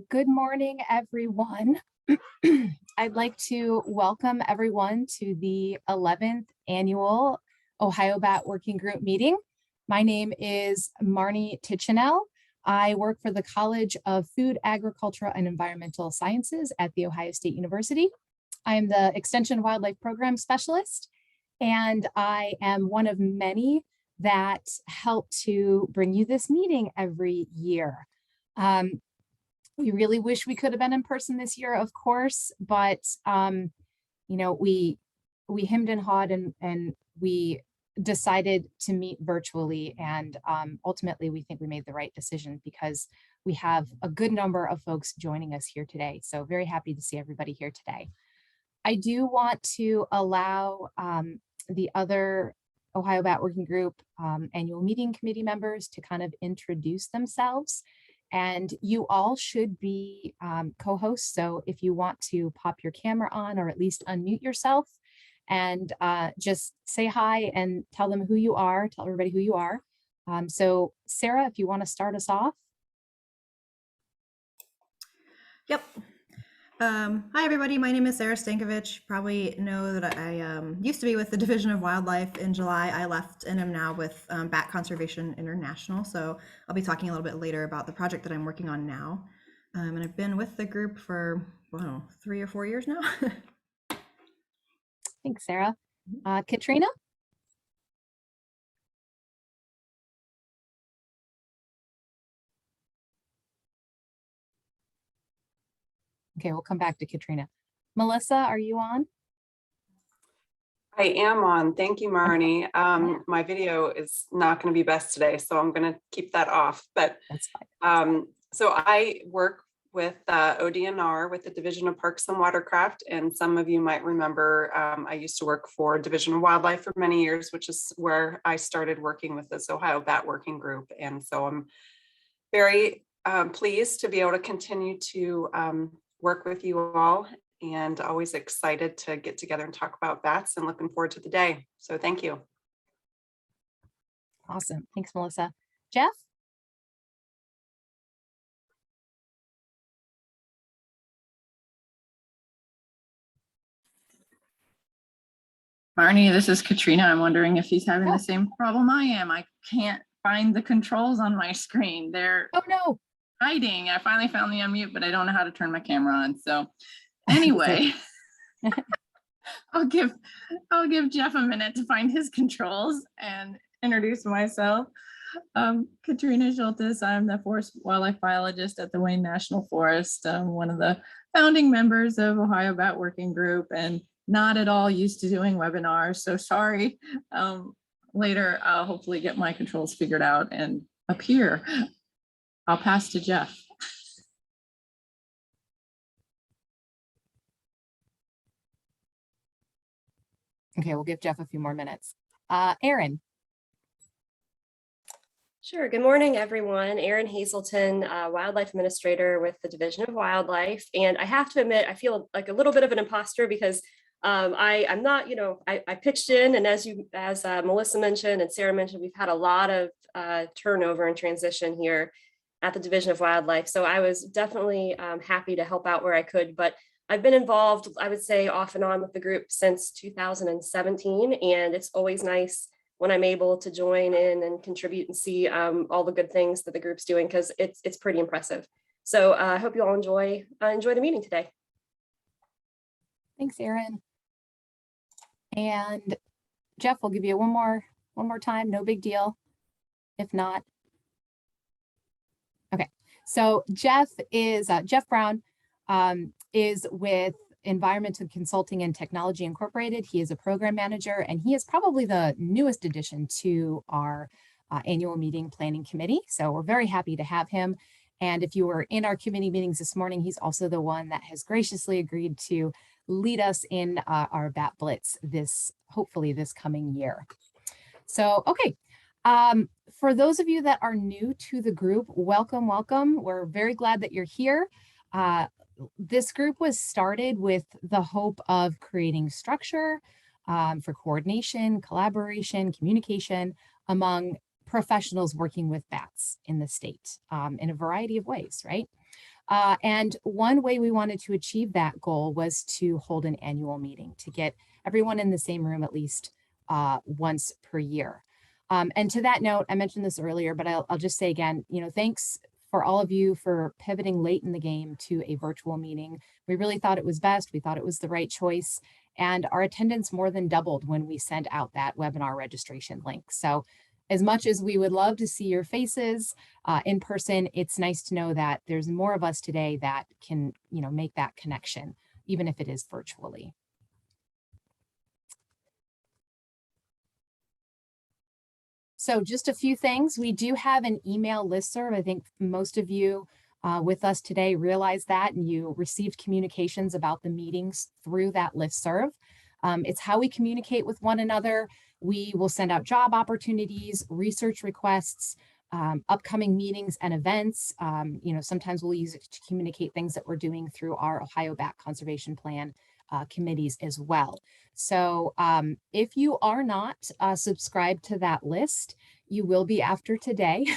Good morning, everyone. I'd like to welcome everyone to the 11th annual Ohio Bat Working Group meeting. My name is Marnie Tichenel. I work for the College of Food, Agricultural, and Environmental Sciences at The Ohio State University. I am the Extension Wildlife Program Specialist, and I am one of many that help to bring you this meeting every year. We really wish we could have been in person this year, of course, but we hemmed and hawed and we decided to meet virtually, and ultimately we think we made the right decision because we have a good number of folks joining us here today. So very happy to see everybody here today. I do want to allow the other Ohio Bat Working Group annual meeting committee members to kind of introduce themselves. And you all should be co-hosts. So if you want to pop your camera on or at least unmute yourself and just say hi and tell them who you are, tell everybody who you are. So Sarah, if you want to start us off. Yep. Hi, everybody. My name is Sarah Stankavich. Probably know that I used to be with the Division of Wildlife. In July, I left and am now with Bat Conservation International. So I'll be talking a little bit later about the project that I'm working on now. And I've been with the group for, 3 or 4 years now. Thanks, Sarah. Katrina? Okay, we'll come back to Katrina. Melissa, are you on? I am on. Thank you, Marnie. My video is not going to be best today, so I'm going to keep that off. But that's fine. So I work with ODNR, with the Division of Parks and Watercraft, and some of you might remember I used to work for Division of Wildlife for many years, which is where I started working with this Ohio Bat Working Group. And so I'm very pleased to be able to continue to work with you all, and always excited to get together and talk about bats and looking forward to the day. So thank you. Awesome. Thanks, Melissa. Jeff? Marnie, this is Katrina. I'm wondering if he's having the same problem I am. I can't find the controls on my screen. They're hiding. I finally found the unmute, but I don't know how to turn my camera on. So anyway, I'll give Jeff a minute to find his controls and introduce myself. Katrina Schultes. I'm the forest wildlife biologist at the Wayne National Forest. I'm one of the founding members of Ohio Bat Working Group, and not at all used to doing webinars. So sorry. Later, I'll hopefully get my controls figured out and appear. I'll pass to Jeff. Okay, we'll give Jeff a few more minutes. Erin. Sure. Good morning, everyone. Erin Hazelton, Wildlife Administrator with the Division of Wildlife. And I have to admit, I feel like a little bit of an imposter because I'm not, I pitched in, and as Melissa mentioned and Sarah mentioned, we've had a lot of turnover and transition here at the Division of Wildlife. So I was definitely happy to help out where I could, but I've been involved, I would say, off and on with the group since 2017, and it's always nice when I'm able to join in and contribute and see all the good things that the group's doing, because it's pretty impressive. So I hope you all enjoy the meeting today. Thanks, Erin. And Jeff, we'll give you one more time. No big deal. If not. Okay. So Jeff Brown is with Environmental Consulting and Technology Incorporated. He is a program manager, and he is probably the newest addition to our annual meeting planning committee. So we're very happy to have him. And if you were in our committee meetings this morning, he's also the one that has graciously agreed to lead us in our Bat Blitz hopefully this coming year. So, okay. For those of you that are new to the group, welcome, welcome. We're very glad that you're here. This group was started with the hope of creating structure for coordination, collaboration, communication among professionals working with bats in the state in a variety of ways, right? And one way we wanted to achieve that goal was to hold an annual meeting to get everyone in the same room at least once per year. And to that note, I mentioned this earlier, but I'll just say again, thanks for all of you for pivoting late in the game to a virtual meeting. We really thought it was best. We thought it was the right choice. And our attendance more than doubled when we sent out that webinar registration link. So as much as we would love to see your faces in person, it's nice to know that there's more of us today that can, make that connection, even if it is virtually. So just a few things. We do have an email listserv. I think most of you with us today realize that, and you received communications about the meetings through that listserv. It's how we communicate with one another. We will send out job opportunities, research requests, upcoming meetings and events. Sometimes we'll use it to communicate things that we're doing through our Ohio Bat Conservation Plan committees as well. So if you are not subscribed to that list, you will be after today.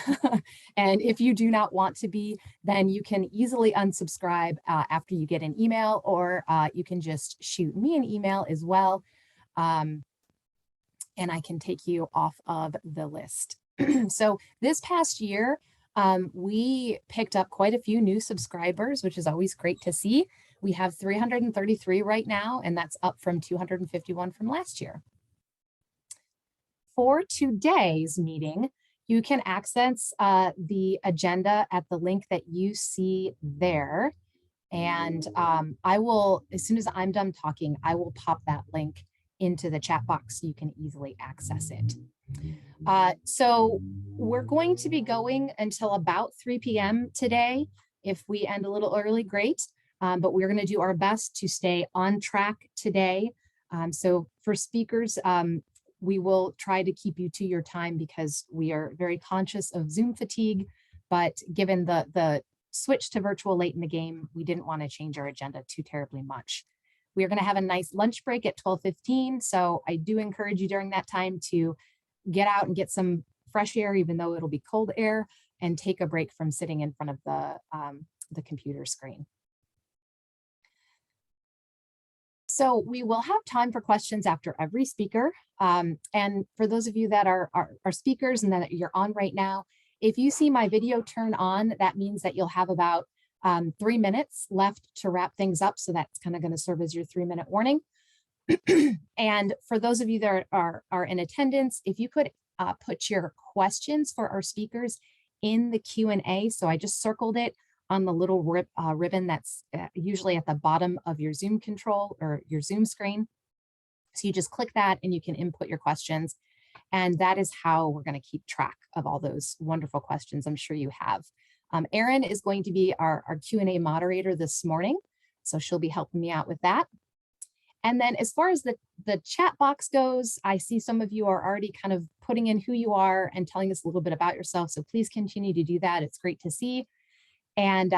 And if you do not want to be, then you can easily unsubscribe after you get an email, or you can just shoot me an email as well. And I can take you off of the list. So this past year, we picked up quite a few new subscribers, which is always great to see. We have 333 right now, and that's up from 251 from last year. For today's meeting, you can access the agenda at the link that you see there. And I will, as soon as I'm done talking, I will pop that link into the chat box so you can easily access it. So we're going to be going until about 3 p.m. today. If we end a little early, great. But we're going to do our best to stay on track today. So for speakers, we will try to keep you to your time because we are very conscious of Zoom fatigue. But given the switch to virtual late in the game, we didn't want to change our agenda too terribly much. We are going to have a nice lunch break at 12:15. So I do encourage you during that time to get out and get some fresh air, even though it'll be cold air, and take a break from sitting in front of the computer screen. So we will have time for questions after every speaker. And for those of you that are speakers and that you're on right now, if you see my video turn on, that means that you'll have about 3 minutes left to wrap things up. So that's kind of going to serve as your 3-minute warning. And for those of you that are in attendance, if you could put your questions for our speakers in the Q&A. So I just circled it on the little ribbon that's usually at the bottom of your Zoom control or your Zoom screen. So you just click that and you can input your questions. And that is how we're going to keep track of all those wonderful questions I'm sure you have. Erin is going to be our Q&A moderator this morning. So she'll be helping me out with that. And then as far as the chat box goes, I see some of you are already kind of putting in who you are and telling us a little bit about yourself. So please continue to do that. It's great to see. And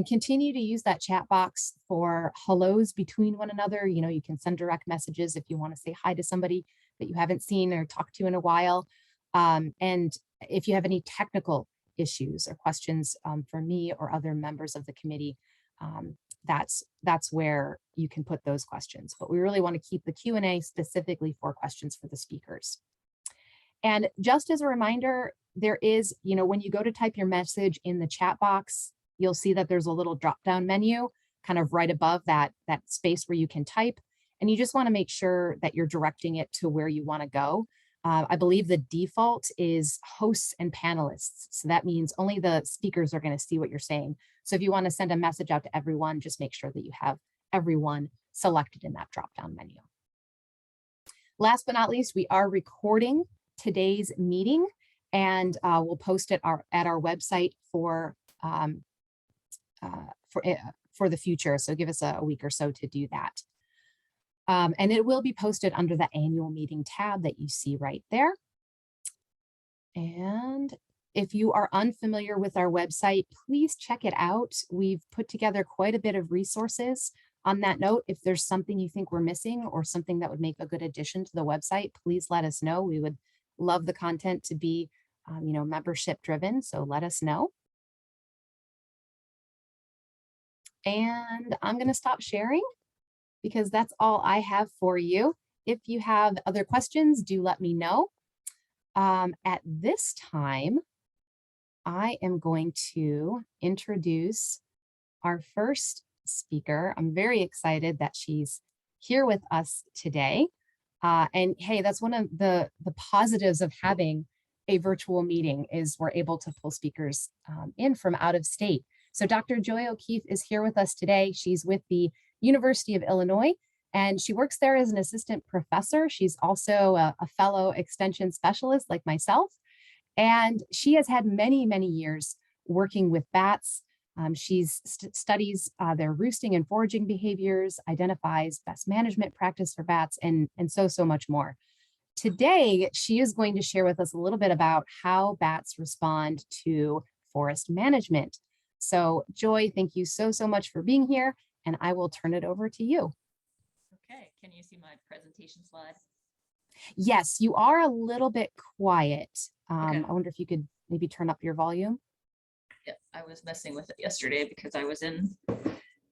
continue to use that chat box for hellos between one another. You can send direct messages if you want to say hi to somebody that you haven't seen or talked to in a while. And if you have any technical issues or questions for me or other members of the committee, that's where you can put those questions. But we really want to keep the Q&A specifically for questions for the speakers. And just as a reminder, there is, when you go to type your message in the chat box, you'll see that there's a little drop-down menu kind of right above that space where you can type. And you just want to make sure that you're directing it to where you want to go. I believe the default is hosts and panelists. So that means only the speakers are going to see what you're saying. So if you want to send a message out to everyone, just make sure that you have everyone selected in that drop-down menu. Last but not least, we are recording today's meeting, and we'll post it at our website for the future. So give us a week or so to do that. And it will be posted under the annual meeting tab that you see right there. And if you are unfamiliar with our website, please check it out. We've put together quite a bit of resources. On that note, if there's something you think we're missing or something that would make a good addition to the website, please let us know. We would love the content to be, membership driven. So let us know. And I'm going to stop sharing because that's all I have for you. If you have other questions, do let me know. At this time, I am going to introduce our first speaker. I'm very excited that she's here with us today. And hey, that's one of the positives of having a virtual meeting is we're able to pull speakers in from out of state. So Dr. Joy O'Keefe is here with us today. She's with the University of Illinois, and she works there as an assistant professor. She's also a fellow extension specialist like myself. And she has had many, many years working with bats. She studies their roosting and foraging behaviors, identifies best management practice for bats, and so much more. Today, she is going to share with us a little bit about how bats respond to forest management. So Joy, thank you so much for being here, and I will turn it over to you. Okay, can you see my presentation slide? Yes, you are a little bit quiet. Okay. I wonder if you could maybe turn up your volume. Yep, I was messing with it yesterday because I was in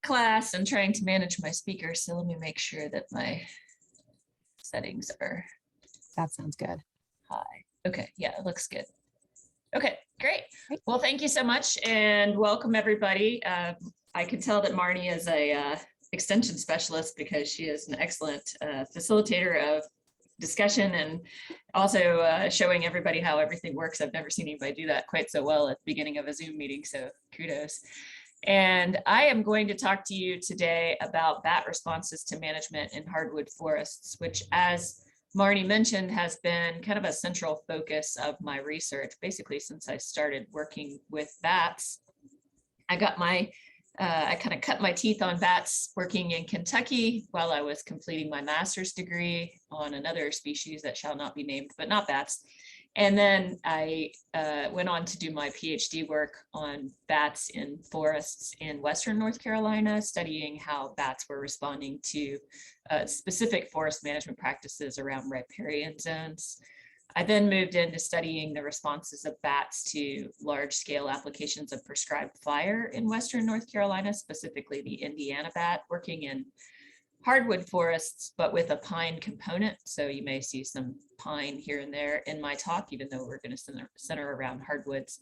class and trying to manage my speaker. So let me make sure that my settings are That sounds good. high. Okay, yeah, it looks good. Okay, great. Well, thank you so much and welcome everybody. I could tell that Marnie is a extension specialist because she is an excellent facilitator of discussion and also showing everybody how everything works. I've never seen anybody do that quite so well at the beginning of a Zoom meeting, so kudos. And I am going to talk to you today about bat responses to management in hardwood forests, which, as Marnie mentioned, has been kind of a central focus of my research, basically since I started working with bats. I kind of cut my teeth on bats working in Kentucky while I was completing my master's degree on another species that shall not be named, but not bats. And then I went on to do my PhD work on bats in forests in Western North Carolina, studying how bats were responding to specific forest management practices around riparian zones. I then moved into studying the responses of bats to large-scale applications of prescribed fire in Western North Carolina, specifically the Indiana bat, working in hardwood forests, but with a pine component. So you may see some pine here and there in my talk, even though we're going to center around hardwoods.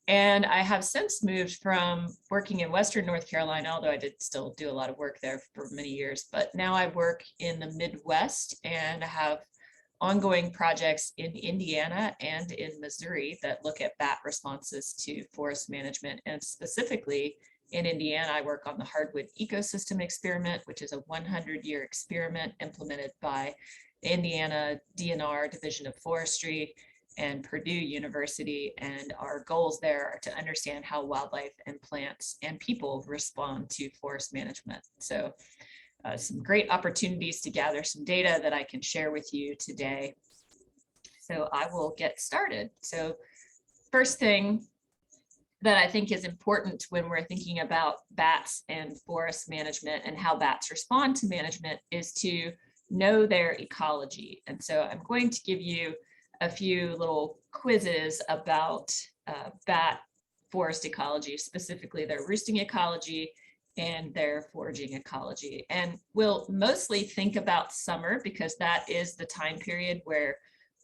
And I have since moved from working in Western North Carolina, although I did still do a lot of work there for many years, but now I work in the Midwest and have ongoing projects in Indiana and in Missouri that look at bat responses to forest management. And specifically in Indiana, I work on the Hardwood Ecosystem Experiment, which is a 100-year experiment implemented by the Indiana DNR Division of Forestry and Purdue University. And our goals there are to understand how wildlife and plants and people respond to forest management. So some great opportunities to gather some data that I can share with you today. So I will get started. So first thing that I think is important when we're thinking about bats and forest management and how bats respond to management is to know their ecology. And so I'm going to give you a few little quizzes about bat forest ecology, specifically their roosting ecology and their foraging ecology. And we'll mostly think about summer because that is the time period where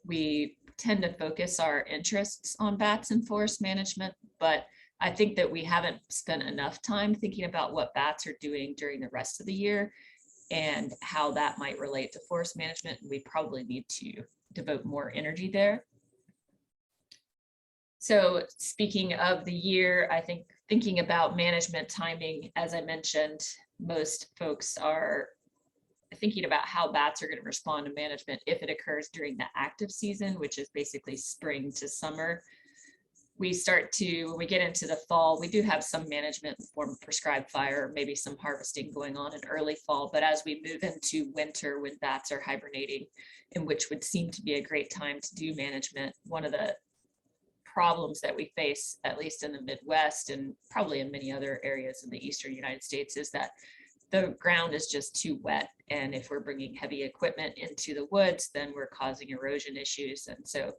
we tend to focus our interests on bats and forest management. But I think that we haven't spent enough time thinking about what bats are doing during the rest of the year and how that might relate to forest management. We probably need to devote more energy there. So speaking of the year, I think thinking about management timing, as I mentioned, most folks are thinking about how bats are going to respond to management if it occurs during the active season, which is basically spring to summer. When we get into the fall, we do have some management in the form of prescribed fire, maybe some harvesting going on in early fall. But as we move into winter, when bats are hibernating, and which would seem to be a great time to do management, one of the problems that we face, at least in the Midwest and probably in many other areas in the Eastern United States, is that the ground is just too wet. And if we're bringing heavy equipment into the woods, then we're causing erosion issues. And so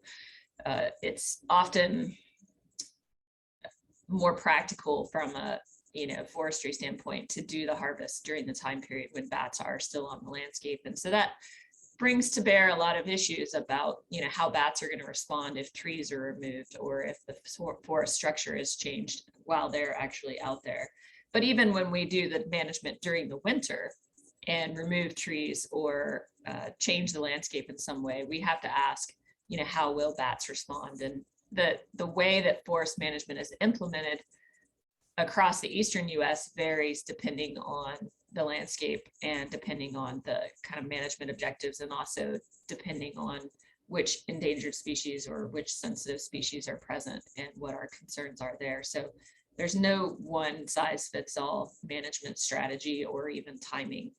it's often more practical from a forestry standpoint to do the harvest during the time period when bats are still on the landscape. And so that brings to bear a lot of issues about, how bats are going to respond if trees are removed or if the forest structure is changed while they're actually out there. But even when we do the management during the winter and remove trees or change the landscape in some way, we have to ask, how will bats respond? And the way that forest management is implemented across the eastern US varies depending on the landscape and depending on the kind of management objectives, and also depending on which endangered species or which sensitive species are present and what our concerns are there. So there's no one size fits all management strategy or even timing.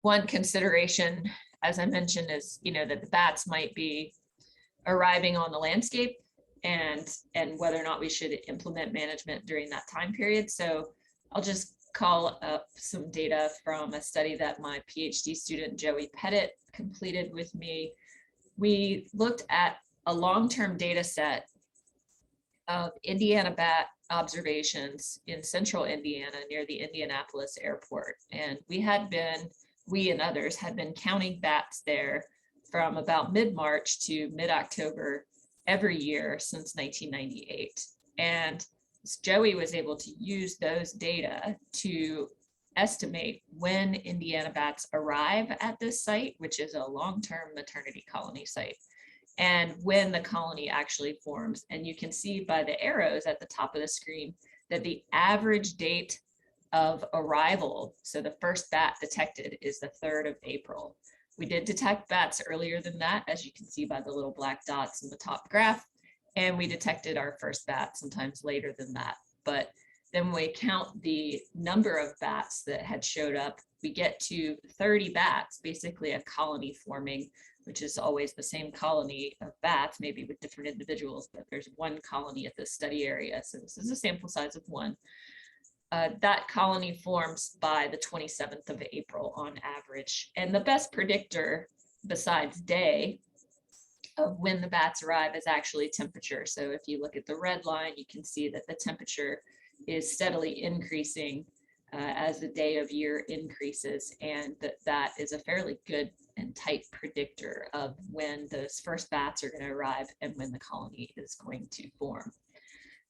One consideration, as I mentioned, is that the bats might be arriving on the landscape and whether or not we should implement management during that time period. So I'll just call up some data from a study that my PhD student Joey Pettit completed with me. We looked at a long-term data set of Indiana bat observations in central Indiana near the Indianapolis airport. And we and others had been counting bats there from about mid-March to mid-October every year since 1998. And Joey was able to use those data to estimate when Indiana bats arrive at this site, which is a long-term maternity colony site, and when the colony actually forms. And you can see by the arrows at the top of the screen that the average date of arrival, so the first bat detected, is the 3rd of April. We did detect bats earlier than that, as you can see by the little black dots in the top graph, and we detected our first bat sometimes later than that. But then when we count the number of bats that had showed up, we get to 30 bats, basically a colony forming, which is always the same colony of bats, maybe with different individuals, but there's one colony at this study area. So this is a sample size of one. That colony forms by the 27th of April on average. And the best predictor besides day of when the bats arrive is actually temperature. So if you look at the red line, you can see that the temperature is steadily increasing as the day of year increases, and that is a fairly good and tight predictor of when those first bats are going to arrive and when the colony is going to form.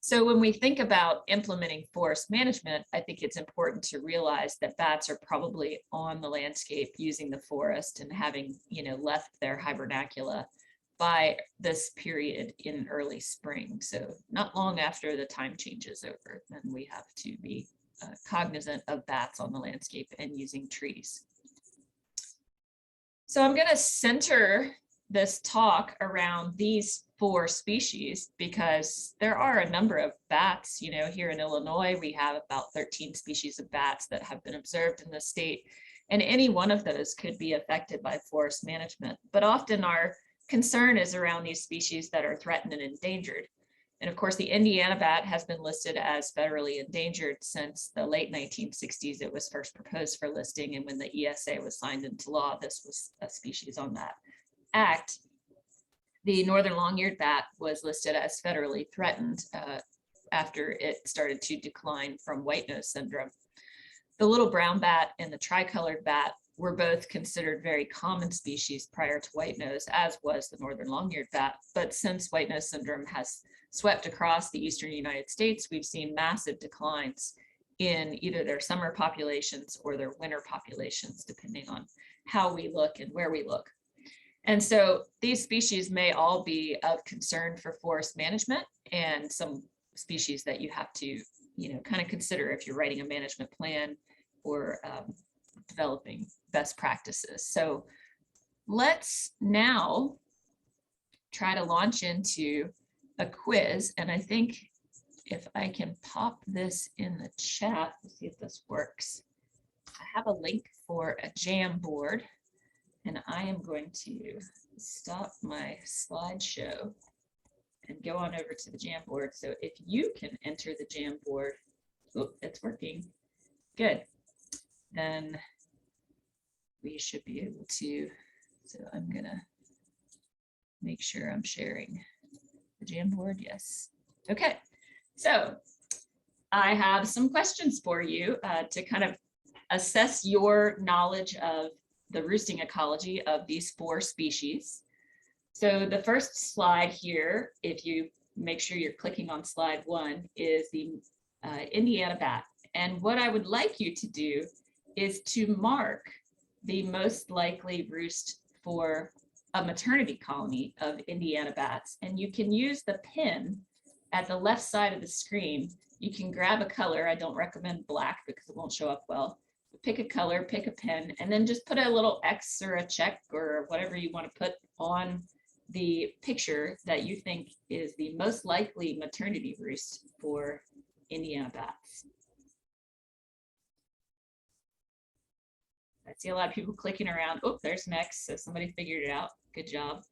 So when we think about implementing forest management, I think it's important to realize that bats are probably on the landscape using the forest and having, left their hibernacula by this period in early spring. So not long after the time change is over, then we have to be cognizant of bats on the landscape and using trees. So I'm going to center this talk around these 4 species because there are a number of bats. Here in Illinois, we have about 13 species of bats that have been observed in the state, and any one of those could be affected by forest management. But often our concern is around these species that are threatened and endangered. And of course, the Indiana bat has been listed as federally endangered since the late 1960s. It was first proposed for listing, and when the ESA was signed into law, this was a species on that act. The northern long-eared bat was listed as federally threatened after it started to decline from white nose syndrome. The little brown bat and the tricolored bat were both considered very common species prior to white nose, as was the northern long-eared bat. But since white nose syndrome has swept across the eastern United States, we've seen massive declines in either their summer populations or their winter populations, depending on how we look and where we look. And so these species may all be of concern for forest management, and some species that you have to, kind of consider if you're writing a management plan or developing best practices. So let's now try to launch into a quiz. And I think if I can pop this in the chat, let's see if this works. I have a link for a Jamboard, and I am going to stop my slideshow and go on over to the Jamboard. So if you can enter the Jamboard, oh, it's working, good. Then we should be able to, so I'm gonna make sure I'm sharing the Jamboard, yes. Okay, so I have some questions for you to kind of assess your knowledge of the roosting ecology of these 4 species. So the first slide here, if you make sure you're clicking on slide 1, is the Indiana bat. And what I would like you to do is to mark the most likely roost for a maternity colony of Indiana bats. And you can use the pin at the left side of the screen. You can grab a color. I don't recommend black because it won't show up well. Pick a color, pick a pen, and then just put a little X or a check or whatever you want to put on the picture that you think is the most likely maternity roost for Indiana bats. I see a lot of people clicking around. Oh, there's an X, so somebody figured it out. Good job.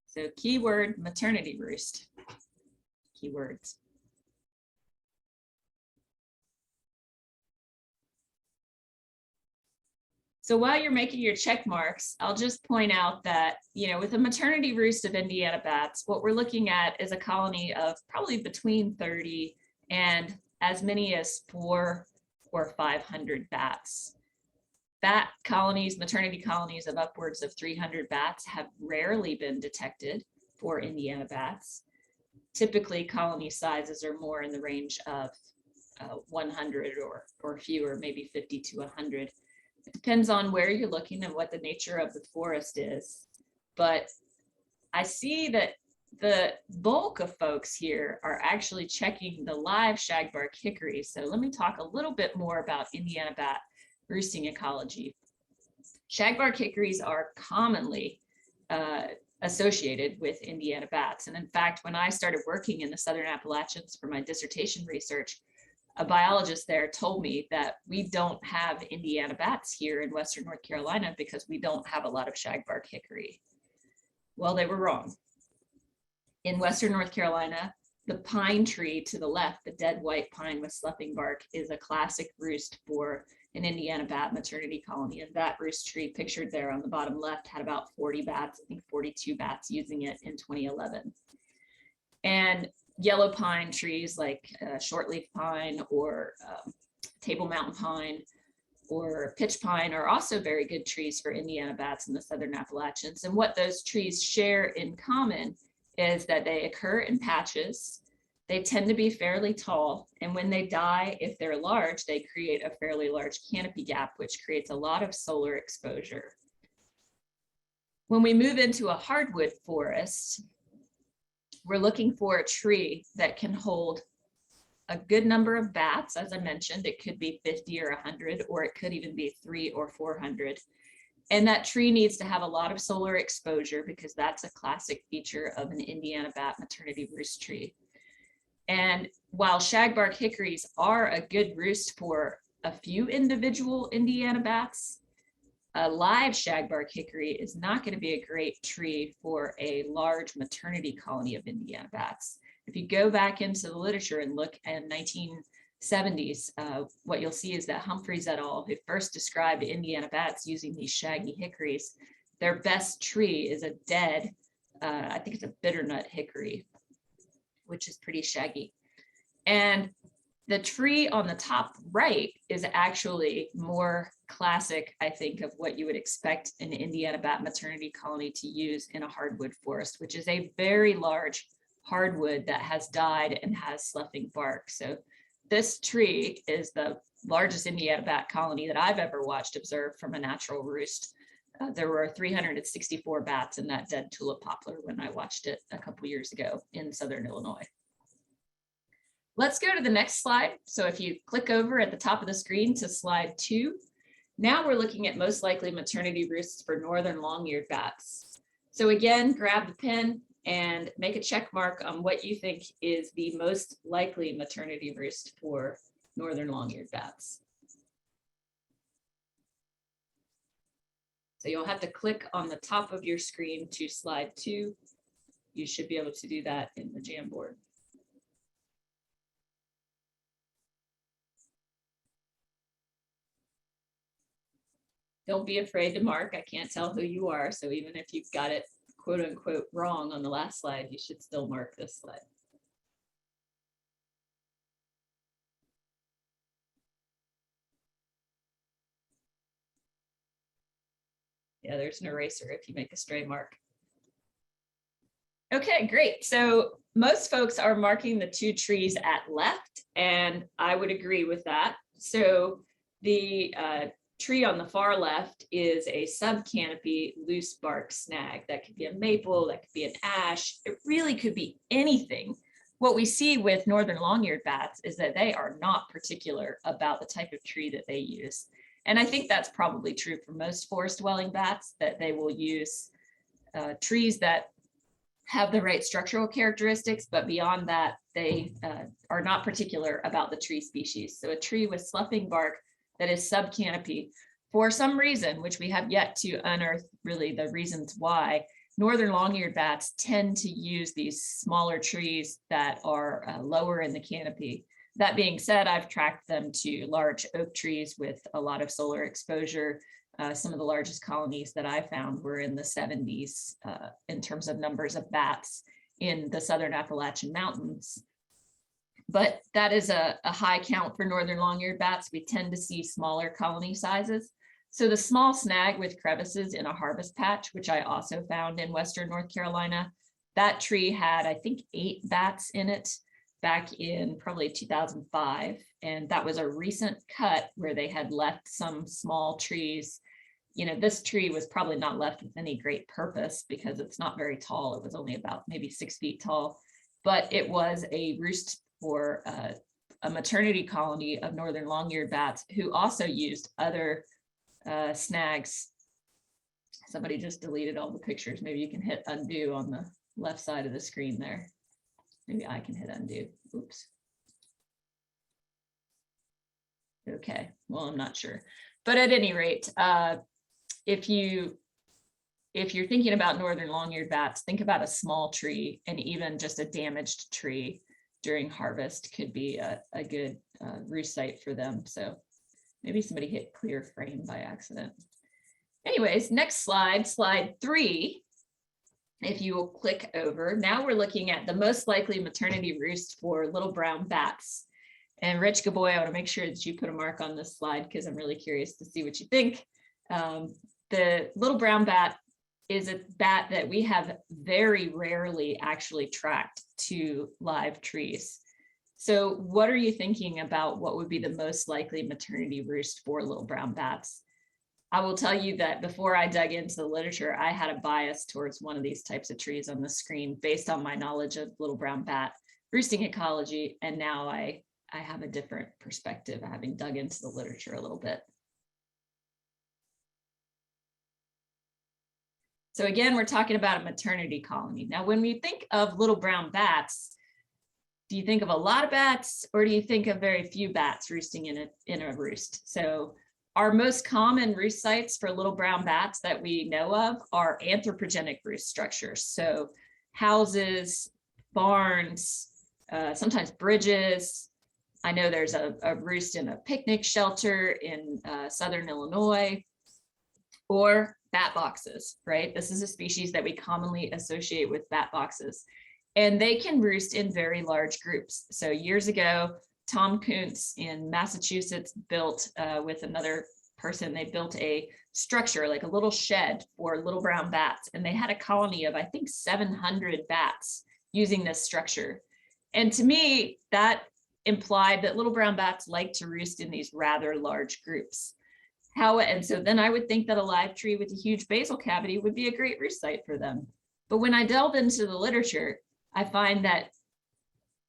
So keyword maternity roost. Keywords. So while you're making your check marks, I'll just point out that, you know, with a maternity roost of Indiana bats, what we're looking at is a colony of probably between 30 and as many as 400 or 500 bats. Bat colonies, maternity colonies of upwards of 300 bats have rarely been detected for Indiana bats. Typically, colony sizes are more in the range of 100 or fewer, maybe 50 to 100. It depends on where you're looking and what the nature of the forest is. But I see that the bulk of folks here are actually checking the live shagbark hickory. So let me talk a little bit more about Indiana bat roosting ecology. Shagbark hickories are commonly associated with Indiana bats. And in fact, when I started working in the Southern Appalachians for my dissertation research, a biologist there told me that we don't have Indiana bats here in Western North Carolina because we don't have a lot of shagbark hickory. Well, they were wrong. In Western North Carolina, the pine tree to the left, the dead white pine with sloughing bark, is a classic roost for an Indiana bat maternity colony. And that roost tree pictured there on the bottom left had about 40 bats, I think 42 bats using it in 2011. And yellow pine trees like shortleaf pine or table mountain pine or pitch pine are also very good trees for Indiana bats in the Southern Appalachians. And what those trees share in common is that they occur in patches. They tend to be fairly tall, and when they die, if they're large, they create a fairly large canopy gap, which creates a lot of solar exposure. When we move into a hardwood forest, we're looking for a tree that can hold a good number of bats. As I mentioned, it could be 50 or 100, or it could even be 300 or 400. And that tree needs to have a lot of solar exposure because that's a classic feature of an Indiana bat maternity roost tree. And while shagbark hickories are a good roost for a few individual Indiana bats, a live shagbark hickory is not going to be a great tree for a large maternity colony of Indiana bats. If you go back into the literature and look at 1970s, what you'll see is that Humphreys et al., who first described Indiana bats using these shaggy hickories, their best tree is a dead, I think it's a bitternut hickory, which is pretty shaggy. And the tree on the top right is actually more classic, I think, of what you would expect an Indiana bat maternity colony to use in a hardwood forest, which is a very large hardwood that has died and has sloughing bark. So this tree is the largest Indiana bat colony that I've ever watched observed from a natural roost. There were 364 bats in that dead tulip poplar when I watched it a couple years ago in Southern Illinois. Let's go to the next slide. So if you click over at the top of the screen to slide 2, now we're looking at most likely maternity roosts for northern long-eared bats. So again, grab the pen and make a check mark on what you think is the most likely maternity roost for northern long-eared bats. So you'll have to click on the top of your screen to slide 2. You should be able to do that in the Jamboard. don't be afraid to mark. I can't tell who you are. So even if you've got it quote unquote wrong on the last slide, you should still mark this slide. Yeah, there's an eraser if you make a stray mark. Okay, great. So most folks are marking the 2 trees at left, and I would agree with that. So the tree on the far left is a subcanopy loose bark snag. That could be a maple, that could be an ash. It really could be anything. What we see with northern long-eared bats is that they are not particular about the type of tree that they use. And I think that's probably true for most forest dwelling bats, that they will use trees that have the right structural characteristics, but beyond that, they are not particular about the tree species. So a tree with sloughing bark that is subcanopy, for some reason, which we have yet to unearth really the reasons why, northern long-eared bats tend to use these smaller trees that are lower in the canopy. That being said, I've tracked them to large oak trees with a lot of solar exposure. Some of the largest colonies that I found were in the 70s in terms of numbers of bats in the southern Appalachian Mountains. But that is a high count for northern long-eared bats. We tend to see smaller colony sizes. So the small snag with crevices in a harvest patch, which I also found in Western North Carolina, that tree had, I think, 8 bats in it back in probably 2005. And that was a recent cut where they had left some small trees. You know, this tree was probably not left with any great purpose because it's not very tall. It was only about maybe 6 feet tall, but it was a roost for a maternity colony of northern long-eared bats who also used other snags. Somebody just deleted all the pictures. Maybe you can hit undo on the left side of the screen there. Maybe I can hit undo. Oops. Okay, well, I'm not sure. But at any rate, if you're thinking about northern long-eared bats, think about a small tree, and even just a damaged tree during harvest could be a good roost site for them. So maybe somebody hit clear frame by accident. Anyways, next slide, slide 3. If you will click over, now we're looking at the most likely maternity roost for little brown bats. And Rich Gaboy, I want to make sure that you put a mark on this slide because I'm really curious to see what you think. The little brown bat is a bat that we have very rarely actually tracked to live trees. So what are you thinking about what would be the most likely maternity roost for little brown bats? I will tell you that before I dug into the literature, I had a bias towards one of these types of trees on the screen based on my knowledge of little brown bat roosting ecology. And now I have a different perspective, having dug into the literature a little bit. So again, we're talking about a maternity colony. Now, when we think of little brown bats, do you think of a lot of bats or do you think of very few bats roosting in a roost? So our most common roost sites for little brown bats that we know of are anthropogenic roost structures. So houses, barns, sometimes bridges. I know there's a roost in a picnic shelter in Southern Illinois, or bat boxes, right? This is a species that we commonly associate with bat boxes, and they can roost in very large groups. So years ago, Tom Kuntz in Massachusetts built with another person, they built a structure, like a little shed for little brown bats. And they had a colony of, I think, 700 bats using this structure. And to me, that implied that little brown bats like to roost in these rather large groups. And so then I would think that a live tree with a huge basal cavity would be a great roost site for them. But when I delve into the literature, I find that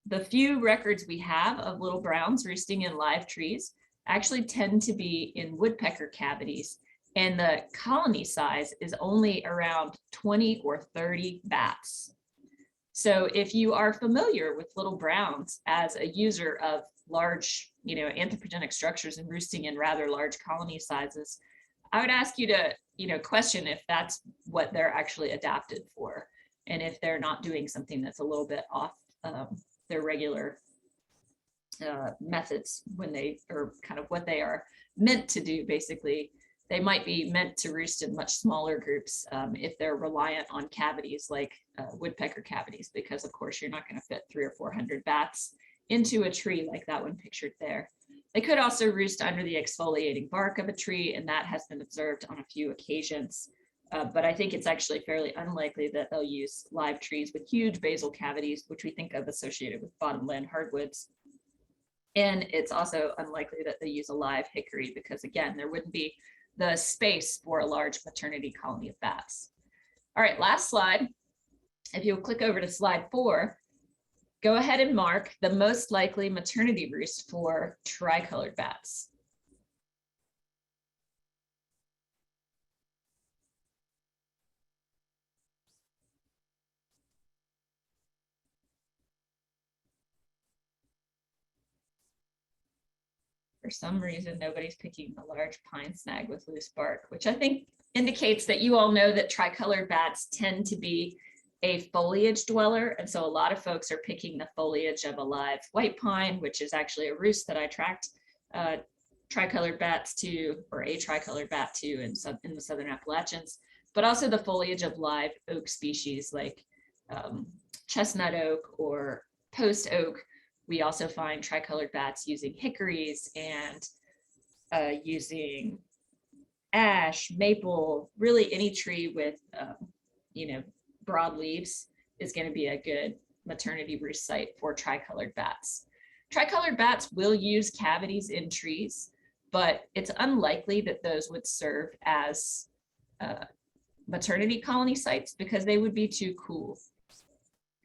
the few records we have of little browns roosting in live trees actually tend to be in woodpecker cavities. And the colony size is only around 20 or 30 bats. So if you are familiar with little browns as a user of large, anthropogenic structures and roosting in rather large colony sizes, I would ask you to, question if that's what they're actually adapted for, and if they're not doing something that's a little bit off their regular methods when they are kind of what they are meant to do, basically they might be meant to roost in much smaller groups if they're reliant on cavities like woodpecker cavities, because of course you're not going to fit 300 or 400 bats into a tree like that one pictured there. They could also roost under the exfoliating bark of a tree, and that has been observed on a few occasions. But I think it's actually fairly unlikely that they'll use live trees with huge basal cavities, which we think of associated with bottomland hardwoods. And it's also unlikely that they use a live hickory because, again, there wouldn't be the space for a large maternity colony of bats. All right, last slide. If you'll click over to slide 4, go ahead and mark the most likely maternity roost for tricolored bats. For some reason, nobody's picking the large pine snag with loose bark, which I think indicates that you all know that tricolored bats tend to be a foliage dweller. And so a lot of folks are picking the foliage of a live white pine, which is actually a roost that I tracked tricolored bats to, or a tricolored bat to in the Southern Appalachians, but also the foliage of live oak species like chestnut oak or post oak. We also find tricolored bats using hickories and using ash, maple, really any tree with, broad leaves is going to be a good maternity roost site for tricolored bats. Tricolored bats will use cavities in trees, but it's unlikely that those would serve as maternity colony sites because they would be too cool.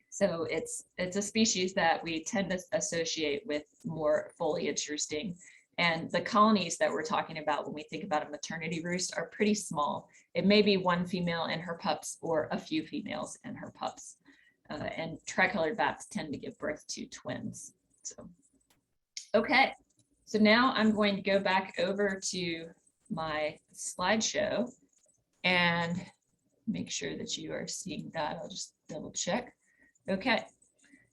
So it's a species that we tend to associate with more foliage roosting. And the colonies that we're talking about when we think about a maternity roost are pretty small. It may be one female and her pups or a few females and her pups. And tricolored bats tend to give birth to twins. So, okay, so now I'm going to go back over to my slideshow and make sure that you are seeing that. I'll just double check. Okay,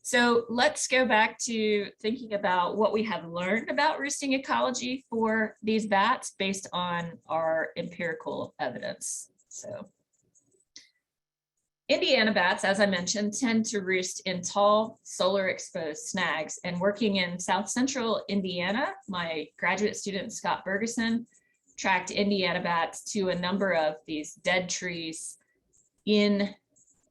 so let's go back to thinking about what we have learned about roosting ecology for these bats based on our empirical evidence. So Indiana bats, as I mentioned, tend to roost in tall, solar exposed snags. And working in South Central Indiana, my graduate student, Scott Bergeson, tracked Indiana bats to a number of these dead trees in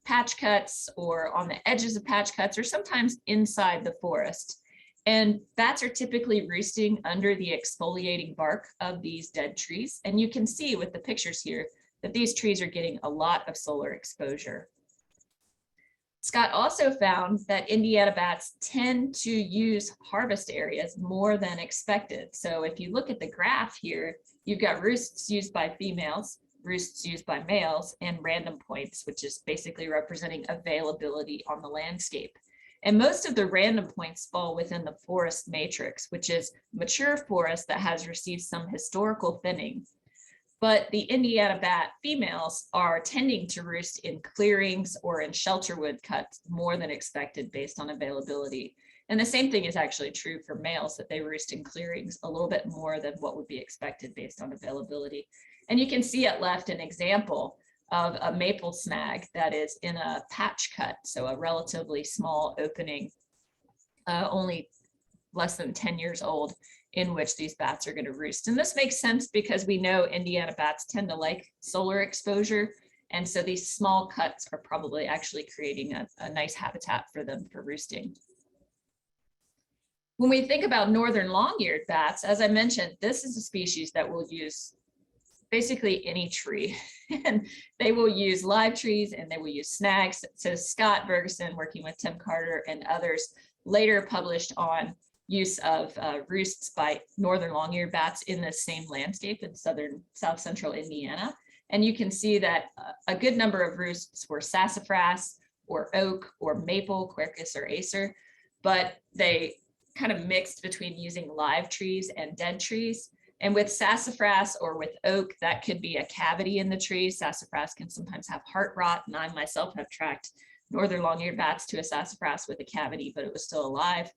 patch cuts or on the edges of patch cuts or sometimes inside the forest. And bats are typically roosting under the exfoliating bark of these dead trees. And you can see with the pictures here that these trees are getting a lot of solar exposure. Scott also found that Indiana bats tend to use harvest areas more than expected. So if you look at the graph here, you've got roosts used by females, roosts used by males, and random points, which is basically representing availability on the landscape. And most of the random points fall within the forest matrix, which is mature forest that has received some historical thinning. But the Indiana bat females are tending to roost in clearings or in shelterwood cuts more than expected based on availability. And the same thing is actually true for males, that they roost in clearings a little bit more than what would be expected based on availability. And you can see at left an example of a maple snag that is in a patch cut, so a relatively small opening, only less than 10 years old, in which these bats are going to roost. And this makes sense because we know Indiana bats tend to like solar exposure. And so these small cuts are probably actually creating a nice habitat for them for roosting. When we think about northern long-eared bats, as I mentioned, this is a species that will use basically any tree, and they will use live trees and they will use snags. So Scott Bergeson, working with Tim Carter and others, later published on use of roosts by northern long-eared bats in the same landscape in South Central Indiana. And you can see that a good number of roosts were sassafras or oak or maple, quercus or acer, but they kind of mixed between using live trees and dead trees. And with sassafras or with oak, that could be a cavity in the tree. Sassafras can sometimes have heart rot, and I myself have tracked northern long-eared bats to a sassafras with a cavity, but it was still alive.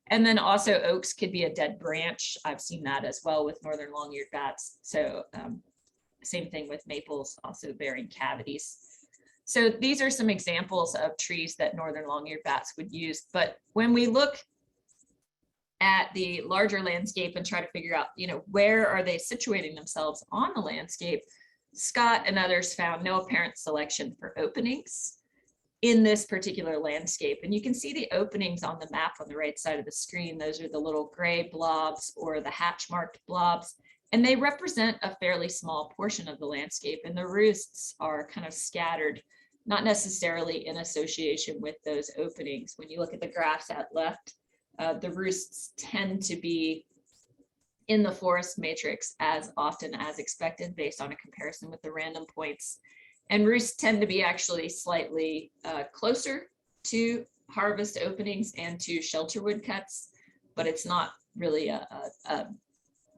And then also oaks could be a dead branch. I've seen that as well with northern long-eared bats. So Same thing with maples, also bearing cavities. So these are some examples of trees that northern long-eared bats would use. But when we look at the larger landscape and try to figure out, where are they situating themselves on the landscape, Scott and others found no apparent selection for openings in this particular landscape. And you can see the openings on the map on the right side of the screen. Those are the little gray blobs or the hatch marked blobs. And they represent a fairly small portion of the landscape. And the roosts are kind of scattered, not necessarily in association with those openings. When you look at the graphs at left, the roosts tend to be in the forest matrix as often as expected based on a comparison with the random points. And roosts tend to be actually slightly closer to harvest openings and to shelter wood cuts, but it's not really a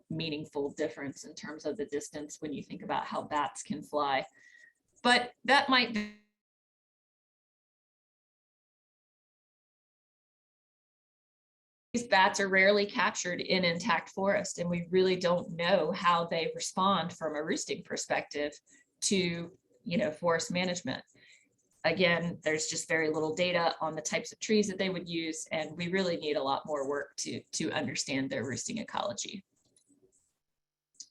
meaningful difference in terms of the distance when you think about how bats can fly. But that might be these bats are rarely captured in intact forest, and we really don't know how they respond from a roosting perspective to, forest management. Again, there's just very little data on the types of trees that they would use, and we really need a lot more work to understand their roosting ecology,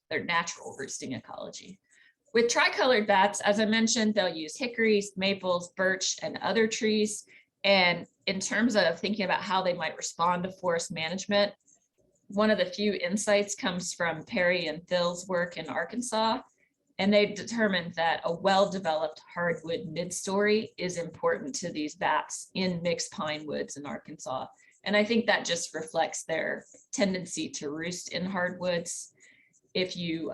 their natural roosting ecology. With tricolored bats, as I mentioned, they'll use hickories, maples, birch, and other trees. And in terms of thinking about how they might respond to forest management, one of the few insights comes from Perry and Phil's work in Arkansas. And they've determined that a well-developed hardwood mid-story is important to these bats in mixed pine woods in Arkansas. And I think that just reflects their tendency to roost in hardwoods. If you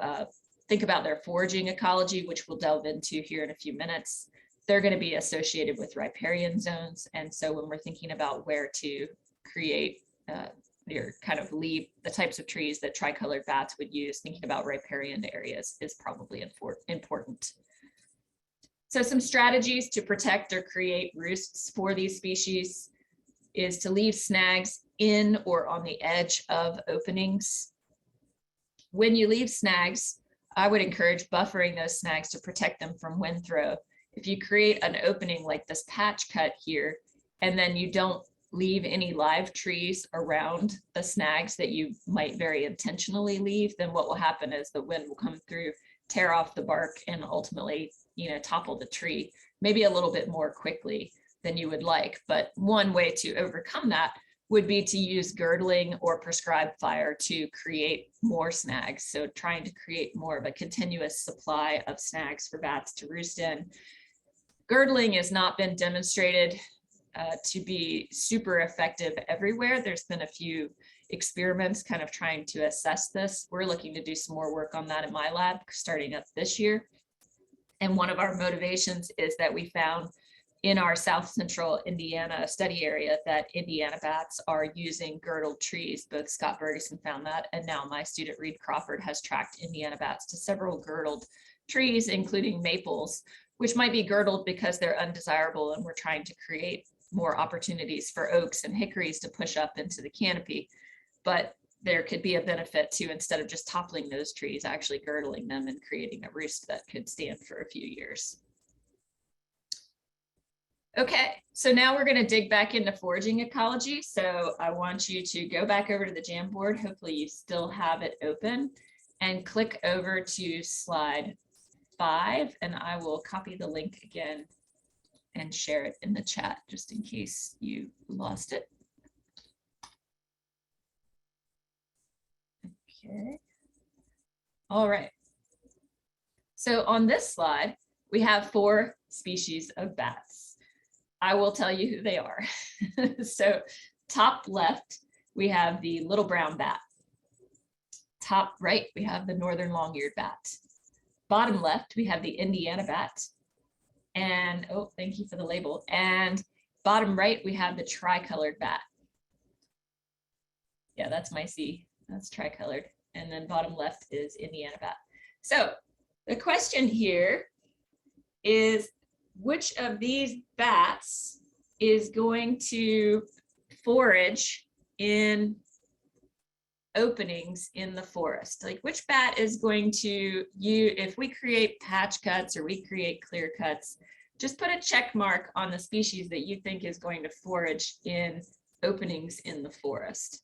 think about their foraging ecology, which we'll delve into here in a few minutes, they're going to be associated with riparian zones. And so when we're thinking about where to create or kind of leave the types of trees that tricolored bats would use, thinking about riparian areas is probably important. So some strategies to protect or create roosts for these species is to leave snags in or on the edge of openings. When you leave snags, I would encourage buffering those snags to protect them from wind throw. If you create an opening like this patch cut here, and then you don't leave any live trees around the snags that you might very intentionally leave, then what will happen is the wind will come through, tear off the bark, and ultimately, topple the tree, maybe a little bit more quickly than you would like. But one way to overcome that would be to use girdling or prescribed fire to create more snags. So trying to create more of a continuous supply of snags for bats to roost in. Girdling has not been demonstrated to be super effective everywhere. There's been a few experiments kind of trying to assess this. We're looking to do some more work on that in my lab starting up this year. And one of our motivations is that we found in our South Central Indiana study area that Indiana bats are using girdled trees. Both Scott Bergeson found that, and now my student Reed Crawford has tracked Indiana bats to several girdled trees, including maples, which might be girdled because they're undesirable and we're trying to create more opportunities for oaks and hickories to push up into the canopy. But there could be a benefit to, instead of just toppling those trees, actually girdling them and creating a roost that could stand for a few years. Okay, so now we're going to dig back into foraging ecology. So I want you to go back over to the Jamboard. Hopefully you still have it open, and click over to slide 5, and I will copy the link again and share it in the chat just in case you lost it. Okay. All right. So on this slide, we have 4 species of bats. I will tell you who they are. So top left, we have the little brown bat. Top right, we have the northern long-eared bat. Bottom left, we have the Indiana bat. And, oh, thank you for the label. And bottom right, we have the tricolored bat. Yeah, that's my C. That's tricolored. And then bottom left is Indiana bat. So the question here is, which of these bats is going to forage in openings in the forest? Like which bat is going to, if we create patch cuts or we create clear cuts, just put a check mark on the species that you think is going to forage in openings in the forest.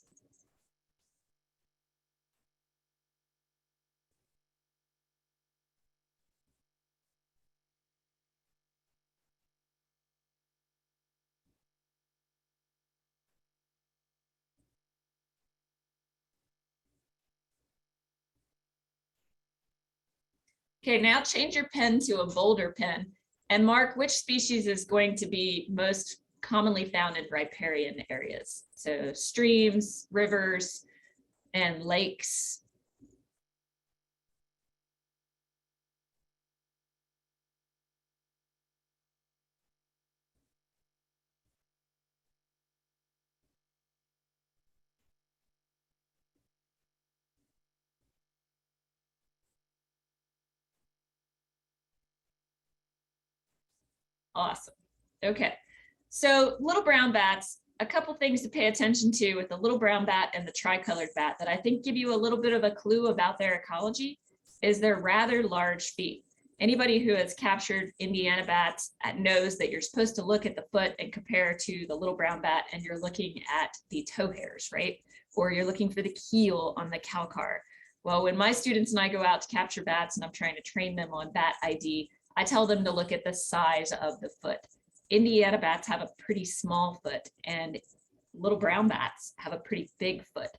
Okay, now change your pen to a bolder pen and mark which species is going to be most commonly found in riparian areas. So streams, rivers, and lakes. Awesome. Okay, so little brown bats, a couple things to pay attention to with the little brown bat and the tricolored bat that I think give you a little bit of a clue about their ecology is their rather large feet. Anybody who has captured Indiana bats knows that you're supposed to look at the foot and compare to the little brown bat, and you're looking at the toe hairs, right? Or you're looking for the keel on the calcar. Well, when my students and I go out to capture bats and I'm trying to train them on bat ID, I tell them to look at the size of the foot. Indiana bats have a pretty small foot and little brown bats have a pretty big foot.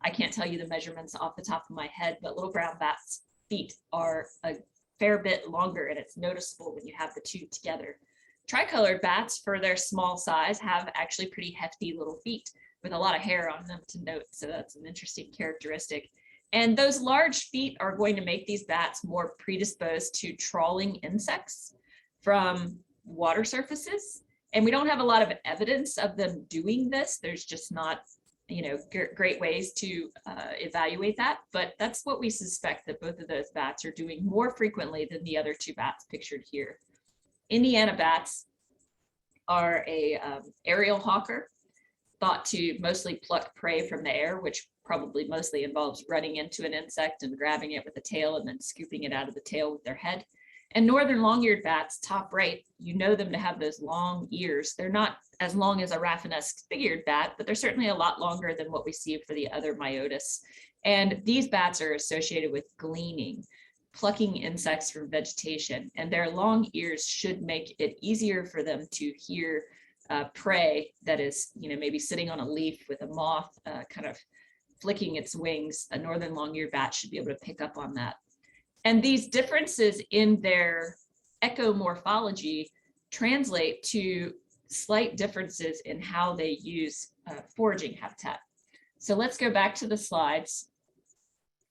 I can't tell you the measurements off the top of my head, but little brown bats' feet are a fair bit longer, and it's noticeable when you have the two together. Tricolored bats, for their small size, have actually pretty hefty little feet with a lot of hair on them to note. So that's an interesting characteristic. And those large feet are going to make these bats more predisposed to trawling insects from water surfaces. And we don't have a lot of evidence of them doing this. There's just not, great ways to evaluate that. But that's what we suspect that both of those bats are doing more frequently than the other two bats pictured here. Indiana bats are a aerial hawker, thought to mostly pluck prey from the air, which probably mostly involves running into an insect and grabbing it with the tail and then scooping it out of the tail with their head. And northern long-eared bats, top right, you know them to have those long ears. They're not as long as a Raffin-esque big-eared bat, but they're certainly a lot longer than what we see for the other Myotis. And these bats are associated with gleaning, plucking insects from vegetation, and their long ears should make it easier for them to hear prey that is, maybe sitting on a leaf with a moth kind of flicking its wings. A northern long-eared bat should be able to pick up on that. And these differences in their echomorphology translate to slight differences in how they use foraging habitat. So let's go back to the slides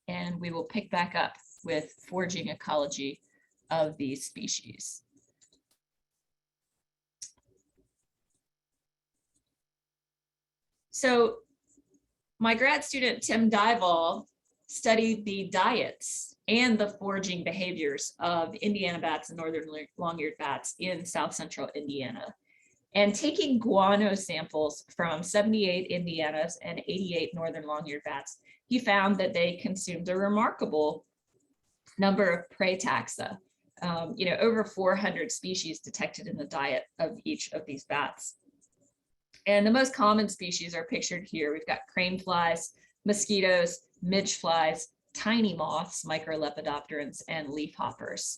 and we will pick back up with foraging ecology of these species. So my grad student, Tim Dival, studied the diets and the foraging behaviors of Indiana bats and northern long-eared bats in South Central Indiana. And taking guano samples from 78 Indianas and 88 northern long-eared bats, he found that they consumed a remarkable number of prey taxa, over 400 species detected in the diet of each of these bats. And the most common species are pictured here. We've got crane flies, mosquitoes, midge flies, tiny moths, microlepidopterans, and leafhoppers.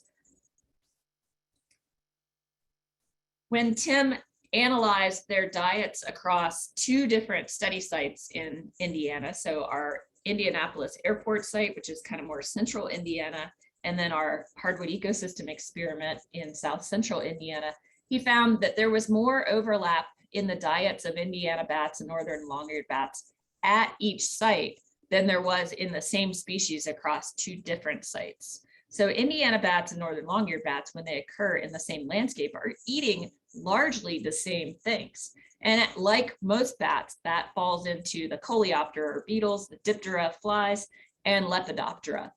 When Tim analyzed their diets across two different study sites in Indiana, so our Indianapolis airport site, which is kind of more central Indiana, and then our Hardwood ecosystem experiment in South Central Indiana, he found that there was more overlap in the diets of Indiana bats and northern long-eared bats at each site than there was in the same species across two different sites. So Indiana bats and northern long-eared bats, when they occur in the same landscape, are eating largely the same things. And like most bats, that falls into the coleoptera or beetles, the diptera, flies, and lepidoptera.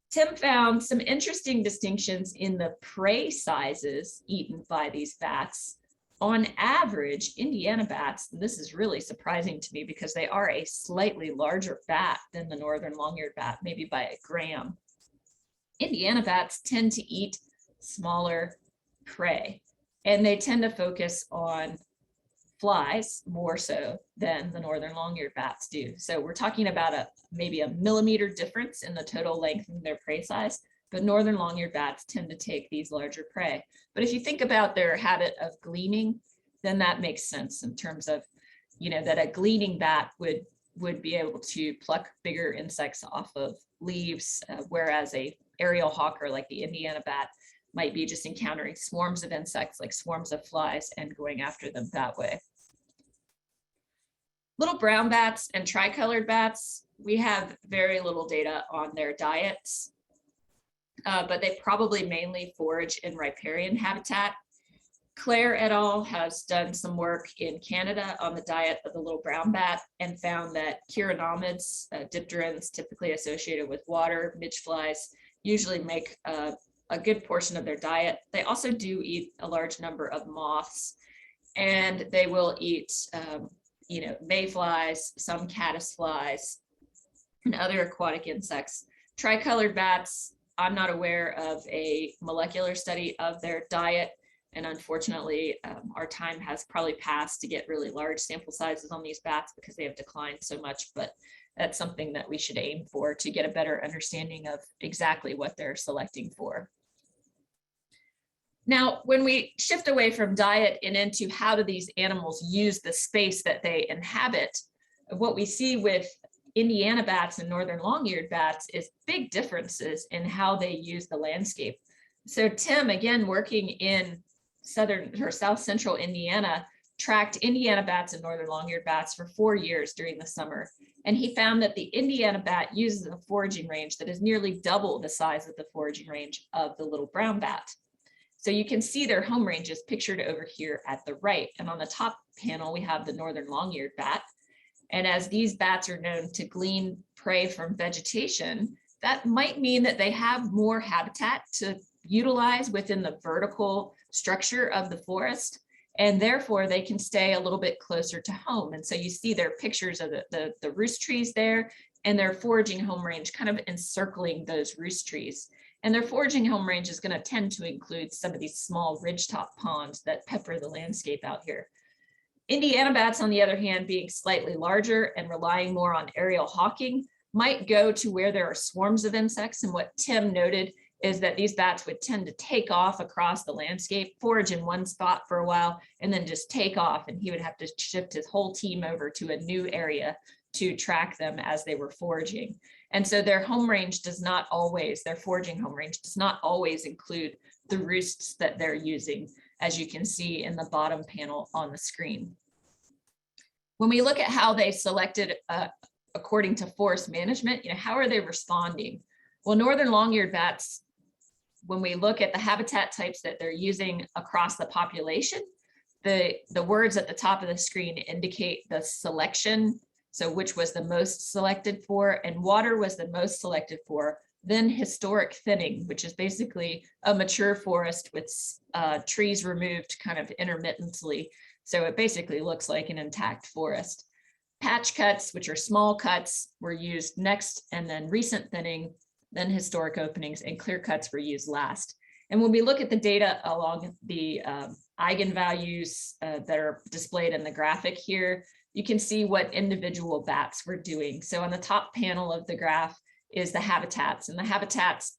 Tim found some interesting distinctions in the prey sizes eaten by these bats on average, Indiana bats, this is really surprising to me because they are a slightly larger bat than the northern long-eared bat, maybe by a gram. Indiana bats tend to eat smaller prey, and they tend to focus on flies more so than the northern long-eared bats do. So we're talking about maybe a millimeter difference in the total length of their prey size, but northern long-eared bats tend to take these larger prey. But if you think about their habit of gleaning, then that makes sense in terms of, that a gleaning bat would be able to pluck bigger insects off of leaves, whereas a aerial hawker like the Indiana bat might be just encountering swarms of insects like swarms of flies and going after them that way. Little brown bats and tricolored bats, we have very little data on their diets, but they probably mainly forage in riparian habitat. Claire et al. Has done some work in Canada on the diet of the little brown bat and found that chironomids, dipterans typically associated with water, midge flies, usually make a good portion of their diet. They also do eat a large number of moths, and they will eat, mayflies, some caddisflies, and other aquatic insects. Tricolored bats, I'm not aware of a molecular study of their diet, and unfortunately, our time has probably passed to get really large sample sizes on these bats because they have declined so much, but that's something that we should aim for to get a better understanding of exactly what they're selecting for. Now, when we shift away from diet and into how do these animals use the space that they inhabit, what we see with Indiana bats and northern long-eared bats is big differences in how they use the landscape. So Tim, again, working in southern or south central Indiana, tracked Indiana bats and northern long-eared bats for 4 years during the summer. And he found that the Indiana bat uses a foraging range that is nearly double the size of the foraging range of the little brown bat. So you can see their home ranges pictured over here at the right. And on the top panel, we have the northern long-eared bat. And as these bats are known to glean prey from vegetation, that might mean that they have more habitat to utilize within the vertical structure of the forest, and therefore they can stay a little bit closer to home. And so you see their pictures of the roost trees there and their foraging home range kind of encircling those roost trees. And their foraging home range is going to tend to include some of these small ridgetop ponds that pepper the landscape out here. Indiana bats, on the other hand, being slightly larger and relying more on aerial hawking, might go to where there are swarms of insects. And what Tim noted is that these bats would tend to take off across the landscape, forage in one spot for a while, and then just take off. And he would have to shift his whole team over to a new area to track them as they were foraging. And so their home range does not always, their foraging home range does not always include the roosts that they're using, as you can see in the bottom panel on the screen. When we look at how they selected according to forest management, how are they responding? Well, northern long-eared bats, when we look at the habitat types that they're using across the population, the words at the top of the screen indicate the selection. So which was the most selected for, and water was the most selected for, then historic thinning, which is basically a mature forest with trees removed kind of intermittently. So it basically looks like an intact forest. Patch cuts, which are small cuts, were used next, and then recent thinning, then historic openings, and clear cuts were used last. And when we look at the data along the eigenvalues that are displayed in the graphic here, you can see what individual bats were doing. So on the top panel of the graph is the habitats, and the habitats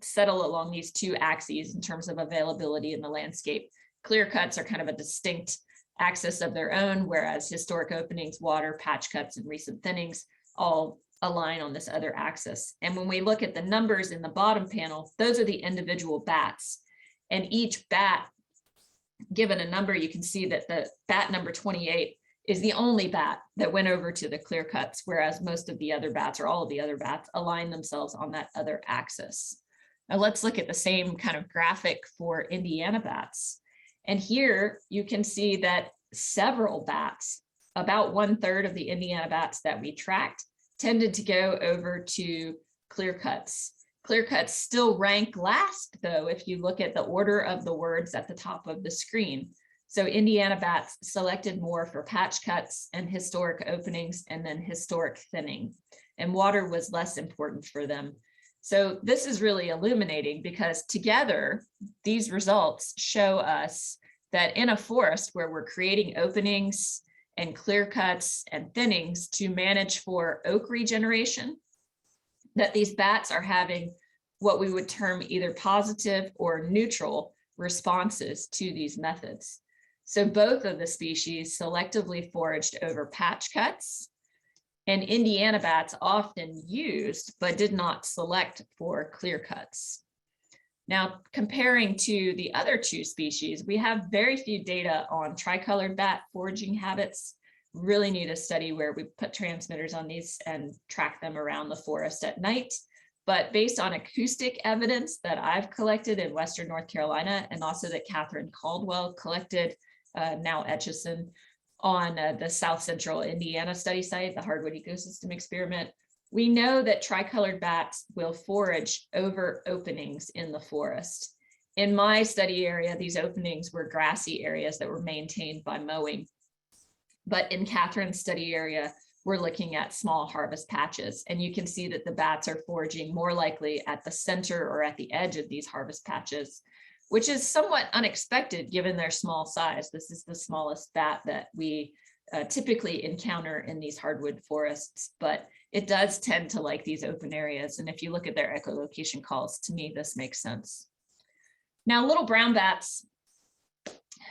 settle along these two axes in terms of availability in the landscape. Clear cuts are kind of a distinct axis of their own, whereas historic openings, water, patch cuts, and recent thinnings all align on this other axis. And when we look at the numbers in the bottom panel, those are the individual bats. And each bat, given a number, you can see that the bat number 28 is the only bat that went over to the clear cuts, whereas most of the other bats, or all of the other bats, align themselves on that other axis. Now let's look at the same kind of graphic for Indiana bats. And here you can see that several bats, about 1/3 of the Indiana bats that we tracked, tended to go over to clear cuts. Clear cuts still rank last, though, if you look at the order of the words at the top of the screen. So Indiana bats selected more for patch cuts and historic openings and then historic thinning, and water was less important for them. So this is really illuminating because together these results show us that in a forest where we're creating openings and clear cuts and thinnings to manage for oak regeneration, that these bats are having what we would term either positive or neutral responses to these methods. So both of the species selectively foraged over patch cuts, and Indiana bats often used but did not select for clear cuts. Now, comparing to the other two species, we have very few data on tricolored bat foraging habits. Really need a study where we put transmitters on these and track them around the forest at night. But based on acoustic evidence that I've collected in Western North Carolina, and also that Kathryn Caldwell collected, now Etchison, on the South Central Indiana study site, the Hardwood ecosystem experiment, we know that tricolored bats will forage over openings in the forest. In my study area, these openings were grassy areas that were maintained by mowing. But in Kathryn's study area, we're looking at small harvest patches, and you can see that the bats are foraging more likely at the center or at the edge of these harvest patches, which is somewhat unexpected given their small size. This is the smallest bat that we typically encounter in these hardwood forests, but it does tend to like these open areas. And if you look at their echolocation calls, to me, this makes sense. Now, little brown bats,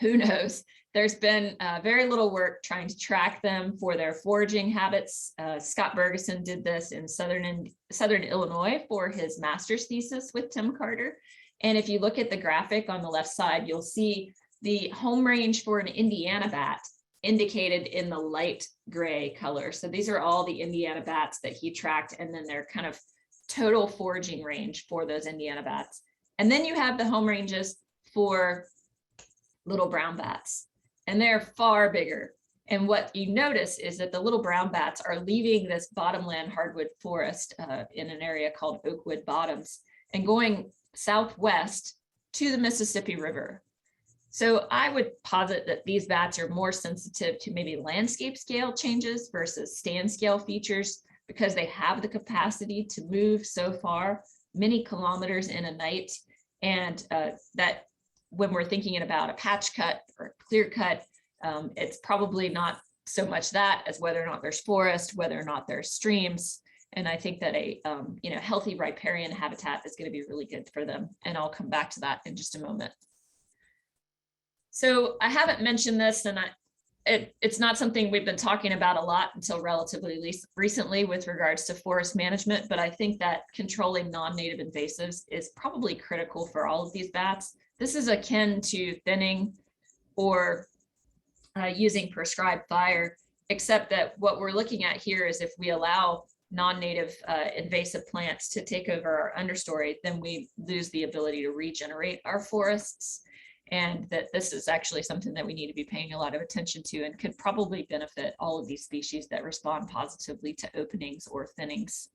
who knows? There's been very little work trying to track them for their foraging habits. Scott Bergeson did this in Southern Illinois for his master's thesis with Tim Carter. And if you look at the graphic on the left side, you'll see the home range for an Indiana bat indicated in the light gray color. So these are all the Indiana bats that he tracked, and then their kind of total foraging range for those Indiana bats. And then you have the home ranges for little brown bats, and they're far bigger. And what you notice is that the little brown bats are leaving this bottomland hardwood forest in an area called Oakwood Bottoms and going southwest to the Mississippi River. So I would posit that these bats are more sensitive to maybe landscape scale changes versus stand scale features, because they have the capacity to move so far, many kilometers in a night. And that when we're thinking about a patch cut or clear cut, it's probably not so much that as whether or not there's forest, whether or not there's streams. And I think that a healthy riparian habitat is going to be really good for them. And I'll come back to that in just a moment. So I haven't mentioned this, and it's not something we've been talking about a lot until relatively recently with regards to forest management, but I think that controlling non-native invasives is probably critical for all of these bats. This is akin to thinning or using prescribed fire, except that what we're looking at here is if we allow non-native invasive plants to take over our understory, then we lose the ability to regenerate our forests. And that this is actually something that we need to be paying a lot of attention to, and could probably benefit all of these species that respond positively to openings or thinnings.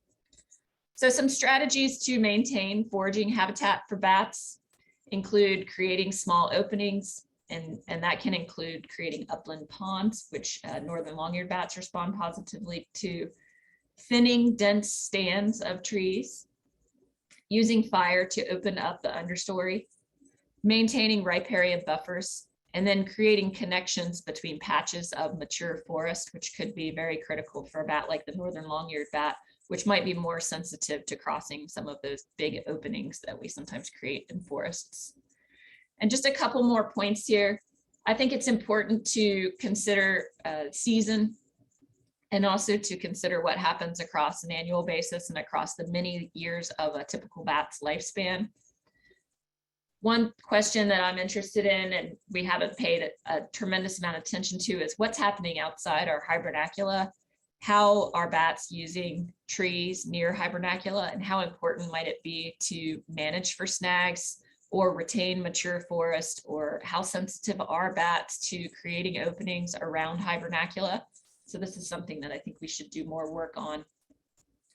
So some strategies to maintain foraging habitat for bats include creating small openings, and that can include creating upland ponds, which northern long-eared bats respond positively to, thinning dense stands of trees, using fire to open up the understory, maintaining riparian buffers, and then creating connections between patches of mature forest, which could be very critical for a bat like the northern long-eared bat, which might be more sensitive to crossing some of those big openings that we sometimes create in forests. And just a couple more points here. I think it's important to consider season, and also to consider what happens across an annual basis and across the many years of a typical bat's lifespan. One question that I'm interested in, and we haven't paid a tremendous amount of attention to, is what's happening outside our Hibernacula. How are bats using trees near Hibernacula, and how important might it be to manage for snags or retain mature forest, or how sensitive are bats to creating openings around Hibernacula? So this is something that I think we should do more work on.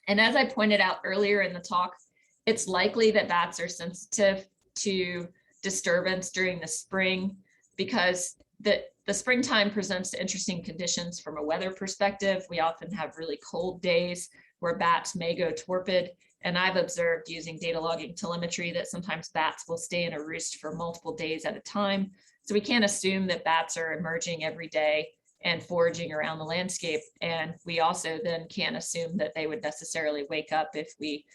And as I pointed out earlier in the talk, it's likely that bats are sensitive to disturbance during the spring, because the springtime presents interesting conditions from a weather perspective. We often have really cold days where bats may go torpid. And I've observed using data logging telemetry that sometimes bats will stay in a roost for multiple days at a time. So we can't assume that bats are emerging every day and foraging around the landscape. And we also then can't assume that they would necessarily wake up if we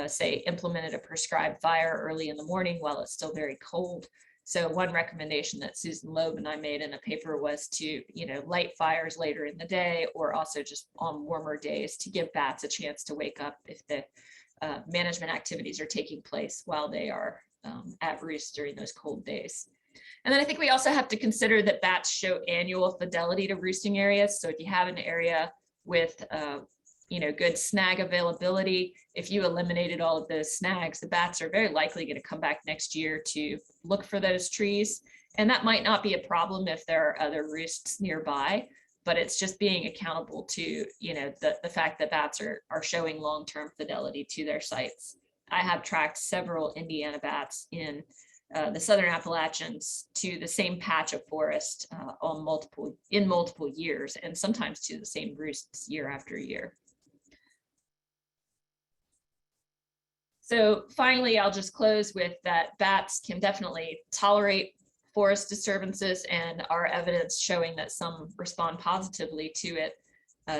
say implemented a prescribed fire early in the morning while it's still very cold. So one recommendation that Susan Loeb and I made in a paper was to, light fires later in the day, or also just on warmer days to give bats a chance to wake up if the management activities are taking place while they are at roost during those cold days. And then I think we also have to consider that bats show annual fidelity to roosting areas. So if you have an area with good snag availability, if you eliminated all of those snags, the bats are very likely going to come back next year to look for those trees. And that might not be a problem if there are other roosts nearby, but it's just being accountable to, the fact that bats are showing long-term fidelity to their sites. I have tracked several Indiana bats in the Southern Appalachians to the same patch of forest in multiple years, and sometimes to the same roosts year after year. So finally, I'll just close with that bats can definitely tolerate forest disturbances, and our evidence showing that some respond positively to it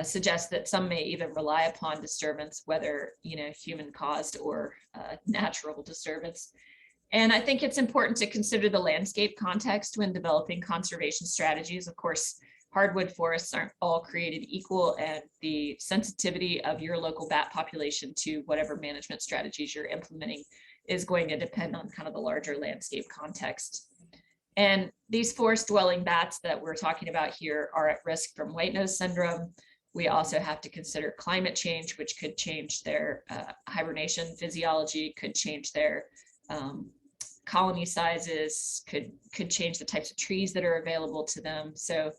suggests that some may even rely upon disturbance, whether human caused or natural disturbance. And I think it's important to consider the landscape context when developing conservation strategies. Of course, hardwood forests aren't all created equal, and the sensitivity of your local bat population to whatever management strategies you're implementing is going to depend on kind of the larger landscape context. And these forest dwelling bats that we're talking about here are at risk from white nose syndrome. We also have to consider climate change, which could change their hibernation physiology, could change their colony sizes, could change the types of trees that are available to them. So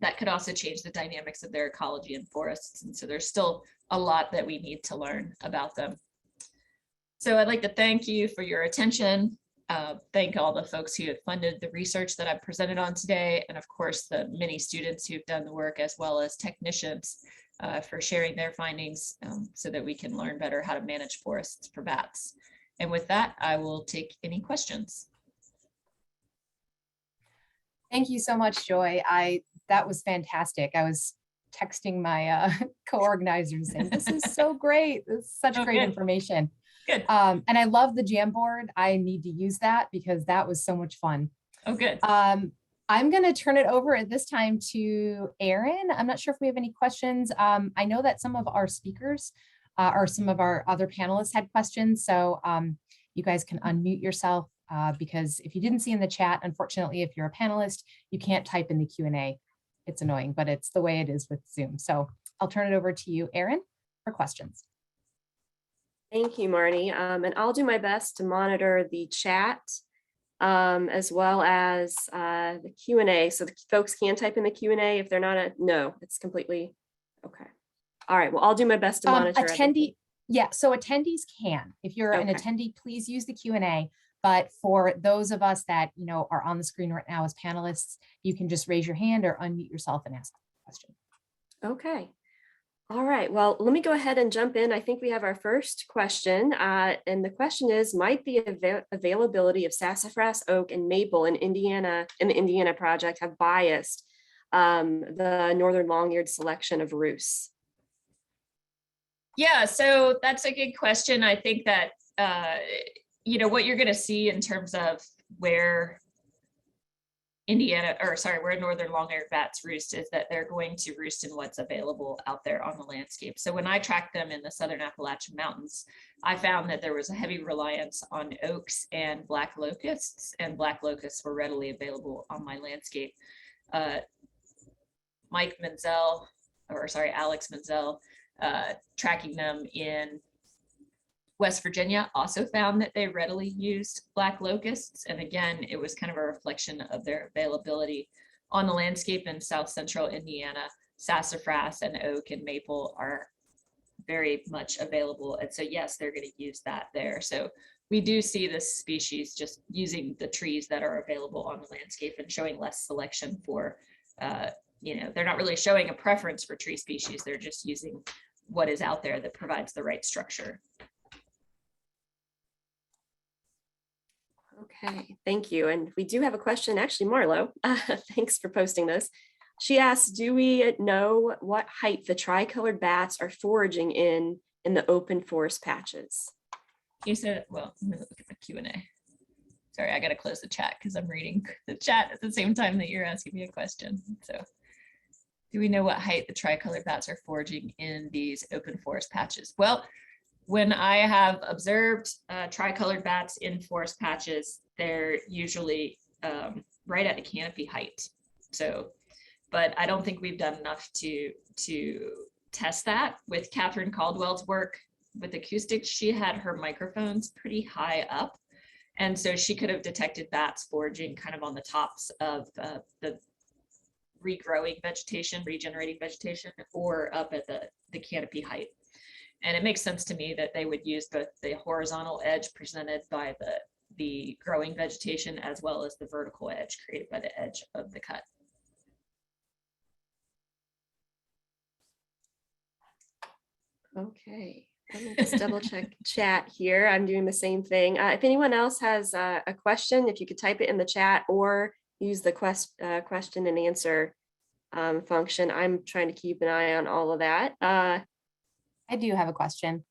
that could also change the dynamics of their ecology in forests. And so there's still a lot that we need to learn about them. So I'd like to thank you for your attention. Thank all the folks who have funded the research that I've presented on today. And of course, the many students who've done the work, as well as technicians for sharing their findings so that we can learn better how to manage forests for bats. And with that, I will take any questions. Thank you so much, Joy. That was fantastic. I was texting my co-organizers saying, this is so great. This is such great information. Good. And I love the Jamboard. I need to use that because that was so much fun. Oh, good. I'm going to turn it over at this time to Erin. I'm not sure if we have any questions. I know that some of our speakers or some of our other panelists had questions. So you guys can unmute yourself because if you didn't see in the chat, unfortunately, if you're a panelist, you can't type in the Q&A. It's annoying, but it's the way it is with Zoom. So I'll turn it over to you, Erin, for questions. Thank you, Marnie. And I'll do my best to monitor the chat as well as the Q&A. So the folks can type in the Q&A if they're not no, it's completely okay. All right, well, I'll do my best to monitor. So attendees can. If you're an attendee, please use the Q&A. But for those of us that are on the screen right now as panelists, you can just raise your hand or unmute yourself and ask a question. Okay. All right, well, let me go ahead and jump in. I think we have our first question. And the question is, might the availability of sassafras, oak, and maple in the Indiana project have biased the northern long-eared selection of roosts? Yeah, so that's a good question. I think that, what you're going to see in terms of where where northern long-eared bats roost is that they're going to roost in what's available out there on the landscape. So when I tracked them in the Southern Appalachian Mountains, I found that there was a heavy reliance on oaks and black locusts, and black locusts were readily available on my landscape. Alex Menzel, tracking them in West Virginia, also found that they readily used black locusts. And again, it was kind of a reflection of their availability on the landscape in South Central Indiana. Sassafras and oak and maple are very much available. And so yes, they're going to use that there. So we do see this species just using the trees that are available on the landscape and showing less selection for, they're not really showing a preference for tree species. They're just using what is out there that provides the right structure. Okay, thank you. And we do have a question, actually, Marlo, thanks for posting this. She asks, do we know what height the tricolored bats are foraging in the open forest patches? You said, well, let me look at the Q&A. Sorry, I got to close the chat because I'm reading the chat at the same time that you're asking me a question. So do we know what height the tricolored bats are foraging in these open forest patches? Well, when I have observed tricolored bats in forest patches, they're usually right at the canopy height. So, but I don't think we've done enough to test that. With Kathryn Caldwell's work with acoustics, she had her microphones pretty high up. And so she could have detected bats foraging kind of on the tops of the regrowing vegetation, regenerating vegetation, or up at the canopy height. And it makes sense to me that they would use both the horizontal edge presented by the growing vegetation as well as the vertical edge created by the edge of the cut. Okay, let me just double check chat here. I'm doing the same thing. If anyone else has a question, if you could type it in the chat or use the question and answer function. I'm trying to keep an eye on all of that. I do have a question.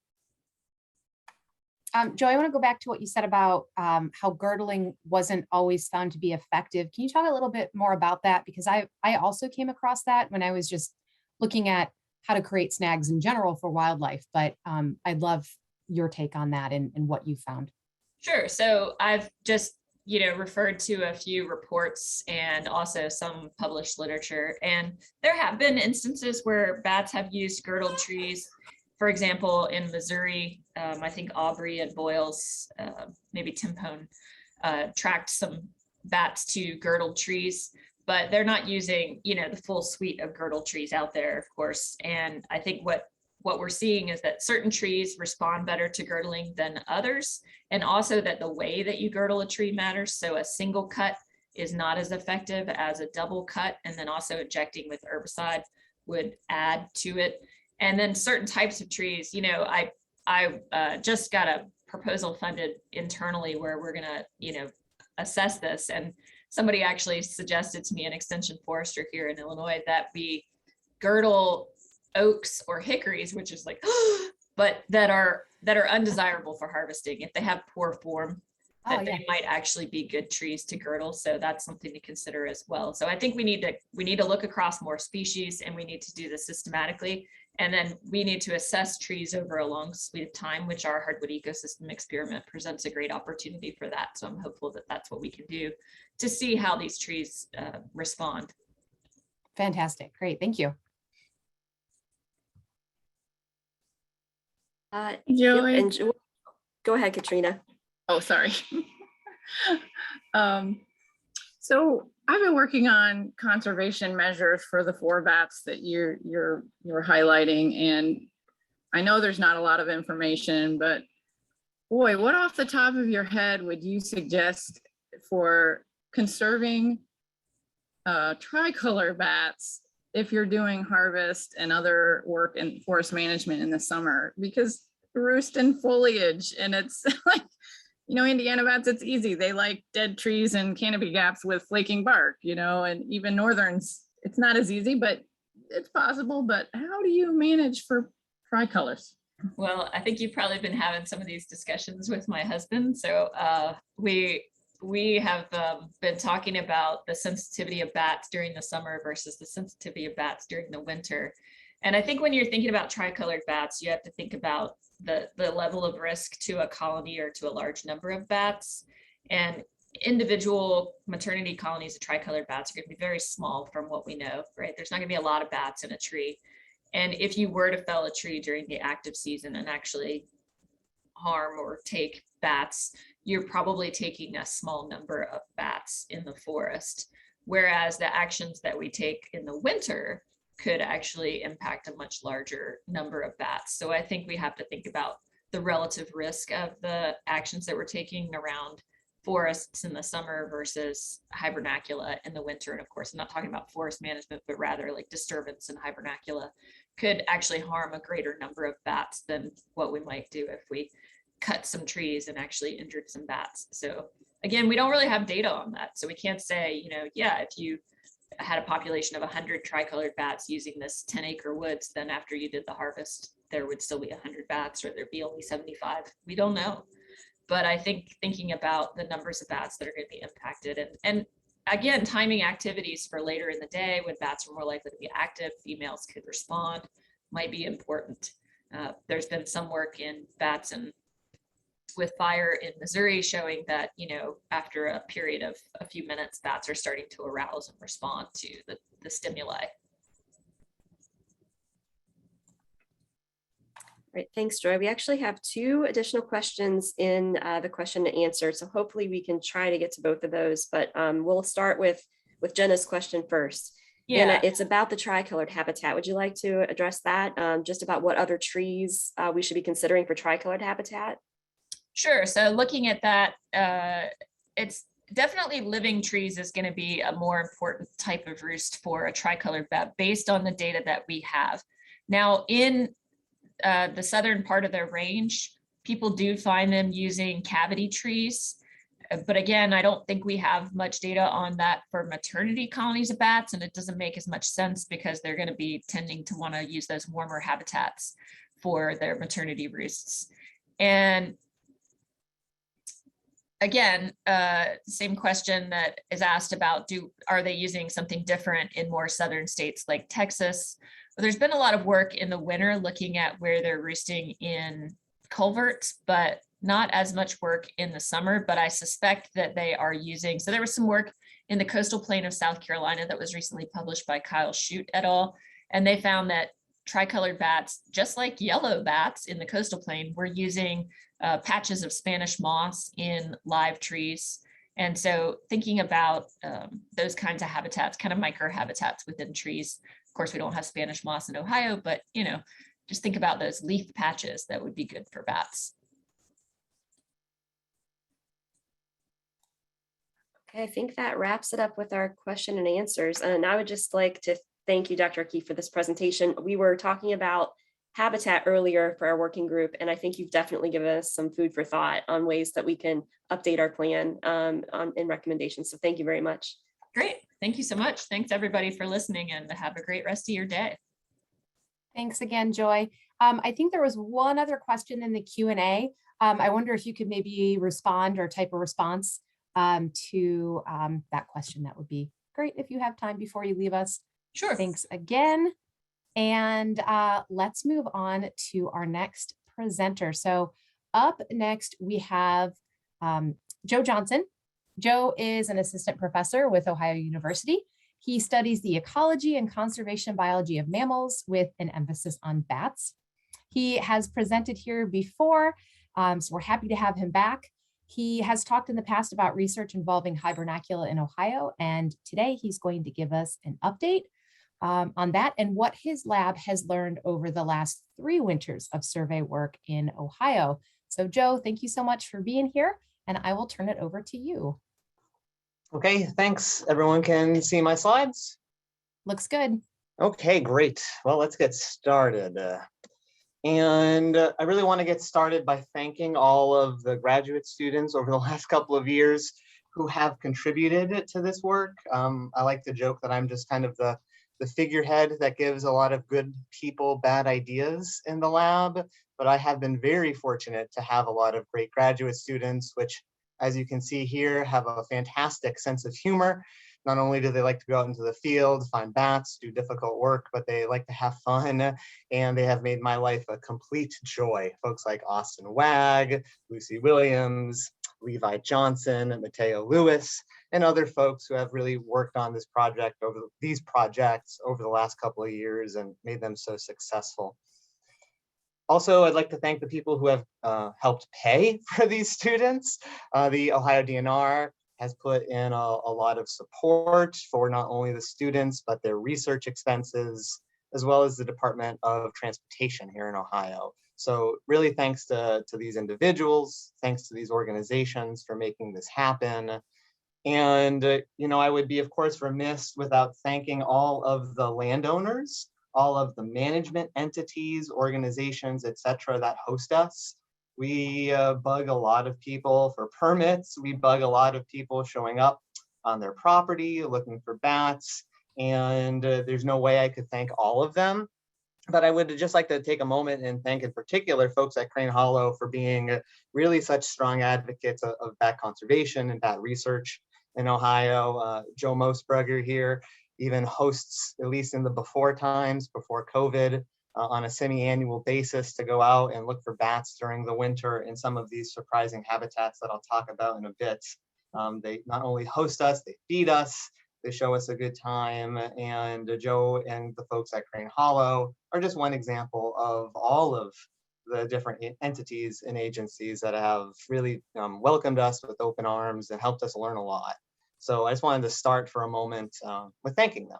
Joe, I want to go back to what you said about how girdling wasn't always found to be effective. Can you talk a little bit more about that? Because I also came across that when I was just looking at how to create snags in general for wildlife, but I'd love your take on that and what you found. Sure. So I've just, referred to a few reports and also some published literature. And there have been instances where bats have used girdled trees. For example, in Missouri, I think Aubrey and Boyles, maybe Timpone, tracked some bats to girdled trees, but they're not using, the full suite of girdled trees out there, of course. And I think what we're seeing is that certain trees respond better to girdling than others, and also that the way that you girdle a tree matters. So a single cut is not as effective as a double cut, and then also injecting with herbicide would add to it. And then certain types of trees, I just got a proposal funded internally where we're gonna, assess this. And somebody actually suggested to me, an extension forester here in Illinois, that we girdle oaks or hickories, which is like, but that are undesirable for harvesting. If they have poor form, that they might actually be good trees to girdle. So that's something to consider as well. So I think we need to look across more species, and we need to do this systematically. And then we need to assess trees over a long suite of time, which our Hardwood ecosystem experiment presents a great opportunity for that. So I'm hopeful that that's what we can do to see how these trees respond. Fantastic. Great. Thank you. Joey. And go ahead, Katrina. Oh, sorry. So I've been working on conservation measures for the 4 bats that you're highlighting, and I know there's not a lot of information, but boy, what off the top of your head would you suggest for conserving tricolor bats if you're doing harvest and other work in forest management in the summer? Because roost in foliage, and it's like, Indiana bats, it's easy. They like dead trees and canopy gaps with flaking bark, and even northerns, it's not as easy, but it's possible. But how do you manage for tricolors? Well, I think you've probably been having some of these discussions with my husband. So we have been talking about the sensitivity of bats during the summer versus the sensitivity of bats during the winter. And I think when you're thinking about tricolored bats, you have to think about the level of risk to a colony or to a large number of bats. And individual maternity colonies of tricolored bats are going to be very small from what we know, right? There's not going to be a lot of bats in a tree. And if you were to fell a tree during the active season and actually harm or take bats, you're probably taking a small number of bats in the forest. Whereas the actions that we take in the winter could actually impact a much larger number of bats. So I think we have to think about the relative risk of the actions that we're taking around forests in the summer versus Hibernacula in the winter. And of course, I'm not talking about forest management, but rather like disturbance in Hibernacula could actually harm a greater number of bats than what we might do if we cut some trees and actually injured some bats. So again, we don't really have data on that. So we can't say, yeah, if you had a population of 100 tricolored bats using this 10-acre woods, then after you did the harvest, there would still be 100 bats or there'd be only 75. We don't know. But I think thinking about the numbers of bats that are going to be impacted and again, timing activities for later in the day when bats are more likely to be active, females could respond, might be important. There's been some work in bats and with fire in Missouri showing that, after a period of a few minutes, bats are starting to arouse and respond to the stimuli. Right, thanks, Joy. We actually have 2 additional questions in the question and answer, so hopefully we can try to get to both of those, but we'll start with Jenna's question first. Yeah, And it's about the tricolored habitat. Would you like to address that? Just about what other trees we should be considering for tricolored habitat? sure. So looking at that, it's definitely living trees is going to be a more important type of roost for a tricolored bat based on the data that we have. Now, in the southern part of their range, people do find them using cavity trees. But again, I don't think we have much data on that for maternity colonies of bats, and it doesn't make as much sense because they're going to be tending to want to use those warmer habitats for their maternity roosts. And again, same question that is asked about, are they using something different in more southern states like Texas? Well, there's been a lot of work in the winter looking at where they're roosting in culverts, but not as much work in the summer, but I suspect that they are using, so there was some work in the coastal plain of South Carolina that was recently published by Kyle Shute et al. And they found that tricolored bats, just like yellow bats in the coastal plain, were using patches of Spanish moss in live trees. And so thinking about those kinds of habitats, kind of micro habitats within trees. Of course, we don't have Spanish moss in Ohio, but just think about those leaf patches that would be good for bats. Okay, I think that wraps it up with our question and answers. And I would just like to thank you, Dr. O'Keefe, for this presentation. We were talking about habitat earlier for our working group, and I think you've definitely given us some food for thought on ways that we can update our plan in recommendations. So thank you very much. Great. Thank you so much. Thanks everybody for listening, and have a great rest of your day. Thanks again, Joy. I think there was one other question in the Q&A. I wonder if you could maybe respond or type a response to that question. That would be great if you have time before you leave us. Sure. Thanks again. And let's move on to our next presenter. So up next, we have Joe Johnson. Joe is an assistant professor with Ohio University. He studies the ecology and conservation biology of mammals with an emphasis on bats. He has presented here before, so we're happy to have him back. He has talked in the past about research involving Hibernacula in Ohio, and today he's going to give us an update on that and what his lab has learned over the last 3 winters of survey work in Ohio. So Joe, thank you so much for being here, and I will turn it over to you. Okay, thanks. Everyone can see my slides? Looks good. Okay, great. Well, let's get started. I really want to get started by thanking all of the graduate students over the last couple of years who have contributed to this work. I like to joke that I'm just kind of the figurehead that gives a lot of good people bad ideas in the lab, but I have been very fortunate to have a lot of great graduate students, which, as you can see here, have a fantastic sense of humor. Not only do they like to go out into the field, find bats, do difficult work, but they like to have fun, and they have made my life a complete joy. Folks like Austin Wag, Lucy Williams, Levi Johnson, Mateo Lewis, and other folks who have really worked on these projects over the last couple of years and made them so successful. Also, I'd like to thank the people who have helped pay for these students. The Ohio DNR has put in a lot of support for not only the students, but their research expenses, as well as the Department of Transportation here in Ohio. So really thanks to these individuals, thanks to these organizations for making this happen. And, I would be, of course, remiss without thanking all of the landowners, all of the management entities, organizations, et cetera, that host us. We bug a lot of people for permits. We bug a lot of people showing up on their property, looking for bats. And there's no way I could thank all of them. But I would just like to take a moment and thank in particular folks at Crane Hollow for being really such strong advocates of bat conservation and bat research in Ohio. Joe Mosbrugger here even hosts, at least in the before times, before COVID, on a semi-annual basis to go out and look for bats during the winter in some of these surprising habitats that I'll talk about in a bit. They not only host us, they feed us, they show us a good time, and Joe and the folks at Crane Hollow are just one example of all of the different entities and agencies that have really welcomed us with open arms and helped us learn a lot. So I just wanted to start for a moment with thanking them.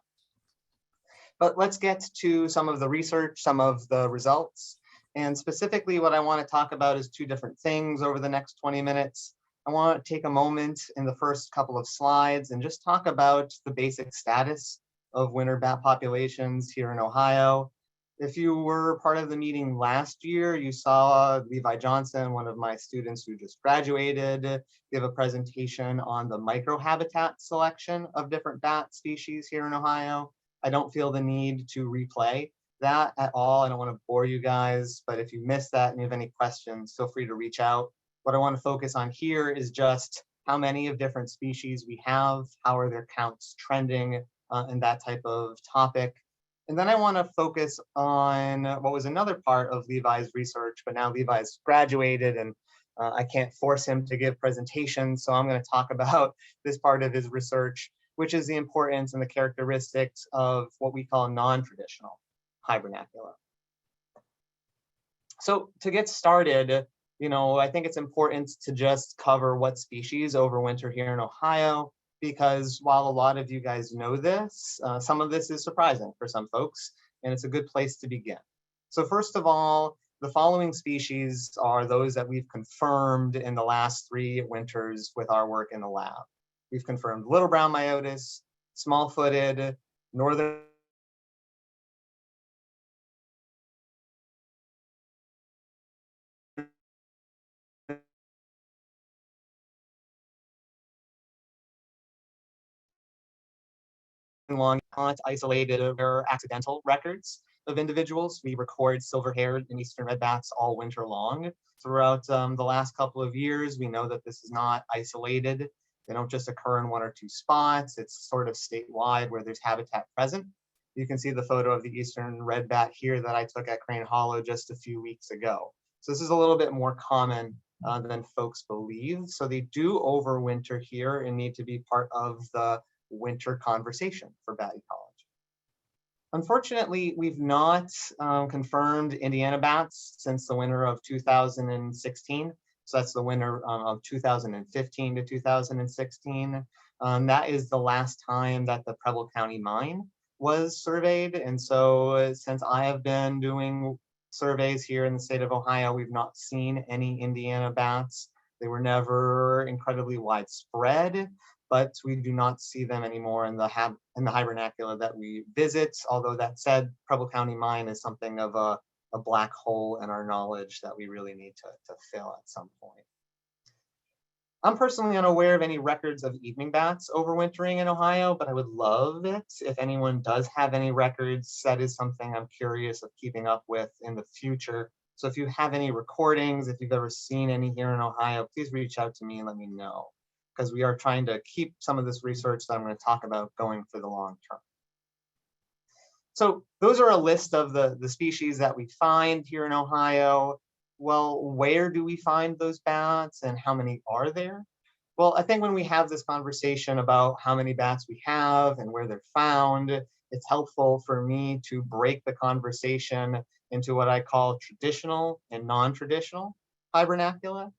But let's get to some of the research, some of the results. And specifically what I want to talk about is two different things over the next 20 minutes. I want to take a moment in the first couple of slides and just talk about the basic status of winter bat populations here in Ohio. If you were part of the meeting last year, you saw Levi Johnson, one of my students who just graduated, give a presentation on the microhabitat selection of different bat species here in Ohio. I don't feel the need to replay that at all. I don't want to bore you guys, but if you missed that and you have any questions, feel free to reach out. What I want to focus on here is just how many of different species we have, how are their counts trending, and that type of topic. And then I want to focus on what was another part of Levi's research, but now Levi's graduated and I can't force him to give presentations. So I'm going to talk about this part of his research, which is the importance and the characteristics of what we call non-traditional Hibernacula. So to get started, I think it's important to just cover what species overwinter here in Ohio, because while a lot of you guys know this, some of this is surprising for some folks, and it's a good place to begin. So first of all, the following species are those that we've confirmed in the last 3 winters with our work in the lab. We've confirmed little brown myotis, small-footed, northern long isolated or accidental records of individuals. We record silver-haired and eastern red bats all winter long. Throughout the last couple of years, we know that this is not isolated. They don't just occur in 1 or 2 spots. It's sort of statewide where there's habitat present. You can see the photo of the eastern red bat here that I took at Crane Hollow just a few weeks ago. So this is a little bit more common than folks believe. So they do overwinter here and need to be part of the winter conversation for bat ecology. Unfortunately, we've not confirmed Indiana bats since the winter of 2016. So that's the winter of 2015 to 2016. That is the last time that the Preble County mine was surveyed. And so since I have been doing surveys here in the state of Ohio, we've not seen any Indiana bats. They were never incredibly widespread, but we do not see them anymore in the Hibernacula that we visit. Although that said, Preble County mine is something of a black hole in our knowledge that we really need to fill at some point. I'm personally unaware of any records of evening bats overwintering in Ohio, but I would love it if anyone does have any records. That is something I'm curious of keeping up with in the future. So if you have any recordings, if you've ever seen any here in Ohio, please reach out to me and let me know, because we are trying to keep some of this research that I'm going to talk about going for the long term. So those are a list of the species that we find here in Ohio. Well, where do we find those bats and how many are there? Well, I think when we have this conversation about how many bats we have and where they're found, it's helpful for me to break the conversation into what I call traditional and non-traditional Hibernacula.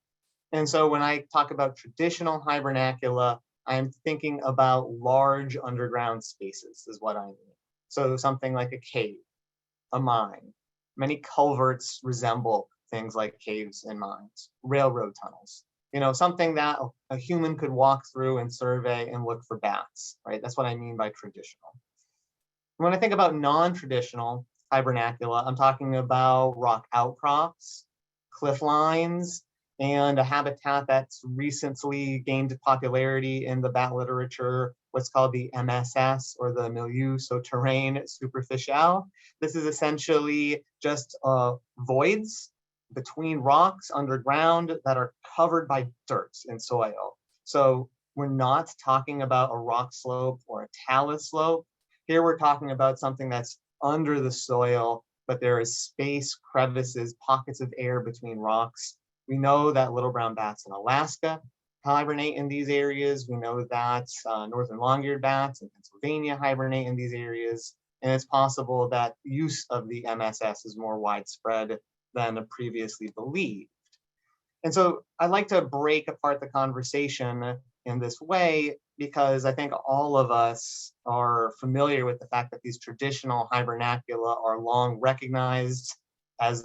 And so when I talk about traditional Hibernacula, I'm thinking about large underground spaces is what I mean. So something like a cave, a mine, Many culverts resemble things like caves and mines, railroad tunnels. Something that a human could walk through and survey and look for bats, right? That's what I mean by traditional. When I think about non-traditional Hibernacula, I'm talking about rock outcrops, cliff lines, and a habitat that's recently gained popularity in the bat literature, what's called the MSS, or the milieu so terrain superficial. This is essentially just voids between rocks underground that are covered by dirt and soil. So we're not talking about a rock slope or a talus slope. Here we're talking about something that's under the soil, but there is space, crevices, pockets of air between rocks. We know that little brown bats in Alaska hibernate in these areas. We know that northern long-eared bats in Pennsylvania hibernate in these areas. And it's possible that use of the MSS is more widespread than previously believed. And so I'd like to break apart the conversation in this way because I think all of us are familiar with the fact that these traditional Hibernacula are long recognized as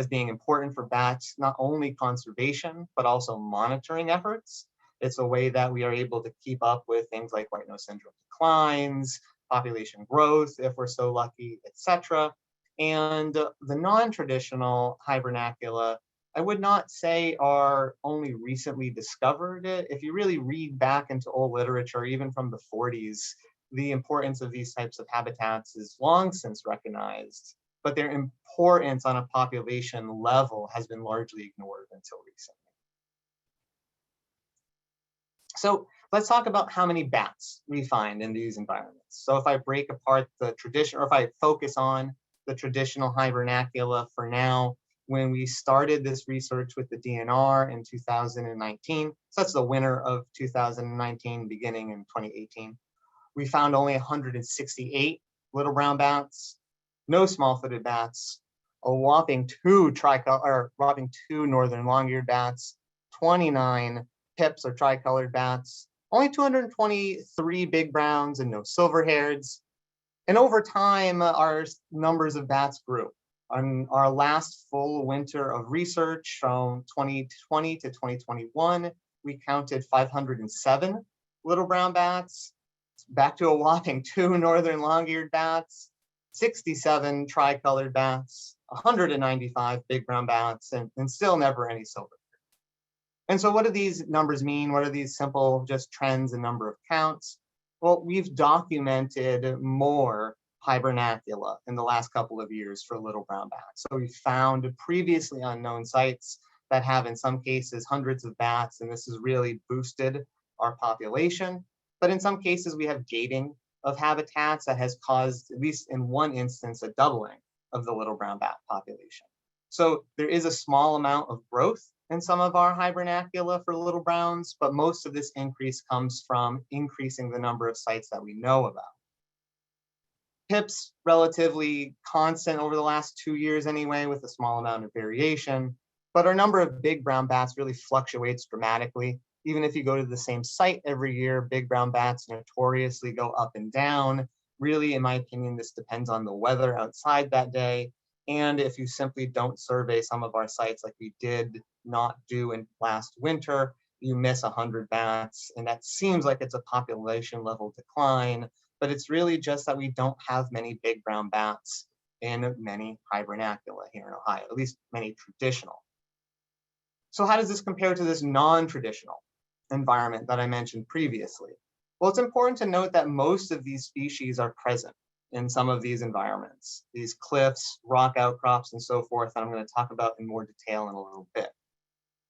being important for bats, not only conservation, but also monitoring efforts. It's a way that we are able to keep up with things like white nose syndrome declines, population growth, if we're so lucky, etc. And the non-traditional Hibernacula, I would not say are only recently discovered. If you really read back into old literature, even from the 40s, the importance of these types of habitats is long since recognized, but their importance on a population level has been largely ignored until recently. So let's talk about how many bats we find in these environments. So if I break apart the tradition, or if I focus on the traditional Hibernacula for now, when we started this research with the DNR in 2019, so that's the winter of 2019, beginning in 2018, we found only 168 little brown bats, no small-footed bats, a whopping two northern long-eared bats, 29 pips or tricolored bats, only 223 big browns and no silver-haireds. And over time, our numbers of bats grew. On our last full winter of research from 2020 to 2021, we counted 507 little brown bats, back to a whopping 2 northern long-eared bats, 67 tricolored bats, 195 big brown bats, and still never any silver. And so what do these numbers mean? What are these simple just trends in number of counts? Well, we've documented more Hibernacula in the last couple of years for little brown bats. So we found previously unknown sites that have in some cases hundreds of bats, and this has really boosted our population. But in some cases we have gating of habitats that has caused, at least in one instance, a doubling of the little brown bat population. So there is a small amount of growth in some of our Hibernacula for little browns, but most of this increase comes from increasing the number of sites that we know about. Pips relatively constant over the last 2 years anyway, with a small amount of variation, but our number of big brown bats really fluctuates dramatically. Even if you go to the same site every year, big brown bats notoriously go up and down. Really, in my opinion, this depends on the weather outside that day. And if you simply don't survey some of our sites like we did not do in last winter, you miss 100 bats. And that seems like it's a population level decline, but it's really just that we don't have many big brown bats in many Hibernacula here in Ohio, at least many traditional. So how does this compare to this non-traditional environment that I mentioned previously? Well, it's important to note that most of these species are present in some of these environments, these cliffs, rock outcrops, and so forth, that I'm going to talk about in more detail in a little bit.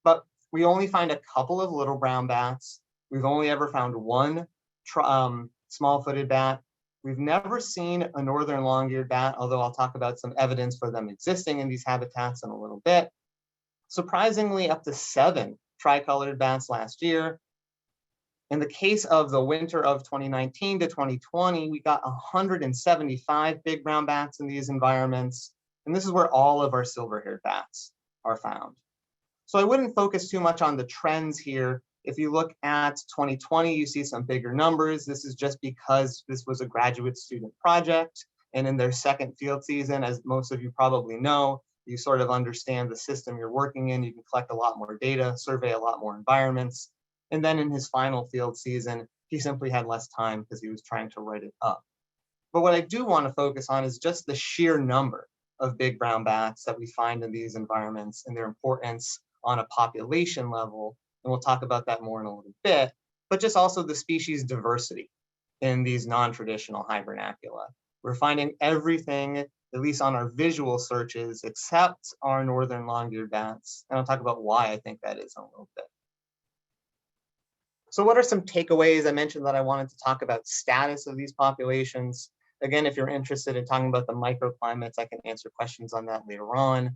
But we only find a couple of little brown bats. We've only ever found one small-footed bat. We've never seen a northern long-eared bat, although I'll talk about some evidence for them existing in these habitats in a little bit. Surprisingly, up to 7 tricolored bats last year. In the case of the winter of 2019 to 2020, we got 175 big brown bats in these environments. And this is where all of our silver-haired bats are found. So I wouldn't focus too much on the trends here. If you look at 2020, you see some bigger numbers. This is just because this was a graduate student project. And in their second field season, as most of you probably know, you sort of understand the system you're working in. You can collect a lot more data, survey a lot more environments. And then in his final field season, he simply had less time because he was trying to write it up. But what I do want to focus on is just the sheer number of big brown bats that we find in these environments and their importance on a population level. And we'll talk about that more in a little bit, but just also the species diversity in these non-traditional Hibernacula. We're finding everything, at least on our visual searches, except our northern long-eared bats. And I'll talk about why I think that is in a little bit. So what are some takeaways? I mentioned that I wanted to talk about status of these populations. Again, if you're interested in talking about the microclimates, I can answer questions on that later on.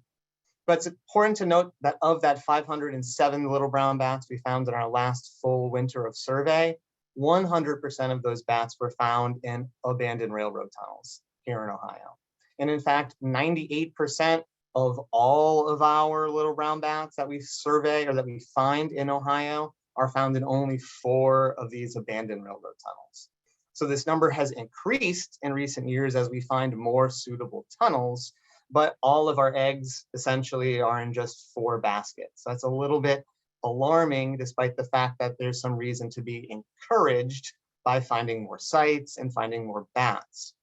But it's important to note that of that 507 little brown bats we found in our last full winter of survey, 100% of those bats were found in abandoned railroad tunnels here in Ohio. And in fact, 98% of all of our little brown bats that we survey or that we find in Ohio are found in only 4 of these abandoned railroad tunnels. So this number has increased in recent years as we find more suitable tunnels, but all of our eggs essentially are in just 4 baskets. That's a little bit alarming, despite the fact that there's some reason to be encouraged by finding more sites and finding more bats.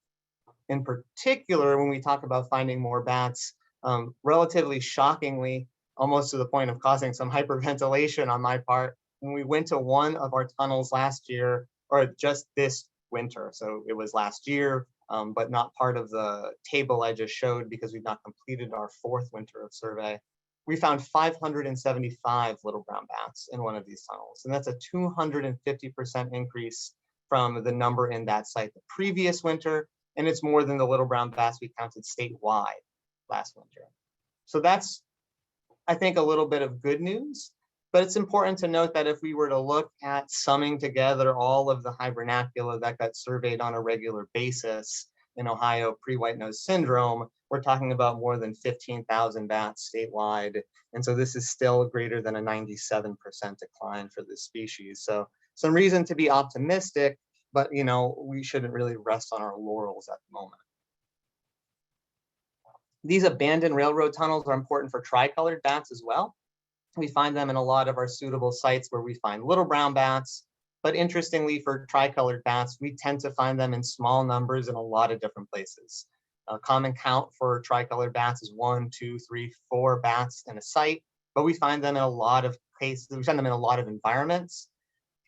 In particular, when we talk about finding more bats, relatively shockingly, almost to the point of causing some hyperventilation on my part, when we went to one of our tunnels last year, or just this winter, so it was last year, but not part of the table I just showed because we've not completed our 4th winter of survey, we found 575 little brown bats in one of these tunnels. And that's a 250% increase from the number in that site the previous winter. And it's more than the little brown bats we counted statewide last winter. So that's, I think, a little bit of good news. But it's important to note that if we were to look at summing together all of the Hibernacula that got surveyed on a regular basis in Ohio pre-white nose syndrome, we're talking about more than 15,000 bats statewide. And so this is still greater than a 97% decline for this species. So some reason to be optimistic, but we shouldn't really rest on our laurels at the moment. These abandoned railroad tunnels are important for tricolored bats as well. We find them in a lot of our suitable sites where we find little brown bats, but interestingly for tricolored bats, we tend to find them in small numbers in a lot of different places. A common count for tricolored bats is 1, 2, 3, 4 bats in a site, but we find them in a lot of cases, we find them in a lot of environments.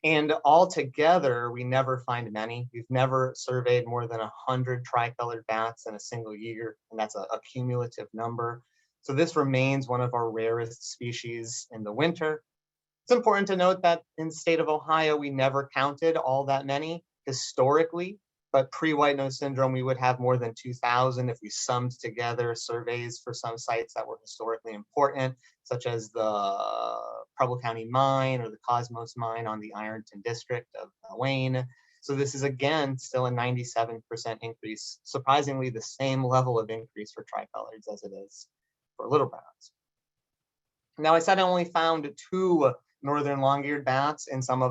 And altogether, we never find many. We've never surveyed more than 100 tricolored bats in a single year, and that's a cumulative number. So this remains one of our rarest species in the winter. It's important to note that in the state of Ohio, we never counted all that many historically, but pre-white nose syndrome, we would have more than 2,000 if we summed together surveys for some sites that were historically important, such as the Preble County Mine or the Cosmos Mine on the Ironton District of Wayne. So this is, again, still a 97% increase, surprisingly the same level of increase for tricoloreds as it is for little browns. Now, I said I only found 2 northern long-eared bats in two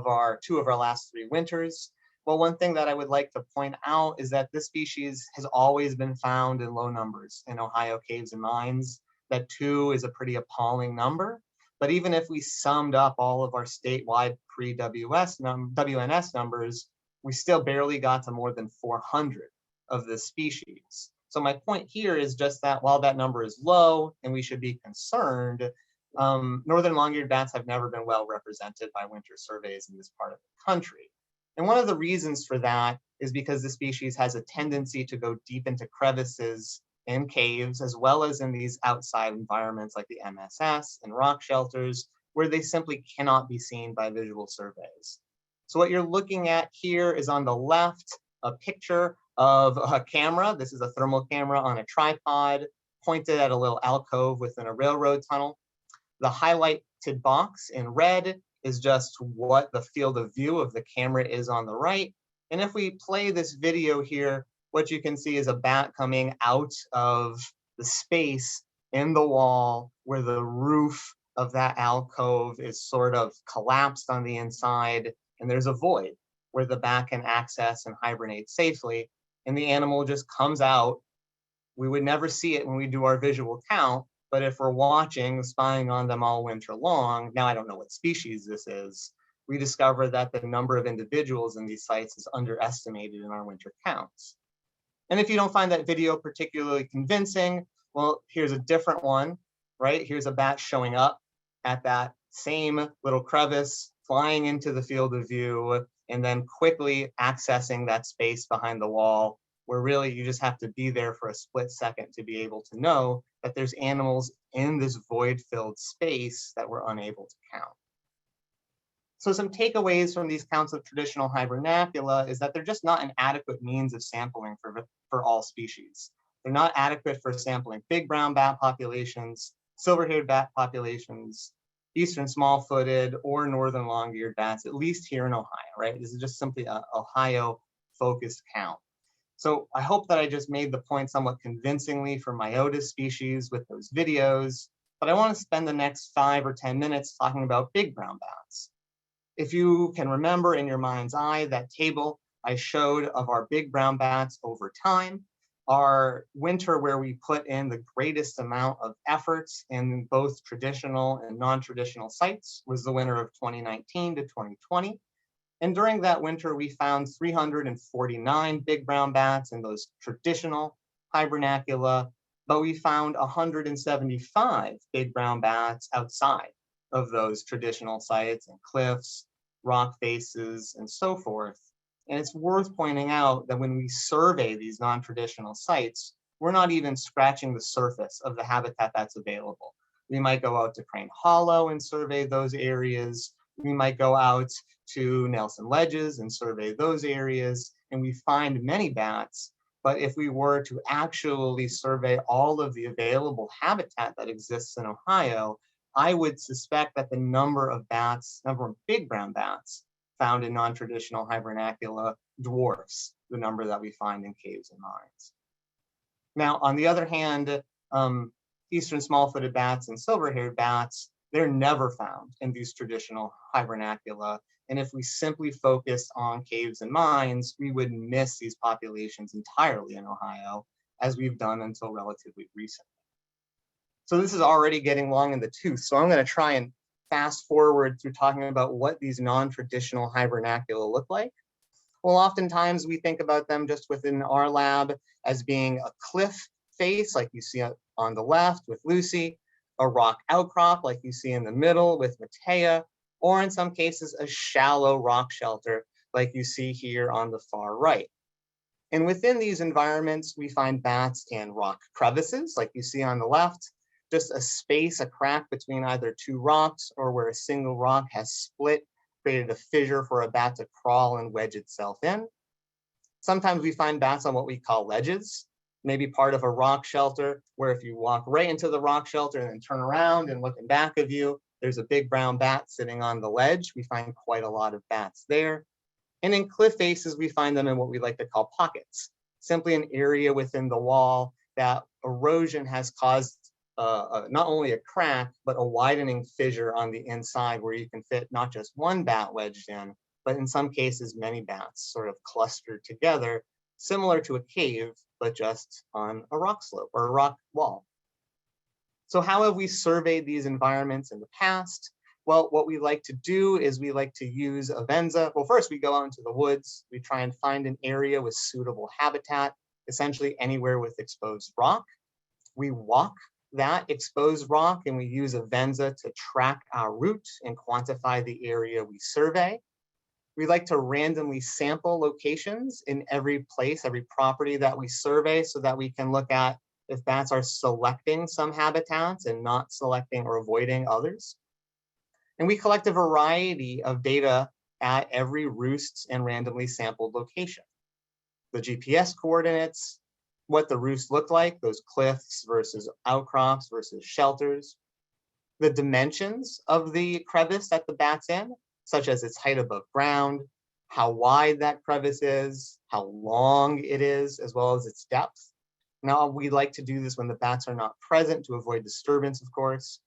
of our last 3 winters. Well, one thing that I would like to point out is that this species has always been found in low numbers in Ohio caves and mines. That 2 is a pretty appalling number. But even if we summed up all of our statewide pre-WNS numbers, we still barely got to more than 400 of this species. So my point here is just that while that number is low and we should be concerned, northern long-eared bats have never been well represented by winter surveys in this part of the country. And one of the reasons for that is because the species has a tendency to go deep into crevices in caves, as well as in these outside environments like the MSS and rock shelters, where they simply cannot be seen by visual surveys. So what you're looking at here is on the left, a picture of a camera. This is a thermal camera on a tripod pointed at a little alcove within a railroad tunnel. The highlighted box in red is just what the field of view of the camera is on the right. And if we play this video here, what you can see is a bat coming out of the space in the wall where the roof of that alcove is sort of collapsed on the inside, and there's a void where the bat can access and hibernate safely. and the animal just comes out. We would never see it when we do our visual count, but if we're watching, spying on them all winter long, now I don't know what species this is, we discover that the number of individuals in these sites is underestimated in our winter counts. And if you don't find that video particularly convincing, well, here's a different one, right? Here's a bat showing up at that same little crevice, flying into the field of view, and then quickly accessing that space behind the wall, where really you just have to be there for a split second to be able to know that there's animals in this void-filled space that we're unable to count. So some takeaways from these counts of traditional Hibernacula is that they're just not an adequate means of sampling for all species. They're not adequate for sampling big brown bat populations, silver-haired bat populations, eastern small-footed, or northern long-eared bats, at least here in Ohio, right? This is just simply an Ohio-focused count. So I hope that I just made the point somewhat convincingly for Myotis species with those videos, but I want to spend the next 5 or 10 minutes talking about big brown bats. If you can remember in your mind's eye, that table I showed of our big brown bats over time, our winter where we put in the greatest amount of efforts in both traditional and non-traditional sites was the winter of 2019 to 2020. And during that winter, we found 349 big brown bats in those traditional Hibernacula, but we found 175 big brown bats outside of those traditional sites and cliffs, rock faces, and so forth. And it's worth pointing out that when we survey these non-traditional sites, we're not even scratching the surface of the habitat that's available. We might go out to Crane Hollow and survey those areas. We might go out to Nelson Ledges and survey those areas, and we find many bats. But if we were to actually survey all of the available habitat that exists in Ohio, I would suspect that the number of big brown bats found in non-traditional Hibernacula dwarfs the number that we find in caves and mines. Now, on the other hand, eastern small-footed bats and silver-haired bats, they're never found in these traditional Hibernacula. And if we simply focused on caves and mines, we would miss these populations entirely in Ohio, as we've done until relatively recently. So this is already getting long in the tooth. So I'm going to try and fast forward through talking about what these non-traditional Hibernacula look like. Well, oftentimes we think about them just within our lab as being a cliff face, like you see on the left with Lucy, a rock outcrop like you see in the middle with Matea, or in some cases, a shallow rock shelter like you see here on the far right. And within these environments, we find bats in rock crevices like you see on the left, just a space, a crack between either two rocks or where a single rock has split, created a fissure for a bat to crawl and wedge itself in. Sometimes we find bats on what we call ledges, maybe part of a rock shelter, where if you walk right into the rock shelter and then turn around and look in back of you, there's a big brown bat sitting on the ledge. We find quite a lot of bats there. And in cliff faces, we find them in what we like to call pockets, simply an area within the wall that erosion has caused not only a crack, but a widening fissure on the inside where you can fit not just one bat wedged in, but in some cases, many bats sort of clustered together, similar to a cave, but just on a rock slope or a rock wall. So how have we surveyed these environments in the past? Well, what we like to do is we like to use Avenza. Well, first we go out into the woods. We try and find an area with suitable habitat, essentially anywhere with exposed rock. We walk that exposed rock and we use Avenza to track our route and quantify the area we survey. We like to randomly sample locations in every place, every property that we survey, so that we can look at if bats are selecting some habitats and not selecting or avoiding others. And we collect a variety of data at every roost and randomly sampled location. The GPS coordinates, what the roost looked like, those cliffs versus outcrops versus shelters, the dimensions of the crevice that the bat's in, such as its height above ground, how wide that crevice is, how long it is, as well as its depth. Now, we like to do this when the bats are not present to avoid disturbance, of course,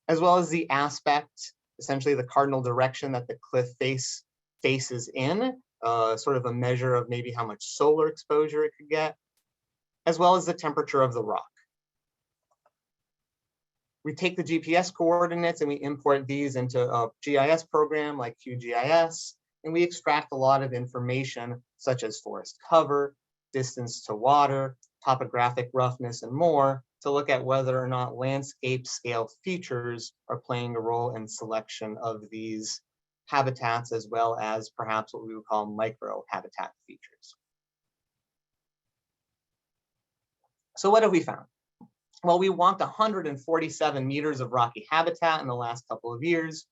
as well as the aspect, essentially the cardinal direction that the cliff face faces in, sort of a measure of maybe how much solar exposure it could get, as well as the temperature of the rock. We take the GPS coordinates and we import these into a GIS program like QGIS, and we extract a lot of information such as forest cover, distance to water, topographic roughness, and more to look at whether or not landscape scale features are playing a role in selection of these habitats, as well as perhaps what we would call micro habitat features. So what have we found? Well, we walked 147 meters of rocky habitat in the last couple of years,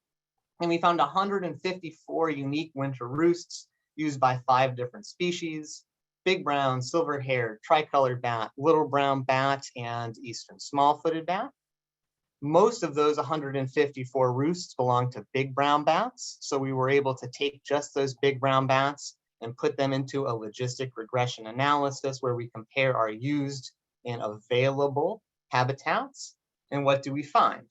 and we found 154 unique winter roosts used by 5 different species: big brown, silver-haired, tricolored bat, little brown bat, and eastern small-footed bat. Most of those 154 roosts belong to big brown bats, so we were able to take just those big brown bats and put them into a logistic regression analysis where we compare our used and available habitats. And what do we find?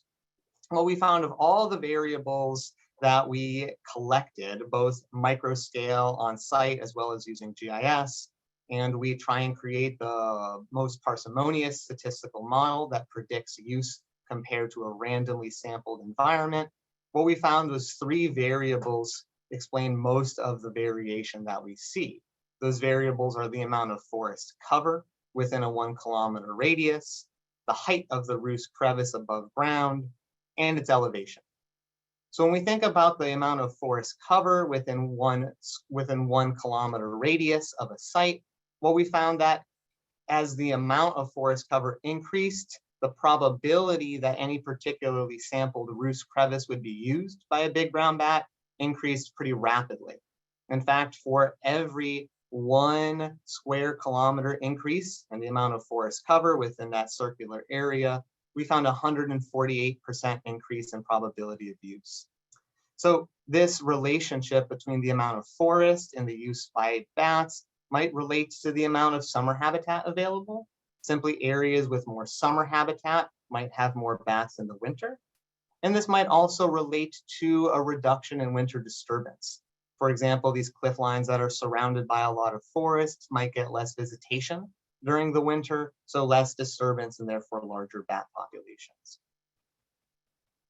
Well, we found of all the variables that we collected, both micro scale on site as well as using GIS, and we try and create the most parsimonious statistical model that predicts use compared to a randomly sampled environment. What we found was 3 variables explain most of the variation that we see. Those variables are the amount of forest cover within a 1 kilometer radius, the height of the roost crevice above ground, and its elevation. So when we think about the amount of forest cover within one kilometer radius of a site, well, we found that as the amount of forest cover increased, the probability that any particularly sampled roost crevice would be used by a big brown bat increased pretty rapidly. In fact, for every 1 square kilometer increase in the amount of forest cover within that circular area, we found a 148% increase in probability of use. So this relationship between the amount of forest and the use by bats might relate to the amount of summer habitat available. Simply areas with more summer habitat might have more bats in the winter. And this might also relate to a reduction in winter disturbance. For example, these cliff lines that are surrounded by a lot of forests might get less visitation during the winter, so less disturbance and therefore larger bat populations.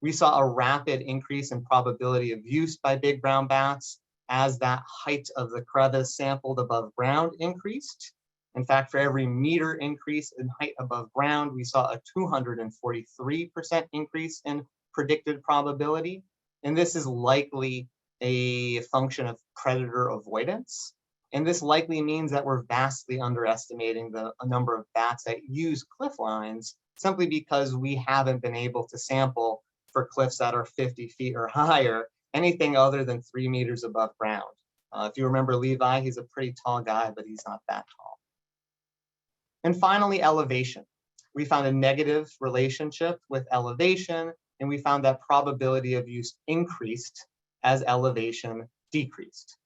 We saw a rapid increase in probability of use by big brown bats as that height of the crevice sampled above ground increased. In fact, for every meter increase in height above ground, we saw a 243% increase in predicted probability. And this is likely a function of predator avoidance. And this likely means that we're vastly underestimating the number of bats that use cliff lines simply because we haven't been able to sample for cliffs that are 50 feet or higher, anything other than 3 meters above ground. If you remember Levi, he's a pretty tall guy, but he's not that tall. And finally, elevation. We found a negative relationship with elevation, and we found that probability of use increased as elevation decreased.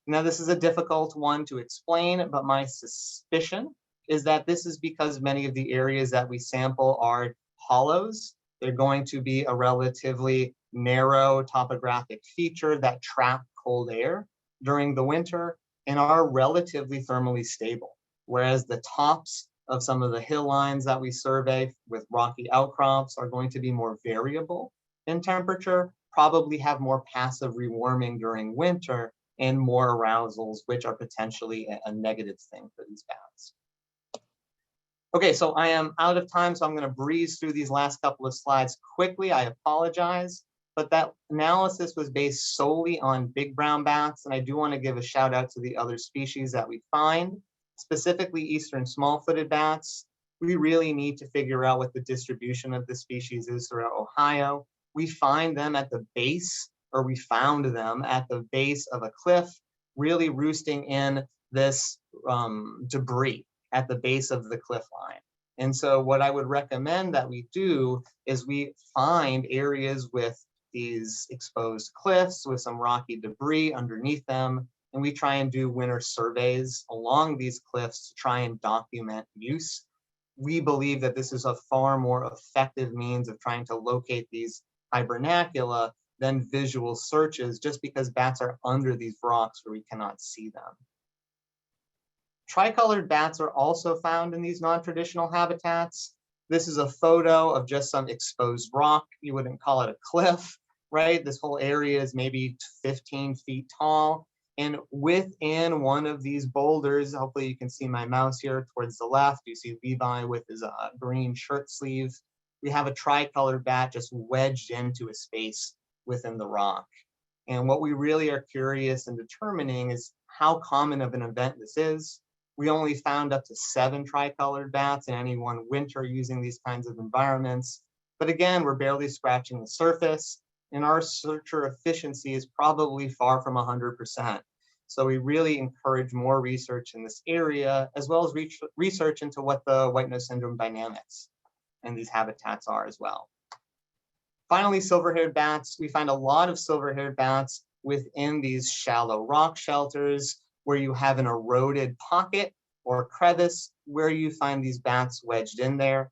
Now, this is a difficult one to explain, but my suspicion is that this is because many of the areas that we sample are hollows. They're going to be a relatively narrow topographic feature that trap cold air during the winter and are relatively thermally stable, whereas the tops of some of the hill lines that we survey with rocky outcrops are going to be more variable in temperature, probably have more passive rewarming during winter and more arousals, which are potentially a negative thing for these bats. Okay, so I am out of time, so I'm going to breeze through these last couple of slides quickly. I apologize, but that analysis was based solely on big brown bats, and I do want to give a shout out to the other species that we find, specifically eastern small-footed bats. We really need to figure out what the distribution of the species is throughout Ohio. We find them at the base, or we found them at the base of a cliff, really roosting in this debris at the base of the cliff line. And so what I would recommend that we do is we find areas with these exposed cliffs with some rocky debris underneath them, and we try and do winter surveys along these cliffs to try and document use. We believe that this is a far more effective means of trying to locate these Hibernacula than visual searches, just because bats are under these rocks where we cannot see them. Tricolored bats are also found in these non-traditional habitats. This is a photo of just some exposed rock. You wouldn't call it a cliff, right? This whole area is maybe 15 feet tall. And within one of these boulders, hopefully you can see my mouse here towards the left, you see Levi with his green shirt sleeve. We have a tricolored bat just wedged into a space within the rock. And what we really are curious in determining is how common of an event this is. We only found up to 7 tricolored bats in any one winter using these kinds of environments. But again, we're barely scratching the surface, and our searcher efficiency is probably far from 100%. So we really encourage more research in this area, as well as research into what the white nose syndrome dynamics in these habitats are as well. Finally, silver-haired bats. We find a lot of silver-haired bats within these shallow rock shelters where you have an eroded pocket or crevice where you find these bats wedged in there.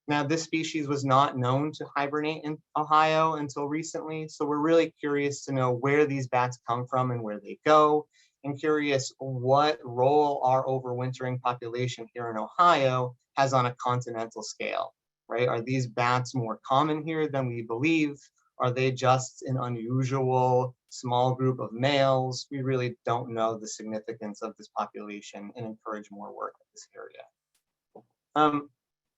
Now, this species was not known to hibernate in Ohio until recently, so we're really curious to know where these bats come from and where they go, and curious what role our overwintering population here in Ohio has on a continental scale, right? Are these bats more common here than we believe? Are they just an unusual small group of males? We really don't know the significance of this population and encourage more work in this area.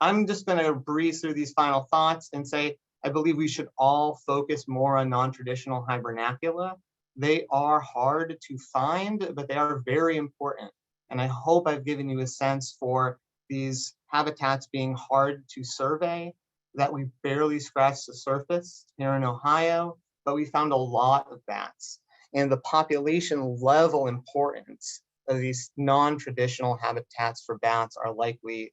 I'm just going to breeze through these final thoughts and say, I believe we should all focus more on non-traditional Hibernacula. They are hard to find, but they are very important. And I hope I've given you a sense for these habitats being hard to survey, that we barely scratched the surface here in Ohio, but we found a lot of bats. And the population level importance of these non-traditional habitats for bats are likely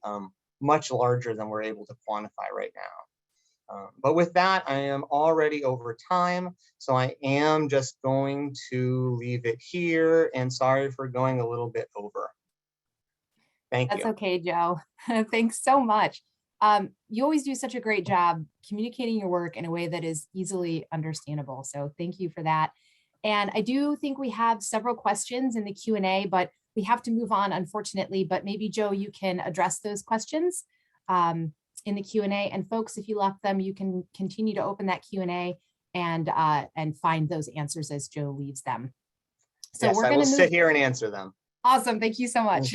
much larger than we're able to quantify right now. But with that, I am already over time, so I am just going to leave it here, and sorry for going a little bit over. Thank you. That's okay, Joe. Thanks so much. You always do such a great job communicating your work in a way that is easily understandable. So thank you for that. And I do think we have several questions in the Q&A, but we have to move on, unfortunately. But maybe, Joe, you can address those questions in the Q&A. And folks, if you left them, you can continue to open that Q&A and find those answers as Joe leaves them. So yes, we're going to sit here and answer them. Awesome. Thank you so much.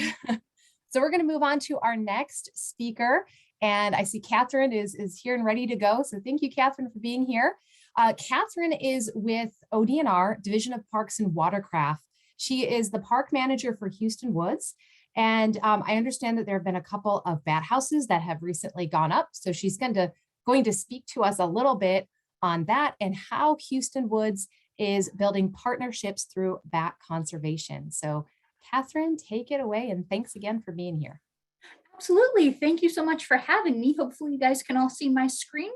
So we're going to move on to our next speaker. And I see Kathryn is here and ready to go. So thank you, Kathryn, for being here. Kathryn is with ODNR, Division of Parks and Watercraft. She is the park manager for Hueston Woods. And I understand that there have been a couple of bat houses that have recently gone up. So she's going to speak to us a little bit on that and how Hueston Woods is building partnerships through bat conservation. So Kathryn, take it away. And thanks again for being here. Absolutely. Thank you so much for having me. Hopefully you guys can all see my screen.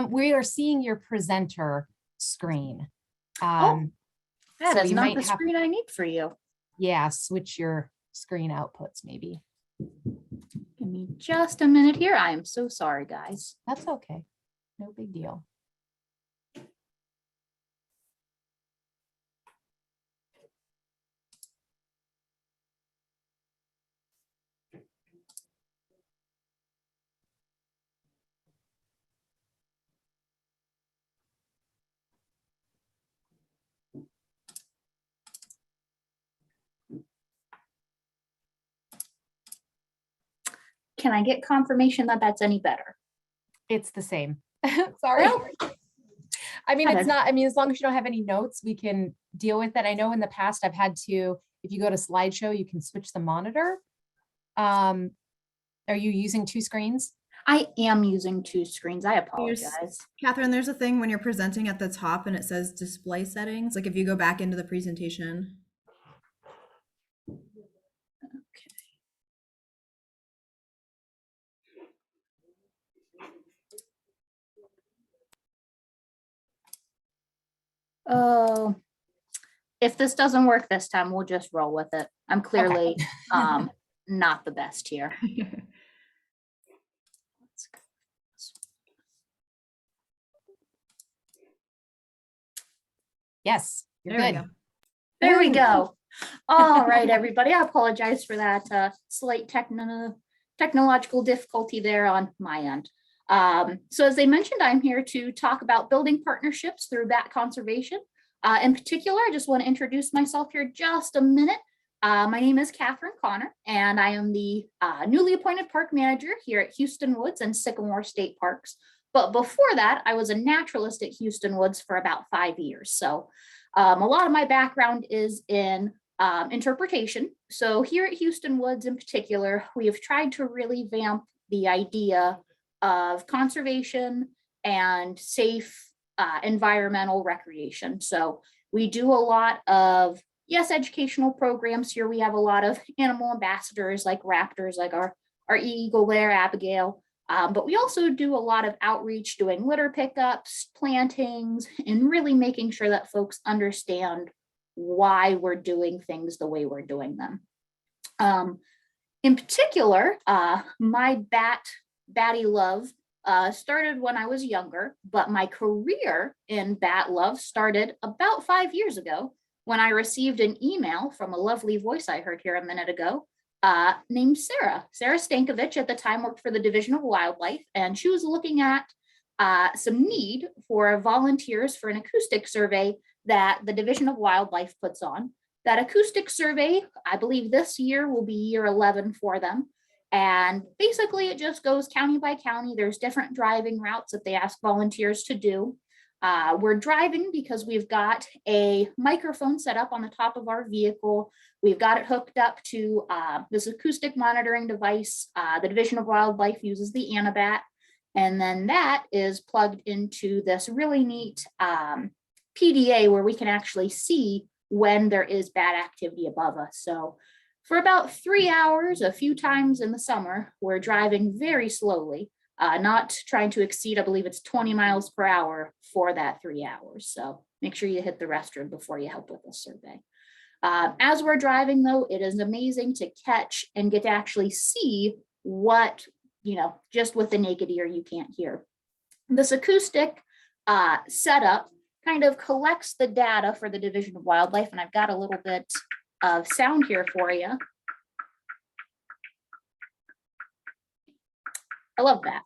We are seeing your presenter screen. That so is you not might the have, screen I need for you. yeah, switch your screen outputs maybe. Give me just a minute here. I am so sorry, guys. That's okay. No big deal. Can I get confirmation that that's any better? It's the same. Sorry. I mean, it's not, I mean, as long as you don't have any notes, we can deal with it. I know in the past I've had to, if you go to slideshow, you can switch the monitor. Are you using 2 screens? I am using 2 screens. I apologize. Kathryn, there's a thing when you're presenting at the top and it says display settings. Like if you go back into the presentation. Oh, if this doesn't work this time, we'll just roll with it. I'm clearly not the best here. Yes, you're There we good. go. There we Woo. go. All right, everybody. I apologize for that slight technological difficulty there on my end. So as they mentioned, I'm here to talk about building partnerships through bat conservation. In particular, I just want to introduce myself here just a minute. My name is Kathryn Connor, and I am the newly appointed park manager here at Hueston Woods and Sycamore State Parks. But before that, I was a naturalist at Hueston Woods for about 5 years. So a lot of my background is in interpretation. So here at Hueston Woods in particular, we have tried to really vamp the idea of conservation and safe environmental recreation. So we do a lot of, yes, educational programs here. We have a lot of animal ambassadors like raptors, like our eagle there, Abigail. But we also do a lot of outreach, doing litter pickups, plantings, and really making sure that folks understand why we're doing things the way we're doing them. In particular, my batty love started when I was younger, but my career in bat love started about 5 years ago when I received an email from a lovely voice I heard here a minute ago named Sarah. Sarah Stankavich at the time worked for the Division of Wildlife, and she was looking at some need for volunteers for an acoustic survey that the Division of Wildlife puts on. That acoustic survey, I believe this year will be year 11 for them. And basically it just goes county by county. There's different driving routes that they ask volunteers to do. We're driving because we've got a microphone set up on the top of our vehicle. We've got it hooked up to this acoustic monitoring device. The Division of Wildlife uses the Anabat, and then that is plugged into this really neat PDA where we can actually see when there is bat activity above us. So for about 3 hours, a few times in the summer, we're driving very slowly, not trying to exceed, I believe it's 20 miles per hour for that 3 hours. So make sure you hit the restroom before you help with the survey. As we're driving though, it is amazing to catch and get to actually see what, just with the naked ear you can't hear. This acoustic setup kind of collects the data for the Division of Wildlife, and I've got a little bit of sound here for you. I love that.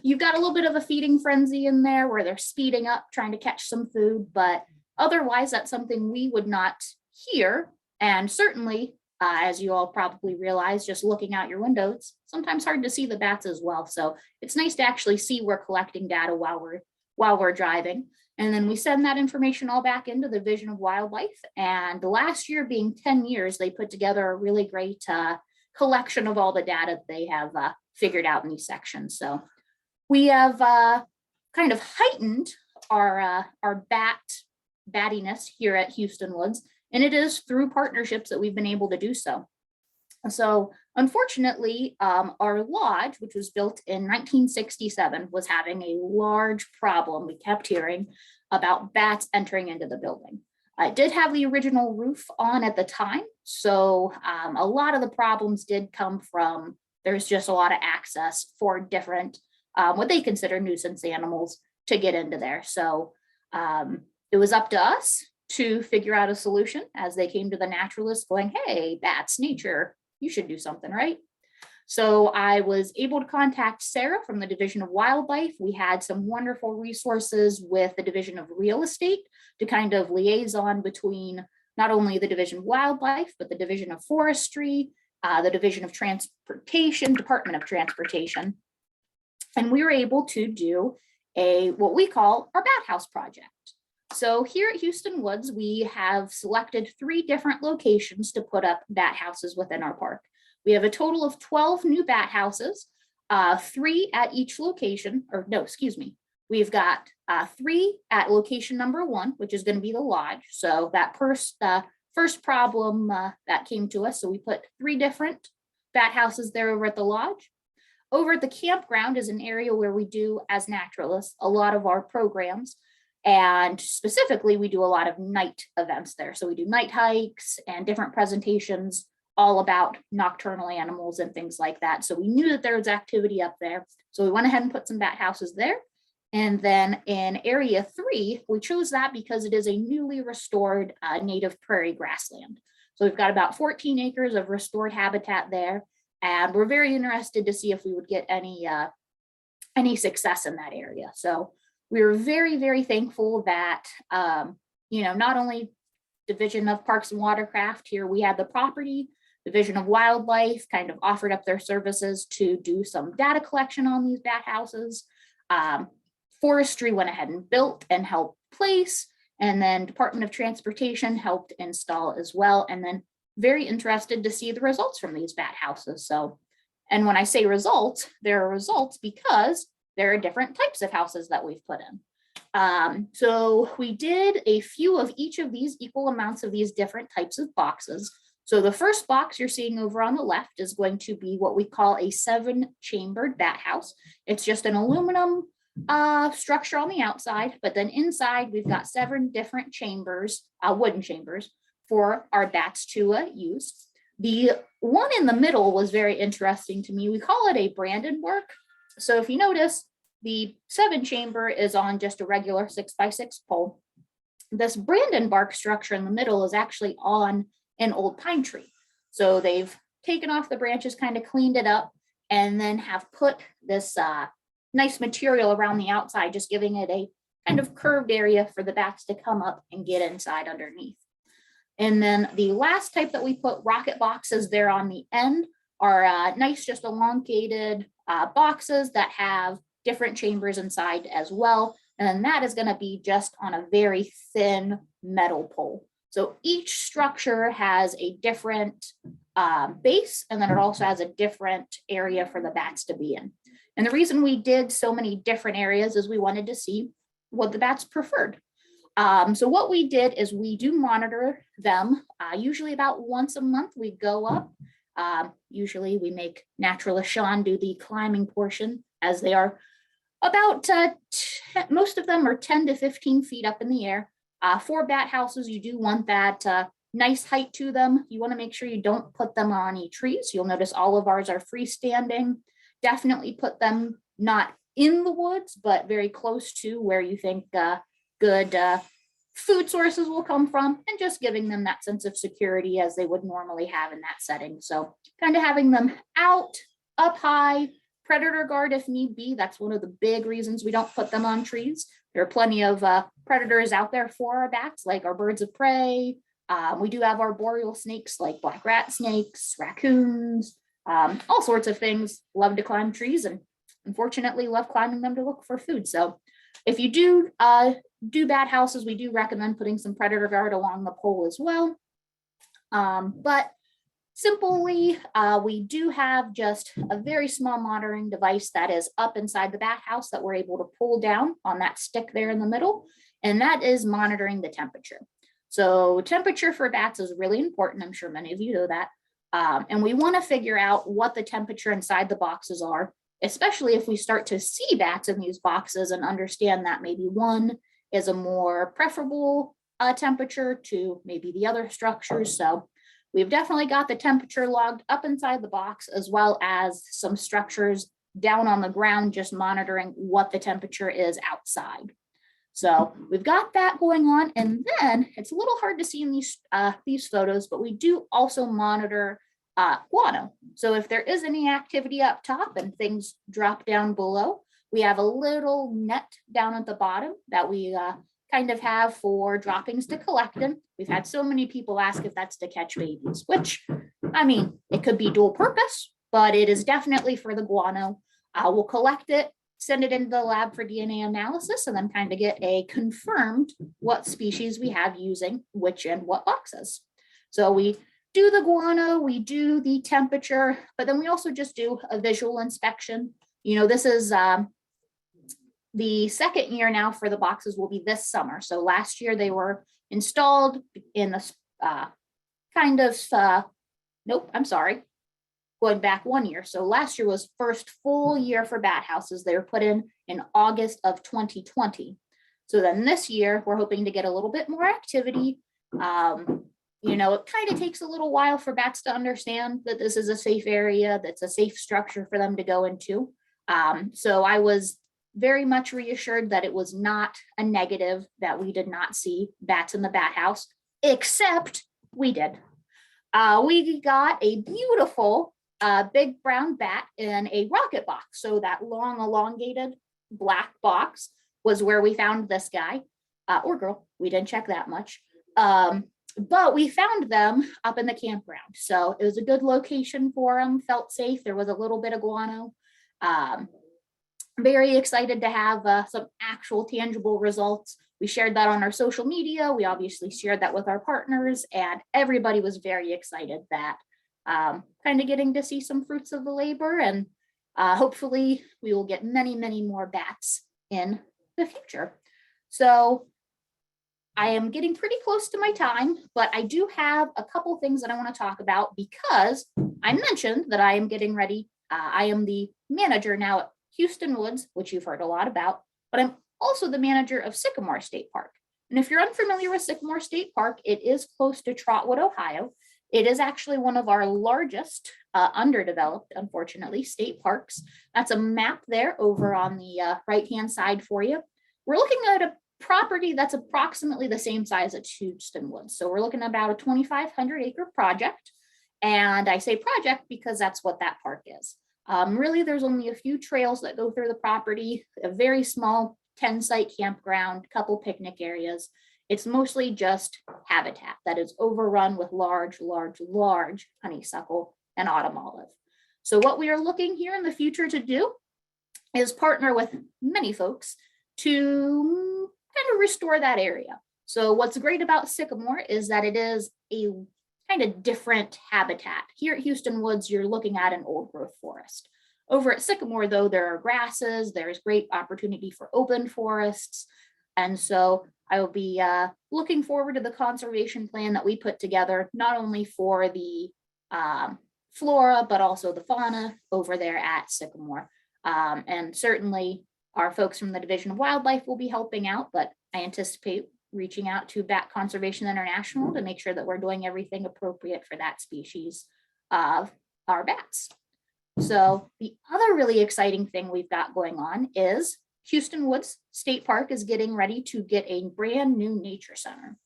You've got a little bit of a feeding frenzy in there where they're speeding up, trying to catch some food, but otherwise that's something we would not hear. And certainly, as you all probably realize, just looking out your window, it's sometimes hard to see the bats as well. So it's nice to actually see we're collecting data while we're driving. And then we send that information all back into the Division of Wildlife. And the last year being 10 years, they put together a really great collection of all the data they have figured out in these sections. So we have kind of heightened our battiness here at Hueston Woods, and it is through partnerships that we've been able to do so. So unfortunately, our lodge, which was built in 1967, was having a large problem. We kept hearing about bats entering into the building. I did have the original roof on at the time, so a lot of the problems did come from there's just a lot of access for different what they consider nuisance animals to get into there. So it was up to us to figure out a solution as they came to the naturalists going, hey, bats, nature, you should do something, right? So I was able to contact Sarah from the Division of Wildlife. We had some wonderful resources with the Division of Real Estate to kind of liaison between not only the Division of Wildlife, but the Division of Forestry, the Division of Transportation, Department of Transportation. And we were able to do what we call our bat house project. So here at Hueston Woods, we have selected 3 different locations to put up bat houses within our park. We have a total of 12 new bat houses, 3 at each location, or no, excuse me. We've got 3 at location number 1, which is going to be the lodge. So that first problem that came to us, so we put 3 different bat houses there over at the lodge. Over at the campground is an area where we do, as naturalists, a lot of our programs. And specifically, we do a lot of night events there. So we do night hikes and different presentations all about nocturnal animals and things like that. So we knew that there was activity up there. So we went ahead and put some bat houses there. And then in area 3, we chose that because it is a newly restored native prairie grassland. So we've got about 14 acres of restored habitat there. And we're very interested to see if we would get any success in that area. So we were very, very thankful that, not only Division of Parks and Watercraft here, we had the property, Division of Wildlife kind of offered up their services to do some data collection on these bat houses. Forestry went ahead and built and helped place, and then Department of Transportation helped install as well. And then very interested to see the results from these bat houses. So, and when I say results, there are results because there are different types of houses that we've put in. So we did a few of each of these, equal amounts of these different types of boxes. So the first box you're seeing over on the left is going to be what we call a 7-chambered bat house. It's just an aluminum structure on the outside, but then inside we've got 7 different chambers, wooden chambers for our bats to use. The one in the middle was very interesting to me. We call it a Brandenburg. So if you notice, the 7-chamber is on just a regular 6x6 pole. This Brandenburg structure in the middle is actually on an old pine tree. So they've taken off the branches, kind of cleaned it up, and then have put this nice material around the outside, just giving it a kind of curved area for the bats to come up and get inside underneath. And then the last type that we put rocket boxes there on the end are nice, just elongated boxes that have different chambers inside as well. And then that is going to be just on a very thin metal pole. So each structure has a different base, and then it also has a different area for the bats to be in. And the reason we did so many different areas is we wanted to see what the bats preferred. So what we did is we do monitor them. Usually about once a month we go up. Usually we make Naturalist Sean do the climbing portion, as they are about, most of them are 10 to 15 feet up in the air. For bat houses, you do want that nice height to them. You want to make sure you don't put them on any trees. You'll notice all of ours are freestanding. Definitely put them not in the woods, but very close to where you think good food sources will come from, and just giving them that sense of security as they would normally have in that setting. So kind of having them out, up high, predator guard if need be. That's one of the big reasons we don't put them on trees. There are plenty of predators out there for our bats, like our birds of prey. We do have arboreal snakes like black rat snakes, raccoons, all sorts of things love to climb trees, and unfortunately love climbing them to look for food. So if you do bat houses, we do recommend putting some predator guard along the pole as well. But simply, we do have just a very small monitoring device that is up inside the bat house that we're able to pull down on that stick there in the middle, and that is monitoring the temperature. So temperature for bats is really important. I'm sure many of you know that. And we want to figure out what the temperature inside the boxes are, especially if we start to see bats in these boxes and understand that maybe one is a more preferable temperature to maybe the other structures. So we've definitely got the temperature logged up inside the box, as well as some structures down on the ground, just monitoring what the temperature is outside. So we've got that going on. And then it's a little hard to see in these photos, but we do also monitor guano. So if there is any activity up top and things drop down below, we have a little net down at the bottom that we kind of have for droppings to collect in. We've had so many people ask if that's to catch babies, which, I mean, it could be dual purpose, but it is definitely for the guano. We'll collect it, send it into the lab for DNA analysis, and then kind of get a confirmed what species we have using which and what boxes. So we do the guano, we do the temperature, but then we also just do a visual inspection. You know, this is the second year now for the boxes will be this summer. So last year they were installed in the nope, I'm sorry, going back 1 year. So last year was first full year for bat houses. They were put in August of 2020. So then this year we're hoping to get a little bit more activity. you know, it kind of takes a little while for bats to understand that this is a safe area, that's a safe structure for them to go into. So I was very much reassured that it was not a negative, that we did not see bats in the bat house, except we did. We got a beautiful big brown bat in a rocket box. So that long elongated black box was where we found this guy or girl. We didn't check that much. But we found them up in the campground. So it was a good location for them, felt safe. There was a little bit of guano. Very excited to have some actual tangible results. We shared that on our social media. We obviously shared that with our partners, and everybody was very excited that kind of getting to see some fruits of the labor, and hopefully we will get many, many more bats in the future. So I am getting pretty close to my time, but I do have a couple things that I want to talk about because I mentioned that I am getting ready. I am the manager now at Hueston Woods, which you've heard a lot about, but I'm also the manager of Sycamore State Park. And if you're unfamiliar with Sycamore State Park, it is close to Trotwood, Ohio. It is actually one of our largest underdeveloped, unfortunately, state parks. That's a map there over on the right-hand side for you. We're looking at a property that's approximately the same size as Hueston Woods. So we're looking at about a 2,500 acre project. And I say project because that's what that park is. Really, there's only a few trails that go through the property, a very small 10-site campground, couple picnic areas. It's mostly just habitat that is overrun with large honeysuckle and autumn olive. So what we are looking here in the future to do is partner with many folks to kind of restore that area. So what's great about Sycamore is that it is a kind of different habitat. Here at Hueston Woods, you're looking at an old growth forest. Over at Sycamore, though, there are grasses, there's great opportunity for open forests. And so I will be looking forward to the conservation plan that we put together, not only for the flora, but also the fauna over there at Sycamore. And certainly our folks from the Division of Wildlife will be helping out, but I anticipate reaching out to Bat Conservation International to make sure that we're doing everything appropriate for that species of our bats. So the other really exciting thing we've got going on is Hueston Woods State Park is getting ready to get a brand new nature center.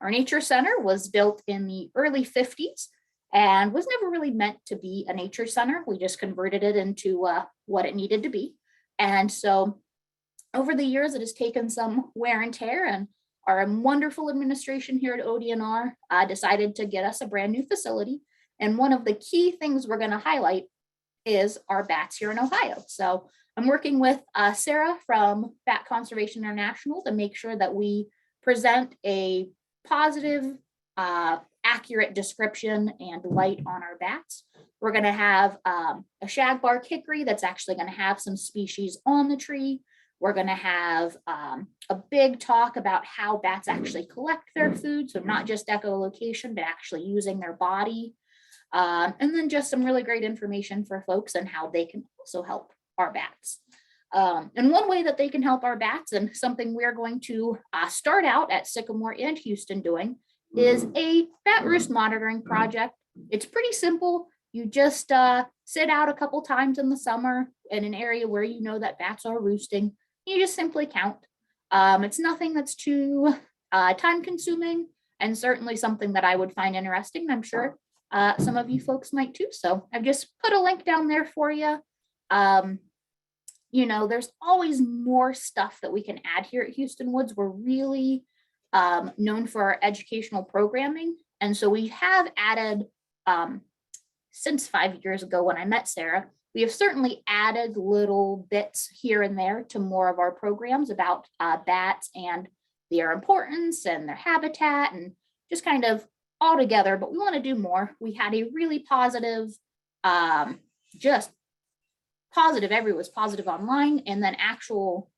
Our nature center was built in the early 50s and was never really meant to be a nature center. We just converted it into what it needed to be. And so over the years, it has taken some wear and tear, and our wonderful administration here at ODNR decided to get us a brand new facility. And one of the key things we're going to highlight is our bats here in Ohio. So I'm working with Sarah from Bat Conservation International to make sure that we present a positive, accurate description and light on our bats. We're going to have a shagbark hickory that's actually going to have some species on the tree. We're going to have a big talk about how bats actually collect their food. So not just echolocation, but actually using their body. And then just some really great information for folks and how they can also help our bats. And one way that they can help our bats, and something we're going to start out at Sycamore and Hueston doing, is a bat roost monitoring project. It's pretty simple. You just sit out a couple times in the summer in an area where you know that bats are roosting. You just simply count. It's nothing that's too time consuming, and certainly something that I would find interesting. I'm sure some of you folks might too. So I've just put a link down there for you. You know, there's always more stuff that we can add here at Hueston Woods. We're really known for our educational programming. And so we have added, since 5 years ago when I met Sarah, we have certainly added little bits here and there to more of our programs about bats and their importance and their habitat and just kind of all together, but we want to do more. We had a really positive, just positive, everyone was positive online, and then actual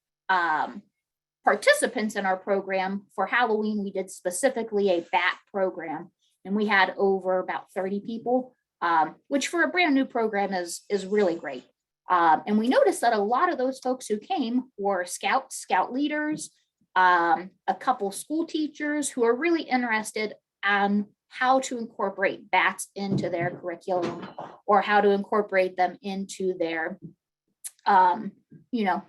participants in our program for Halloween, we did specifically a bat program, and we had over about 30 people, which for a brand new program is really great. And we noticed that a lot of those folks who came were scouts, scout leaders, a couple school teachers who are really interested on how to incorporate bats into their curriculum, or how to incorporate them into their, you know,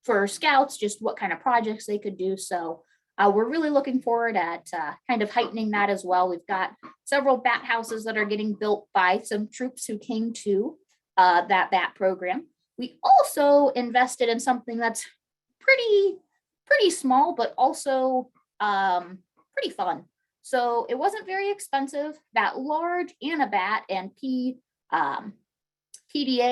for scouts, just what kind of projects they could do. So we're really looking forward at kind of heightening that as well. We've got several bat houses that are getting built by some troops who came to that bat program. We also invested in something that's pretty small, but also pretty fun. So it wasn't very expensive. That large Anabat and PDA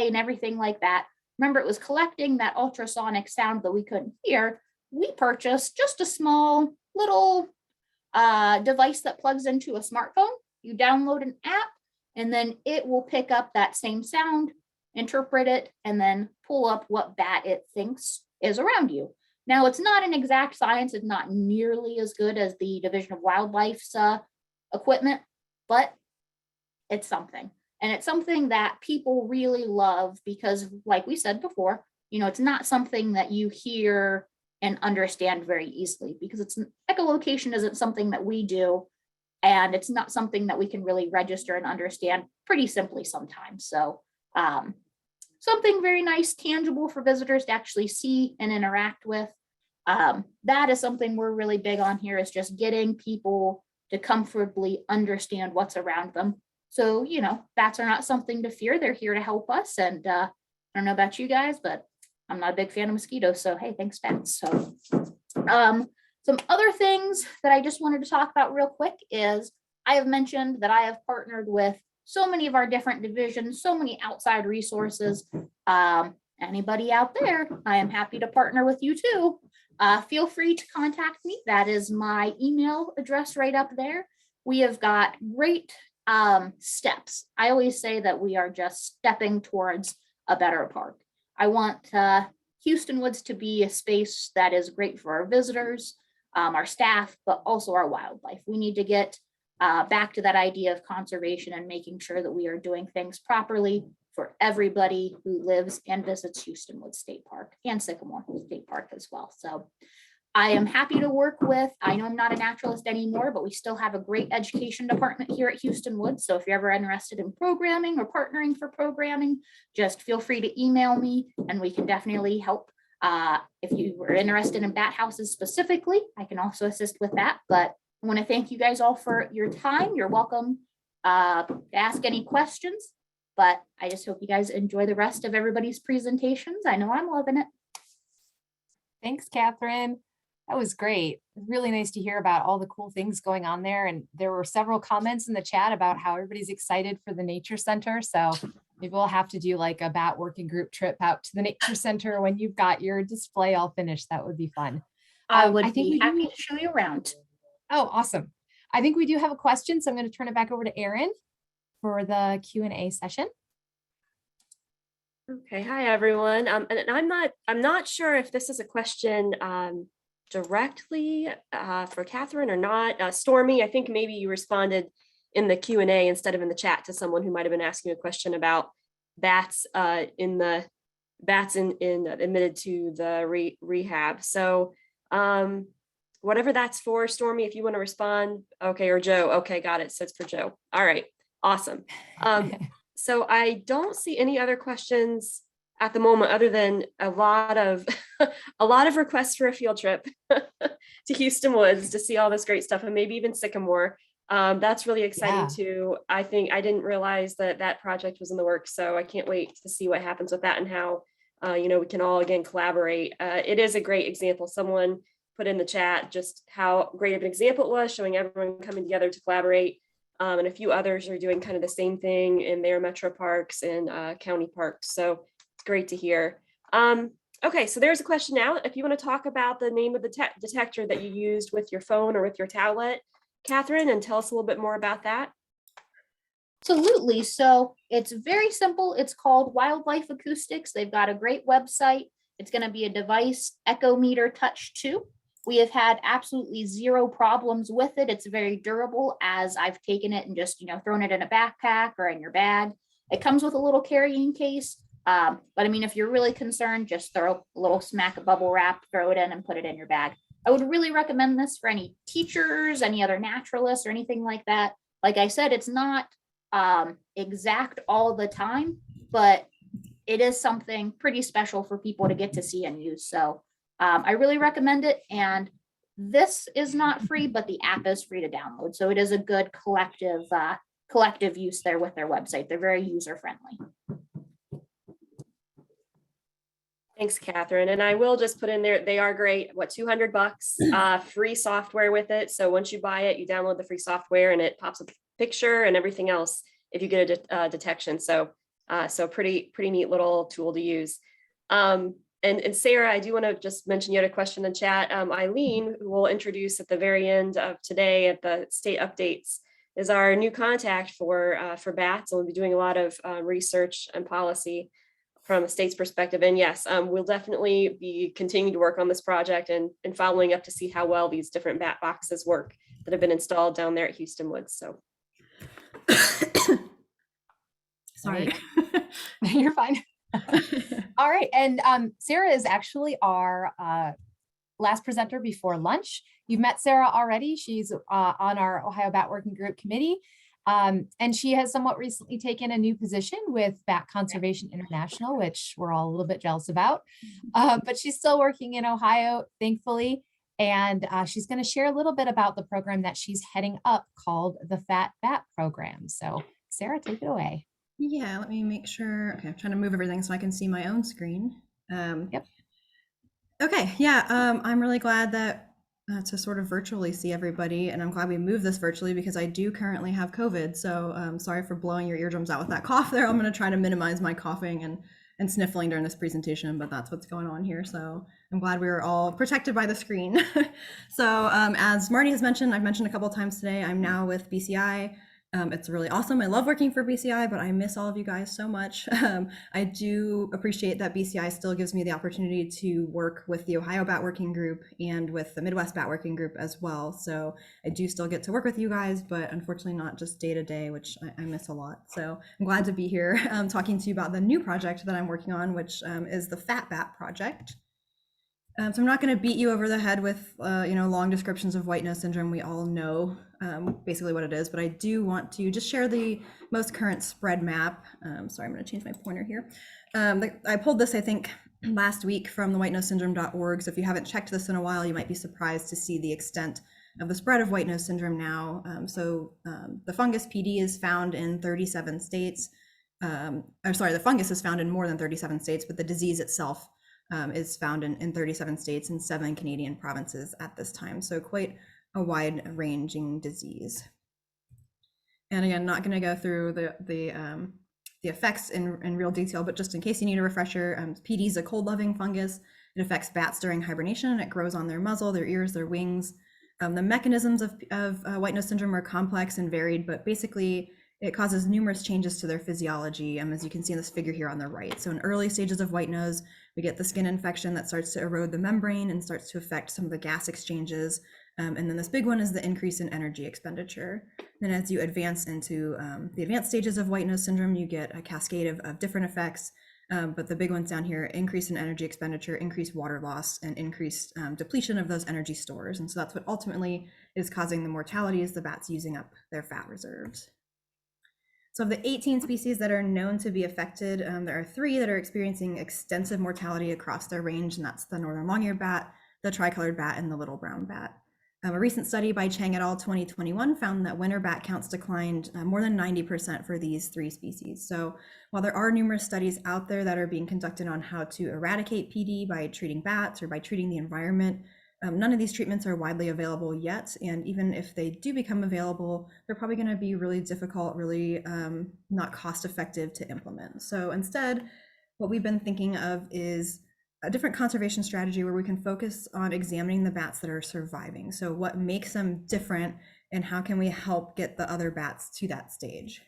and everything like that. Remember, it was collecting that ultrasonic sound that we couldn't hear. We purchased just a small little device that plugs into a smartphone. You download an app, and then it will pick up that same sound, interpret it, and then pull up what bat it thinks is around you. Now, it's not an exact science. It's not nearly as good as the Division of Wildlife's equipment, but it's something. And it's something that people really love because, like we said before, you know, it's not something that you hear and understand very easily, because it's echolocation isn't something that we do, and it's not something that we can really register and understand pretty simply sometimes. So something very nice, tangible for visitors to actually see and interact with. That is something we're really big on here, is just getting people to comfortably understand what's around them. So, you know, bats are not something to fear. They're here to help us. And I don't know about you guys, but I'm not a big fan of mosquitoes. So, hey, thanks, bats. So some other things that I just wanted to talk about real quick is I have mentioned that I have partnered with so many of our different divisions, so many outside resources. Anybody out there, I am happy to partner with you too. Feel free to contact me. That is my email address right up there. We have got great steps. I always say that we are just stepping towards a better park. I want Hueston Woods to be a space that is great for our visitors, our staff, but also our wildlife. We need to get back to that idea of conservation and making sure that we are doing things properly for everybody who lives and visits Hueston Woods State Park and Sycamore State Park as well. So I am happy to work with, I know I'm not a naturalist anymore, but we still have a great education department here at Hueston Woods. So if you're ever interested in programming or partnering for programming, just feel free to email me and we can definitely help. If you were interested in bat houses specifically, I can also assist with that. But I want to thank you guys all for your time. You're welcome to ask any questions, but I just hope you guys enjoy the rest of everybody's presentations. I know I'm loving it. Thanks, Kathryn. That was great. Really nice to hear about all the cool things going on there. And there were several comments in the chat about how everybody's excited for the nature center. So maybe we'll have to do like a bat working group trip out to the nature center when you've got your display all finished. That would be fun. I would be happy to show you around. Oh, awesome. I think we do have a question, so I'm going to turn it back over to Erin for the Q&A session. Okay, hi everyone. And I'm not sure if this is a question directly for Kathryn or not. Stormy, I think maybe you responded in the Q&A instead of in the chat to someone who might have been asking a question about bats admitted to the rehab. So whatever that's for, Stormy, if you want to respond, okay, or Joe, okay, got it. So it's for Joe. All right, awesome. So I don't see any other questions at the moment, other than a lot of requests for a field trip to Hueston Woods to see all this great stuff, and maybe even Sycamore. That's really exciting too. I think I didn't realize that project was in the works, so I can't wait to see what happens with that and how we can all again collaborate. It is a great example. Someone put in the chat just how great of an example it was, showing everyone coming together to collaborate. And a few others are doing kind of the same thing in their metro parks and county parks. So it's great to hear. Okay, so there's a question now. If you want to talk about the name of the detector that you used with your phone or with your tablet, Kathryn, and tell us a little bit more about that. Absolutely. So it's very simple. It's called Wildlife Acoustics. They've got a great website. It's going to be a device, Echometer Touch 2. We have had absolutely zero problems with it. It's very durable, as I've taken it and just, thrown it in a backpack or in your bag. It comes with a little carrying case. But I mean, if you're really concerned, just throw a little smack of bubble wrap, throw it in and put it in your bag. I would really recommend this for any teachers, any other naturalists or anything like that. Like I said, it's not exact all the time, but it is something pretty special for people to get to see and use. So I really recommend it. And this is not free, but the app is free to download. So it is a good collective use there with their website. They're very user friendly. Thanks, Kathryn. And I will just put in there, they are great. What, $200, free software with it. So once you buy it, you download the free software and it pops up a picture and everything else if you get a detection. So pretty neat little tool to use. And Sarah, I do want to just mention you had a question in chat. Eileen, who we'll introduce at the very end of today at the state updates, is our new contact for bats. And we'll be doing a lot of research and policy from a state's perspective. And yes, we'll definitely be continuing to work on this project and following up to see how well these different bat boxes work that have been installed down there at Hueston Woods. So. Sorry. You're fine. All right. And Sarah is actually our last presenter before lunch. You've met Sarah already. She's on our Ohio Bat Working Group Committee. And she has somewhat recently taken a new position with Bat Conservation International, which we're all a little bit jealous about. But she's still working in Ohio, thankfully. And she's going to share a little bit about the program that she's heading up called the Fat Bat Program. So Sarah, take it away. Yeah, let me make sure. Okay, I'm trying to move everything so I can see my own screen. Yep. Okay, yeah, I'm really glad that to sort of virtually see everybody, and I'm glad we moved this virtually because I do currently have COVID. So sorry for blowing your eardrums out with that cough there. I'm going to try to minimize my coughing and sniffling during this presentation, but that's what's going on here. So I'm glad we were all protected by the screen. So as Marty has mentioned, I've mentioned a couple of times today, I'm now with BCI. It's really awesome. I love working for BCI, but I miss all of you guys so much. I do appreciate that BCI still gives me the opportunity to work with the Ohio Bat Working Group and with the Midwest Bat Working Group as well. So I do still get to work with you guys, but unfortunately not just day to day, which I miss a lot. So I'm glad to be here talking to you about the new project that I'm working on, which is the Fat Bat Project. So I'm not going to beat you over the head with long descriptions of white nose syndrome. We all know basically what it is, but I do want to just share the most current spread map. Sorry, I'm going to change my pointer here. I pulled this, I think, last week from the whitenosesyndrome.org. So if you haven't checked this in a while, you might be surprised to see the extent of the spread of white nose syndrome now. The fungus PD is found in 37 states. The fungus is found in more than 37 states, but the disease itself is found in 37 states and 7 Canadian provinces at this time. So quite a wide ranging disease. And again, not going to go through the effects in real detail, but just in case you need a refresher, PD is a cold loving fungus. It affects bats during hibernation. It grows on their muzzle, their ears, their wings. The mechanisms of white nose syndrome are complex and varied, but basically it causes numerous changes to their physiology, as you can see in this figure here on the right. So in early stages of white nose, we get the skin infection that starts to erode the membrane and starts to affect some of the gas exchanges. And then this big one is the increase in energy expenditure. Then as you advance into the advanced stages of white nose syndrome, you get a cascade of different effects. But the big ones down here, increase in energy expenditure, increased water loss, and increased depletion of those energy stores. And so that's what ultimately is causing the mortality, is the bats using up their fat reserves. So of the 18 species that are known to be affected, there are 3 that are experiencing extensive mortality across their range, and that's the northern long-eared bat, the tricolored bat, and the little brown bat. A recent study by Chang et al. 2021 found that winter bat counts declined more than 90% for these 3 species. So while there are numerous studies out there that are being conducted on how to eradicate PD by treating bats or by treating the environment, none of these treatments are widely available yet. And even if they do become available, they're probably going to be really difficult, really not cost effective to implement. So instead, what we've been thinking of is a different conservation strategy where we can focus on examining the bats that are surviving. So what makes them different, and how can we help get the other bats to that stage?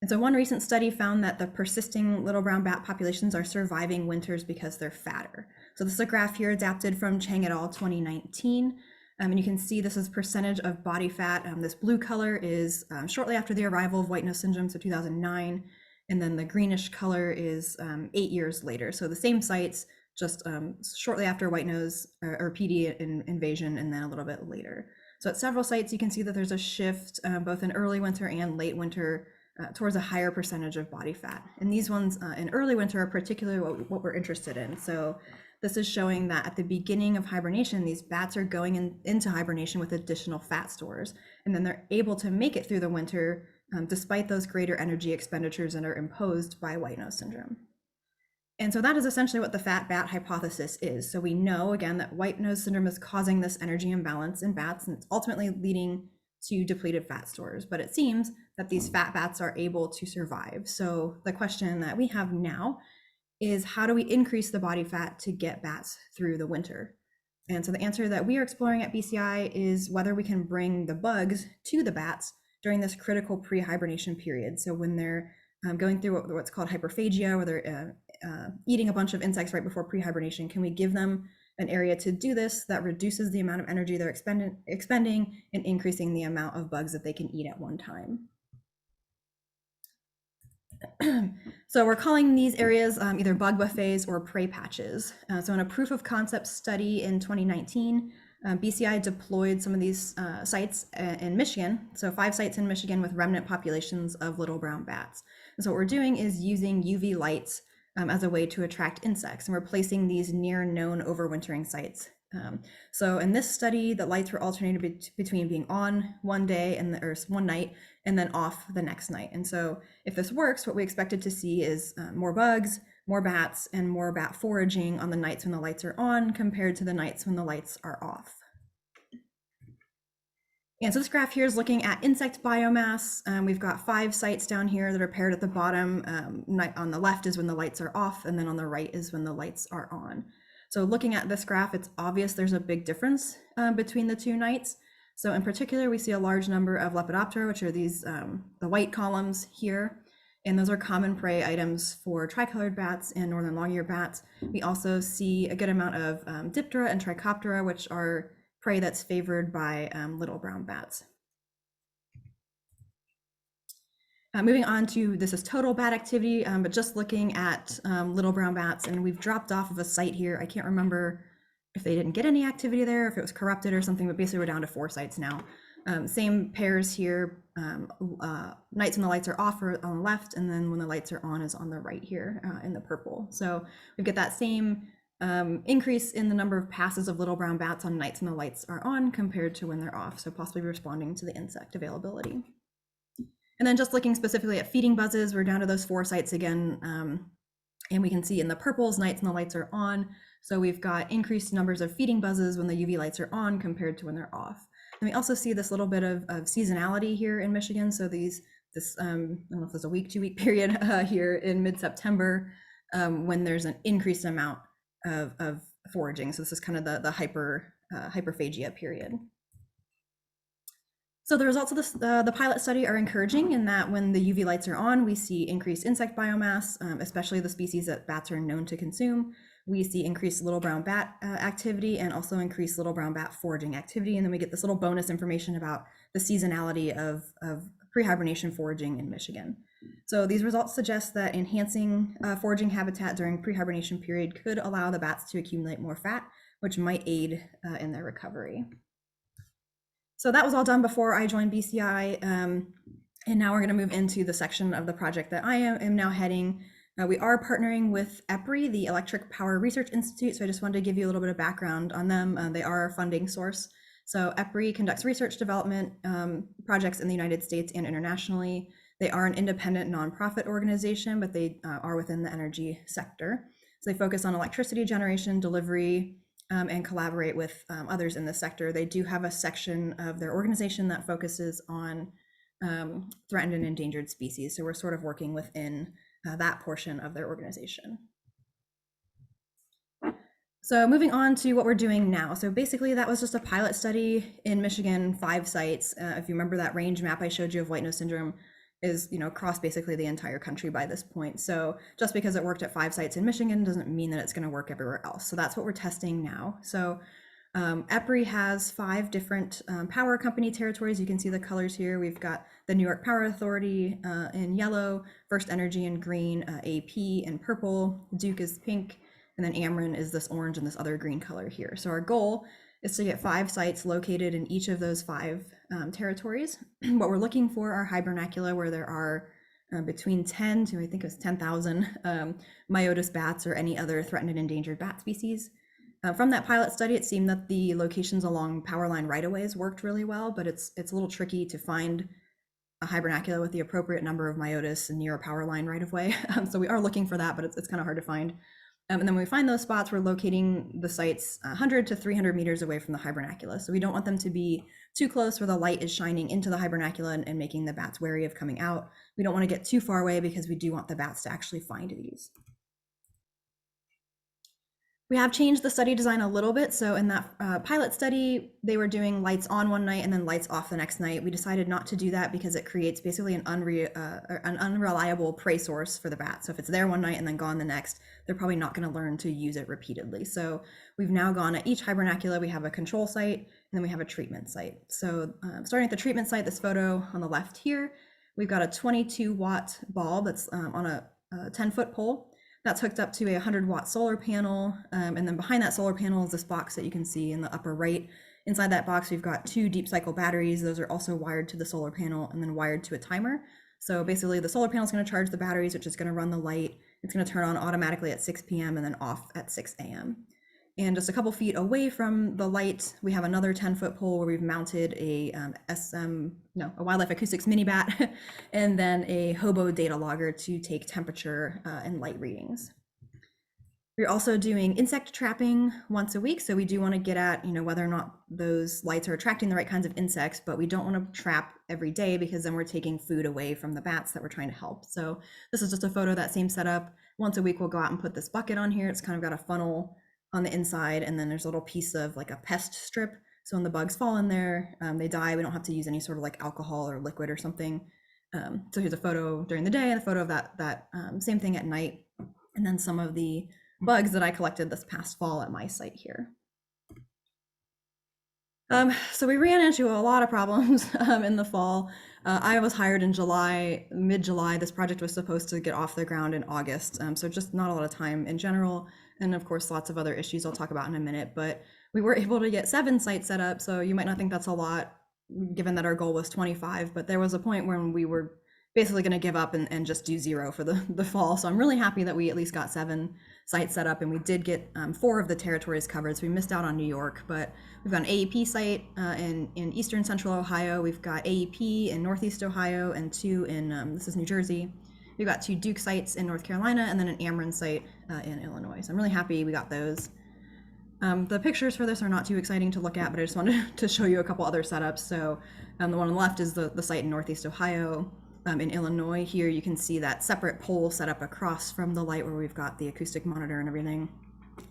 And so one recent study found that the persisting little brown bat populations are surviving winters because they're fatter. So this is a graph here adapted from Chang et al. 2019. And you can see this is percentage of body fat. This blue color is shortly after the arrival of white nose syndrome, so 2009. And then the greenish color is 8 years later. So the same sites, just shortly after white nose or PD invasion, and then a little bit later. So at several sites, you can see that there's a shift both in early winter and late winter towards a higher percentage of body fat. And these ones in early winter are particularly what we're interested in. So this is showing that at the beginning of hibernation, these bats are going into hibernation with additional fat stores, and then they're able to make it through the winter despite those greater energy expenditures that are imposed by white nose syndrome. And so that is essentially what the fat bat hypothesis is. So we know, again, that white nose syndrome is causing this energy imbalance in bats, and it's ultimately leading to depleted fat stores. But it seems that these fat bats are able to survive. So the question that we have now is, how do we increase the body fat to get bats through the winter? And so the answer that we are exploring at BCI is whether we can bring the bugs to the bats during this critical pre-hibernation period. So when they're going through what's called hyperphagia, where they're eating a bunch of insects right before pre-hibernation, can we give them an area to do this that reduces the amount of energy they're expending and increasing the amount of bugs that they can eat at one time? So we're calling these areas either bug buffets or prey patches. So in a proof of concept study in 2019, BCI deployed some of these sites in Michigan. So 5 sites in Michigan with remnant populations of little brown bats. And so what we're doing is using UV lights as a way to attract insects, and we're placing these near known overwintering sites. So in this study, the lights were alternated between being on one day or one night and then off the next night. And so if this works, what we expected to see is more bugs, more bats, and more bat foraging on the nights when the lights are on compared to the nights when the lights are off. And so this graph here is looking at insect biomass. We've got 5 sites down here that are paired at the bottom. On the left is when the lights are off, and then on the right is when the lights are on. So looking at this graph, it's obvious there's a big difference between the 2 nights. So in particular, we see a large number of Lepidoptera, which are these the white columns here. And those are common prey items for tricolored bats and northern long-eared bats. We also see a good amount of Diptera and Trichoptera, which are prey that's favored by little brown bats. Moving on to, this is total bat activity, but just looking at little brown bats, and we've dropped off of a site here. I can't remember if they didn't get any activity there, if it was corrupted or something, but basically we're down to 4 sites now. Same pairs here, nights when the lights are off are on the left, and then when the lights are on is on the right here in the purple. So we get that same increase in the number of passes of little brown bats on nights when the lights are on compared to when they're off, so possibly responding to the insect availability. And then just looking specifically at feeding buzzes, we're down to those 4 sites again, and we can see in the purples nights when the lights are on, so we've got increased numbers of feeding buzzes when the UV lights are on compared to when they're off. And we also see this little bit of seasonality here in Michigan, so I don't know if there's a week, 2-week period here in mid-September when there's an increased amount of foraging. So this is kind of the hyperphagia period. So the results of this, the pilot study are encouraging in that when the UV lights are on, we see increased insect biomass, especially the species that bats are known to consume. We see increased little brown bat activity and also increased little brown bat foraging activity. And then we get this little bonus information about the seasonality of pre-hibernation foraging in Michigan. So these results suggest that enhancing foraging habitat during pre-hibernation period could allow the bats to accumulate more fat, which might aid in their recovery. So that was all done before I joined BCI. And now we're going to move into the section of the project that I am now heading. We are partnering with EPRI, the Electric Power Research Institute. So I just wanted to give you a little bit of background on them. They are our funding source. So EPRI conducts research development projects in the United States and internationally. They are an independent nonprofit organization, but they are within the energy sector. So they focus on electricity generation, delivery, and collaborate with others in the sector. They do have a section of their organization that focuses on threatened and endangered species. So we're sort of working within that portion of their organization. So moving on to what we're doing now. So basically that was just a pilot study in Michigan, 5 sites. If you remember that range map I showed you of white nose syndrome is, across basically the entire country by this point. So just because it worked at 5 sites in Michigan doesn't mean that it's going to work everywhere else. So that's what we're testing now. So EPRI has 5 different power company territories. You can see the colors here. We've got the New York Power Authority in yellow, First Energy in green, AP in purple, Duke is pink, and then Ameren is this orange and this other green color here. So our goal is to get 5 sites located in each of those 5 territories. What we're looking for are Hibernacula, where there are between 10 to I think it was 10,000 Myotis bats or any other threatened and endangered bat species. From that pilot study, it seemed that the locations along power line right-of-ways worked really well, but it's a little tricky to find a Hibernacula with the appropriate number of Myotis near a power line right-of-way. So we are looking for that, but it's kind of hard to find. And then when we find those spots, we're locating the sites 100 to 300 meters away from the Hibernacula. So we don't want them to be too close where the light is shining into the Hibernacula and making the bats wary of coming out. We don't want to get too far away because we do want the bats to actually find these. We have changed the study design a little bit. So in that pilot study, they were doing lights on one night and then lights off the next night. We decided not to do that because it creates basically an unreliable prey source for the bat. So if it's there one night and then gone the next, they're probably not going to learn to use it repeatedly. So we've now gone at each Hibernacula, we have a control site and then we have a treatment site. So starting at the treatment site, this photo on the left here, we've got a 22-watt bulb that's on a 10-foot pole. That's hooked up to a 100-watt solar panel. And then behind that solar panel is this box that you can see in the upper right. Inside that box, we've got 2 deep cycle batteries. Those are also wired to the solar panel and then wired to a timer. So basically the solar panel is going to charge the batteries, which is going to run the light. It's going to turn on automatically at 6 p.m. and then off at 6 a.m. And just a couple feet away from the light, we have another 10-foot pole where we've mounted a wildlife acoustics mini bat, and then a hobo data logger to take temperature and light readings. We're also doing insect trapping once a week. So we do want to get at, whether or not those lights are attracting the right kinds of insects, but we don't want to trap every day because then we're taking food away from the bats that we're trying to help. So this is just a photo of that same setup. Once a week, we'll go out and put this bucket on here. It's kind of got a funnel on the inside, and then there's a little piece of like a pest strip. So when the bugs fall in there, they die. We don't have to use any sort of like alcohol or liquid or something. So here's a photo during the day and a photo of that same thing at night. And then some of the bugs that I collected this past fall at my site here. So we ran into a lot of problems in the fall. I was hired in July, mid-July. This project was supposed to get off the ground in August. So just not a lot of time in general. And of course, lots of other issues I'll talk about in a minute, but we were able to get 7 sites set up. So you might not think that's a lot, given that our goal was 25, but there was a point when we were basically going to give up and just do 0 for the fall. So I'm really happy that we at least got 7 sites set up, and we did get 4 of the territories covered. So we missed out on New York, but we've got an AEP site in eastern central Ohio. We've got AEP in northeast Ohio and 2 in, this is New Jersey. We've got 2 Duke sites in North Carolina and then an Ameren site in Illinois. So I'm really happy we got those. The pictures for this are not too exciting to look at, but I just wanted to show you a couple other setups. So the one on the left is the site in northeast Ohio. In Illinois here, you can see that separate pole set up across from the light where we've got the acoustic monitor and everything.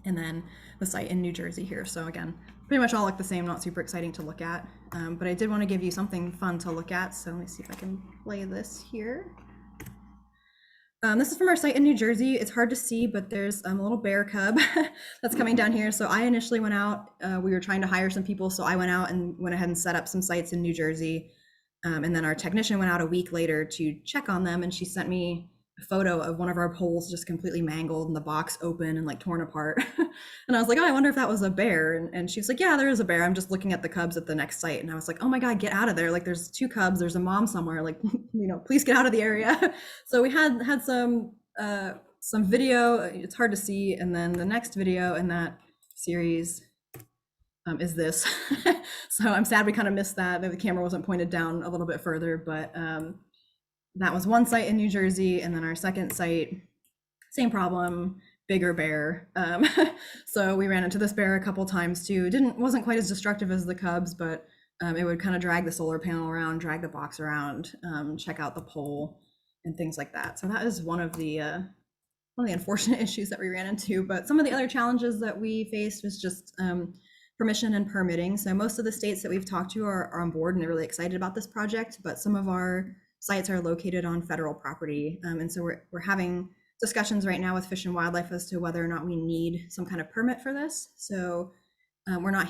And then the site in New Jersey here. So again, pretty much all look the same, not super exciting to look at. But I did want to give you something fun to look at. So let me see if I can play this here. This is from our site in New Jersey. It's hard to see, but there's a little bear cub that's coming down here. So I initially went out, we were trying to hire some people. So I went out and went ahead and set up some sites in New Jersey. And then our technician went out a week later to check on them. And she sent me a photo of one of our poles just completely mangled and the box open and like torn apart. And I was like, oh, I wonder if that was a bear. And she was like, yeah, there is a bear. I'm just looking at the cubs at the next site. And I was like, oh my God, get out of there. Like there's 2 cubs, there's a mom somewhere, like, please get out of the area. So we had some video. It's hard to see. And then the next video in that series is this. So I'm sad we kind of missed that. The camera wasn't pointed down a little bit further, but that was one site in New Jersey. And then our second site, same problem, bigger bear. So we ran into this bear a couple times too. Wasn't quite as destructive as the cubs, but it would kind of drag the solar panel around, drag the box around, check out the pole and things like that. So that is one of the unfortunate issues that we ran into. But some of the other challenges that we faced was just permission and permitting. So most of the states that we've talked to are on board and they're really excited about this project, but some of our sites are located on federal property. And so we're having discussions right now with Fish and Wildlife as to whether or not we need some kind of permit for this. So we're not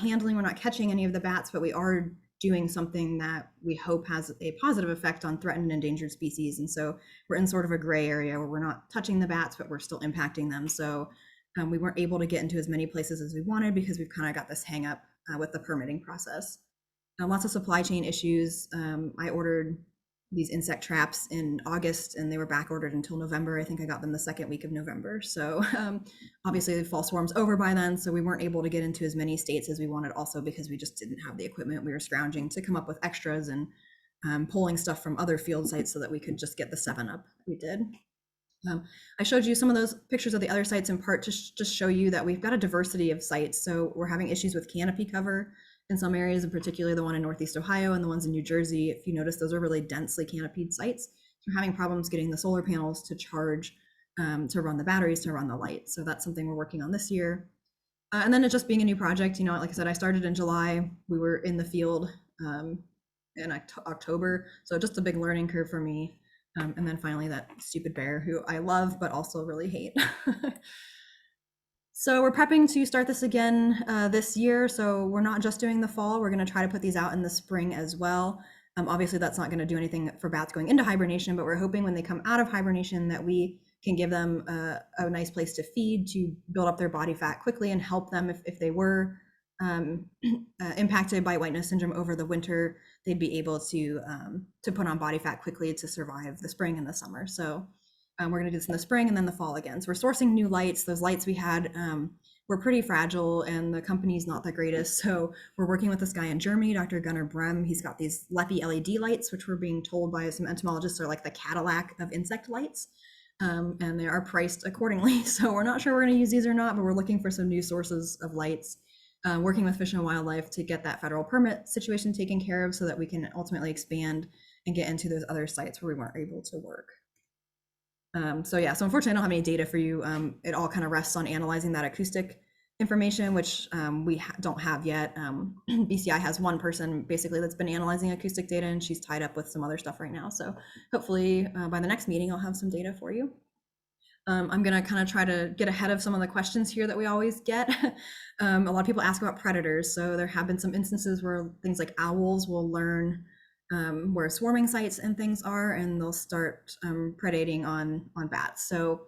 catching any of the bats, but we are doing something that we hope has a positive effect on threatened and endangered species. And so we're in sort of a gray area where we're not touching the bats, but we're still impacting them. So We weren't able to get into as many places as we wanted because we've kind of got this hang up with the permitting process. Lots of supply chain issues. I ordered these insect traps in August and they were back ordered until November. I think I got them the second week of November. So obviously the fall swarm's over by then. So we weren't able to get into as many states as we wanted, also because we just didn't have the equipment. We were scrounging to come up with extras and pulling stuff from other field sites so that we could just get the 7 up we did. I showed you some of those pictures of the other sites in part to just show you that we've got a diversity of sites. So we're having issues with canopy cover in some areas, in particular the one in Northeast Ohio and the ones in New Jersey. If you notice, those are really densely canopied sites. So we're having problems getting the solar panels to charge, to run the batteries, to run the light. So that's something we're working on this year. And then it just being a new project, like I said, I started in July. We were in the field in October. So just a big learning curve for me. And then finally that stupid bear who I love, but also really hate. So we're prepping to start this again this year. So we're not just doing the fall. We're going to try to put these out in the spring as well. Obviously, that's not going to do anything for bats going into hibernation, but we're hoping when they come out of hibernation that we can give them a nice place to feed, to build up their body fat quickly and help them if they were impacted by white nose syndrome over the winter, they'd be able to put on body fat quickly to survive the spring and the summer. So we're going to do this in the spring and then the fall again. So we're sourcing new lights. Those lights we had were pretty fragile and the company's not the greatest. So we're working with this guy in Germany, Dr. Gunnar Brem. He's got these LEPI LED lights, which we're being told by some entomologists are like the Cadillac of insect lights. And they are priced accordingly. So we're not sure we're going to use these or not, but we're looking for some new sources of lights. Working with Fish and Wildlife to get that federal permit situation taken care of so that we can ultimately expand and get into those other sites where we weren't able to work. So unfortunately I don't have any data for you. It all kind of rests on analyzing that acoustic information, which we don't have yet. BCI has one person basically that's been analyzing acoustic data and she's tied up with some other stuff right now. So hopefully by the next meeting, I'll have some data for you. I'm going to kind of try to get ahead of some of the questions here that we always get. A lot of people ask about predators. So there have been some instances where things like owls will learn where swarming sites and things are, and they'll start predating on bats. So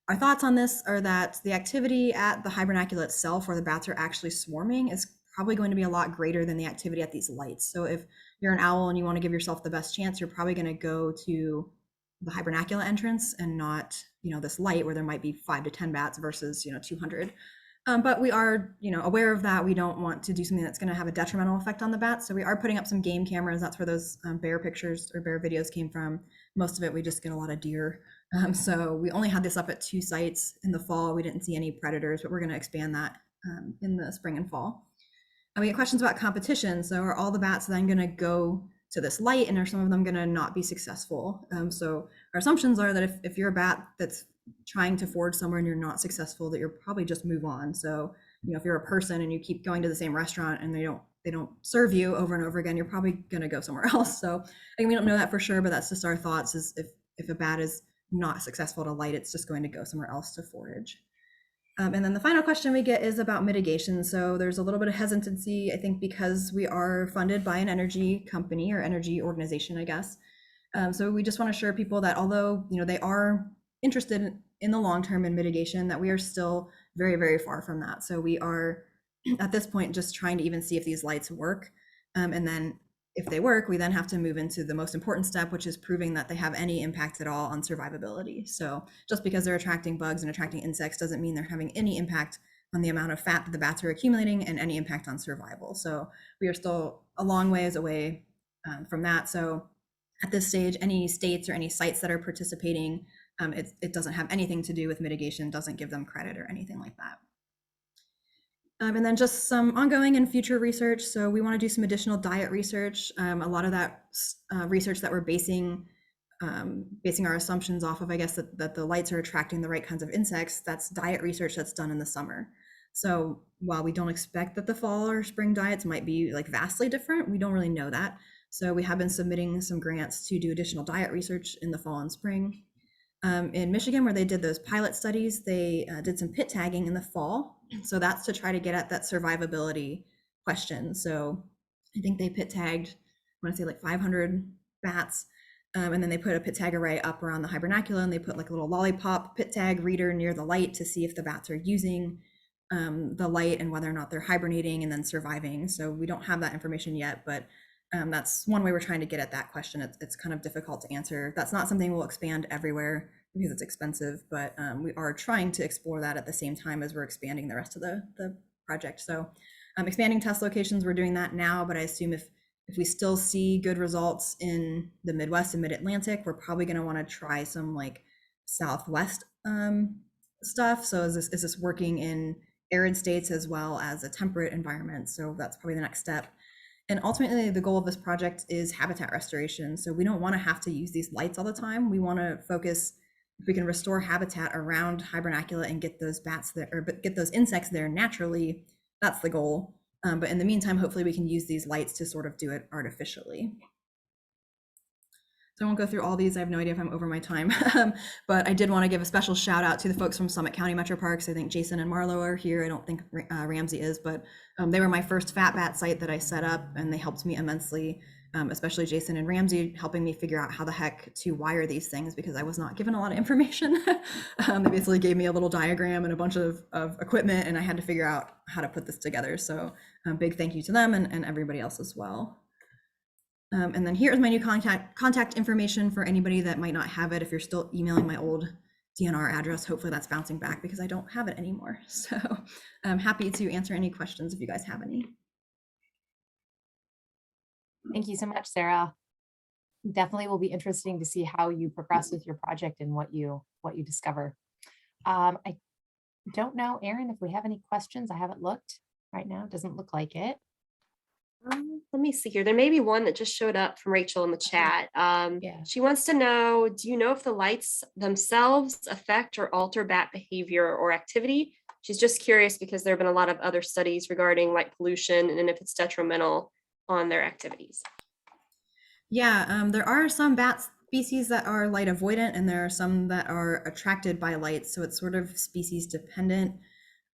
our thoughts on this are that the activity at the Hibernacula itself, where the bats are actually swarming, is probably going to be a lot greater than the activity at these lights. So if you're an owl and you want to give yourself the best chance, you're probably going to go to the Hibernacula entrance and not, this light where there might be 5 to 10 bats versus, 200. But we are, aware of that. We don't want to do something that's going to have a detrimental effect on the bats. So we are putting up some game cameras. That's where those bear pictures or bear videos came from. Most of it, we just get a lot of deer. So we only had this up at 2 sites in the fall. We didn't see any predators, but we're going to expand that in the spring and fall. And we get questions about competition. So are all the bats then going to go to this light, and are some of them going to not be successful? So our assumptions are that if you're a bat that's trying to forage somewhere and you're not successful, that you're probably just move on. So if you're a person and you keep going to the same restaurant and they don't serve you over and over again, you're probably going to go somewhere else. So we don't know that for sure, but that's just our thoughts, is if a bat is not successful to light, it's just going to go somewhere else to forage. And then the final question we get is about mitigation. So there's a little bit of hesitancy, I think, because we are funded by an energy company or energy organization, I guess. So we just want to assure people that although they are interested in the long term in mitigation, that we are still very, very far from that. So we are at this point just trying to even see if these lights work. And then if they work, we then have to move into the most important step, which is proving that they have any impact at all on survivability. So just because they're attracting bugs and attracting insects doesn't mean they're having any impact on the amount of fat that the bats are accumulating and any impact on survival. So we are still a long ways away from that. So at this stage, any states or any sites that are participating, it doesn't have anything to do with mitigation, doesn't give them credit or anything like that. And then just some ongoing and future research. So we want to do some additional diet research. A lot of that research that we're basing our assumptions off of, I guess, that the lights are attracting the right kinds of insects, that's diet research that's done in the summer. So while we don't expect that the fall or spring diets might be like vastly different, we don't really know that. So we have been submitting some grants to do additional diet research in the fall and spring. In Michigan, where they did those pilot studies, they did some pit tagging in the fall. So that's to try to get at that survivability question. So I think they pit tagged, I want to say like 500 bats And then they put a pit tag array up around the Hibernacula, and they put like a little lollipop pit tag reader near the light to see if the bats are using the light and whether or not they're hibernating and then surviving. So we don't have that information yet, but that's one way we're trying to get at that question. It's kind of difficult to answer. That's not something we'll expand everywhere because it's expensive, but we are trying to explore that at the same time as we're expanding the rest of the project. So expanding test locations, we're doing that now, but I assume if we still see good results in the Midwest and Mid-Atlantic, we're probably going to want to try some like Southwest stuff. So is this working in arid states as well as a temperate environment? So that's probably the next step. And ultimately, the goal of this project is habitat restoration. So we don't want to have to use these lights all the time. We want to focus, if we can restore habitat around Hibernacula and get those bats there, or get those insects there naturally, that's the goal. But in the meantime, hopefully we can use these lights to sort of do it artificially. So I won't go through all these. I have no idea if I'm over my time, but I did want to give a special shout out to the folks from Summit County Metro Parks. I think Jason and Marlo are here. I don't think Ramsey is, but they were my first fat bat site that I set up, and they helped me immensely, especially Jason and Ramsey, helping me figure out how the heck to wire these things because I was not given a lot of information. They basically gave me a little diagram and a bunch of equipment, and I had to figure out how to put this together. So big thank you to them and everybody else as well. And then here's my new contact information for anybody that might not have it. If you're still emailing my old DNR address, hopefully that's bouncing back because I don't have it anymore. So I'm happy to answer any questions if you guys have any. Thank you so much, Sarah. Definitely will be interesting to see how you progress with your project and what you discover. I don't know, Erin, if we have any questions. I haven't looked right now. It doesn't look like it. Let me see here. There may be one that just showed up from Rachel in the chat. Yeah. She wants to know, do you know if the lights themselves affect or alter bat behavior or activity? She's just curious because there have been a lot of other studies regarding light pollution and if it's detrimental on their activities. Yeah, there are some bat species that are light avoidant, and there are some that are attracted by light. So it's sort of species dependent.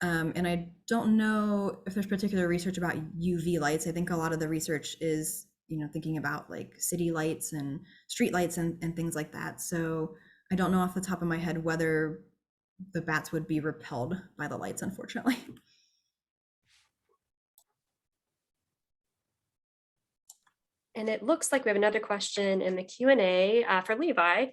And I don't know if there's particular research about UV lights. I think a lot of the research is, thinking about like city lights and street lights and things like that. So I don't know off the top of my head whether the bats would be repelled by the lights, unfortunately. And it looks like we have another question in the Q&A for Levi.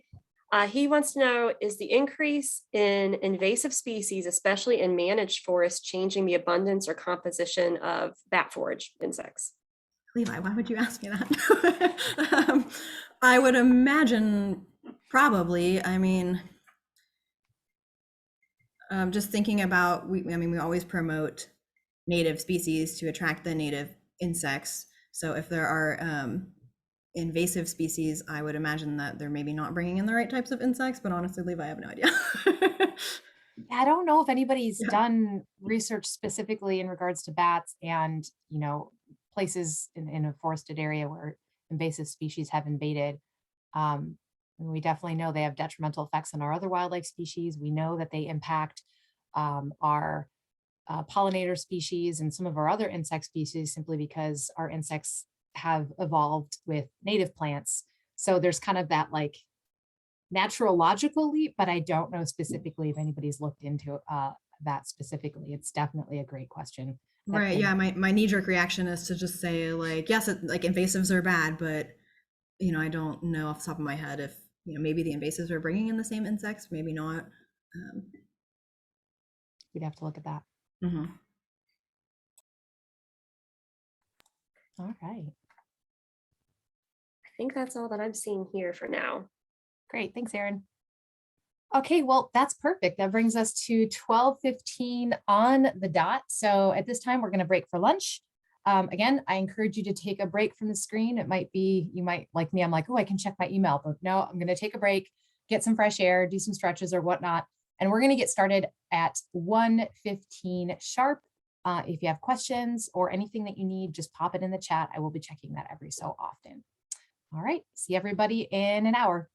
He wants to know, is the increase in invasive species, especially in managed forests, changing the abundance or composition of bat forage insects? Levi, why would you ask me that? I would imagine probably. I mean, just thinking about, we always promote native species to attract the native insects. So if there are invasive species, I would imagine that they're maybe not bringing in the right types of insects, but honestly, Levi, I have no idea. I don't know if anybody's done research specifically in regards to bats and, places in a forested area where invasive species have invaded. And we definitely know they have detrimental effects on our other wildlife species. We know that they impact our pollinator species and some of our other insect species simply because our insects have evolved with native plants. So there's kind of that like natural logical leap, but I don't know specifically if anybody's looked into that specifically. It's definitely a great question. Right. Yeah. My knee-jerk reaction is to just say like, yes, like invasives are bad, but I don't know off the top of my head if maybe the invasives are bringing in the same insects, maybe not. We'd have to look at that. Mm-hmm. All right. I think that's all that I'm seeing here for now. Great. Thanks, Erin. Okay, well, that's perfect. That brings us to 12:15 on the dot. So at this time, we're going to break for lunch. Again, I encourage you to take a break from the screen. It might be, you might like me, I'm like, oh, I can check my email, but no, I'm going to take a break, get some fresh air, do some stretches or whatnot. And we're going to get started at 1:15 sharp. If you have questions or anything that you need, just pop it in the chat. I will be checking that every so often. All right, see everybody in an hour.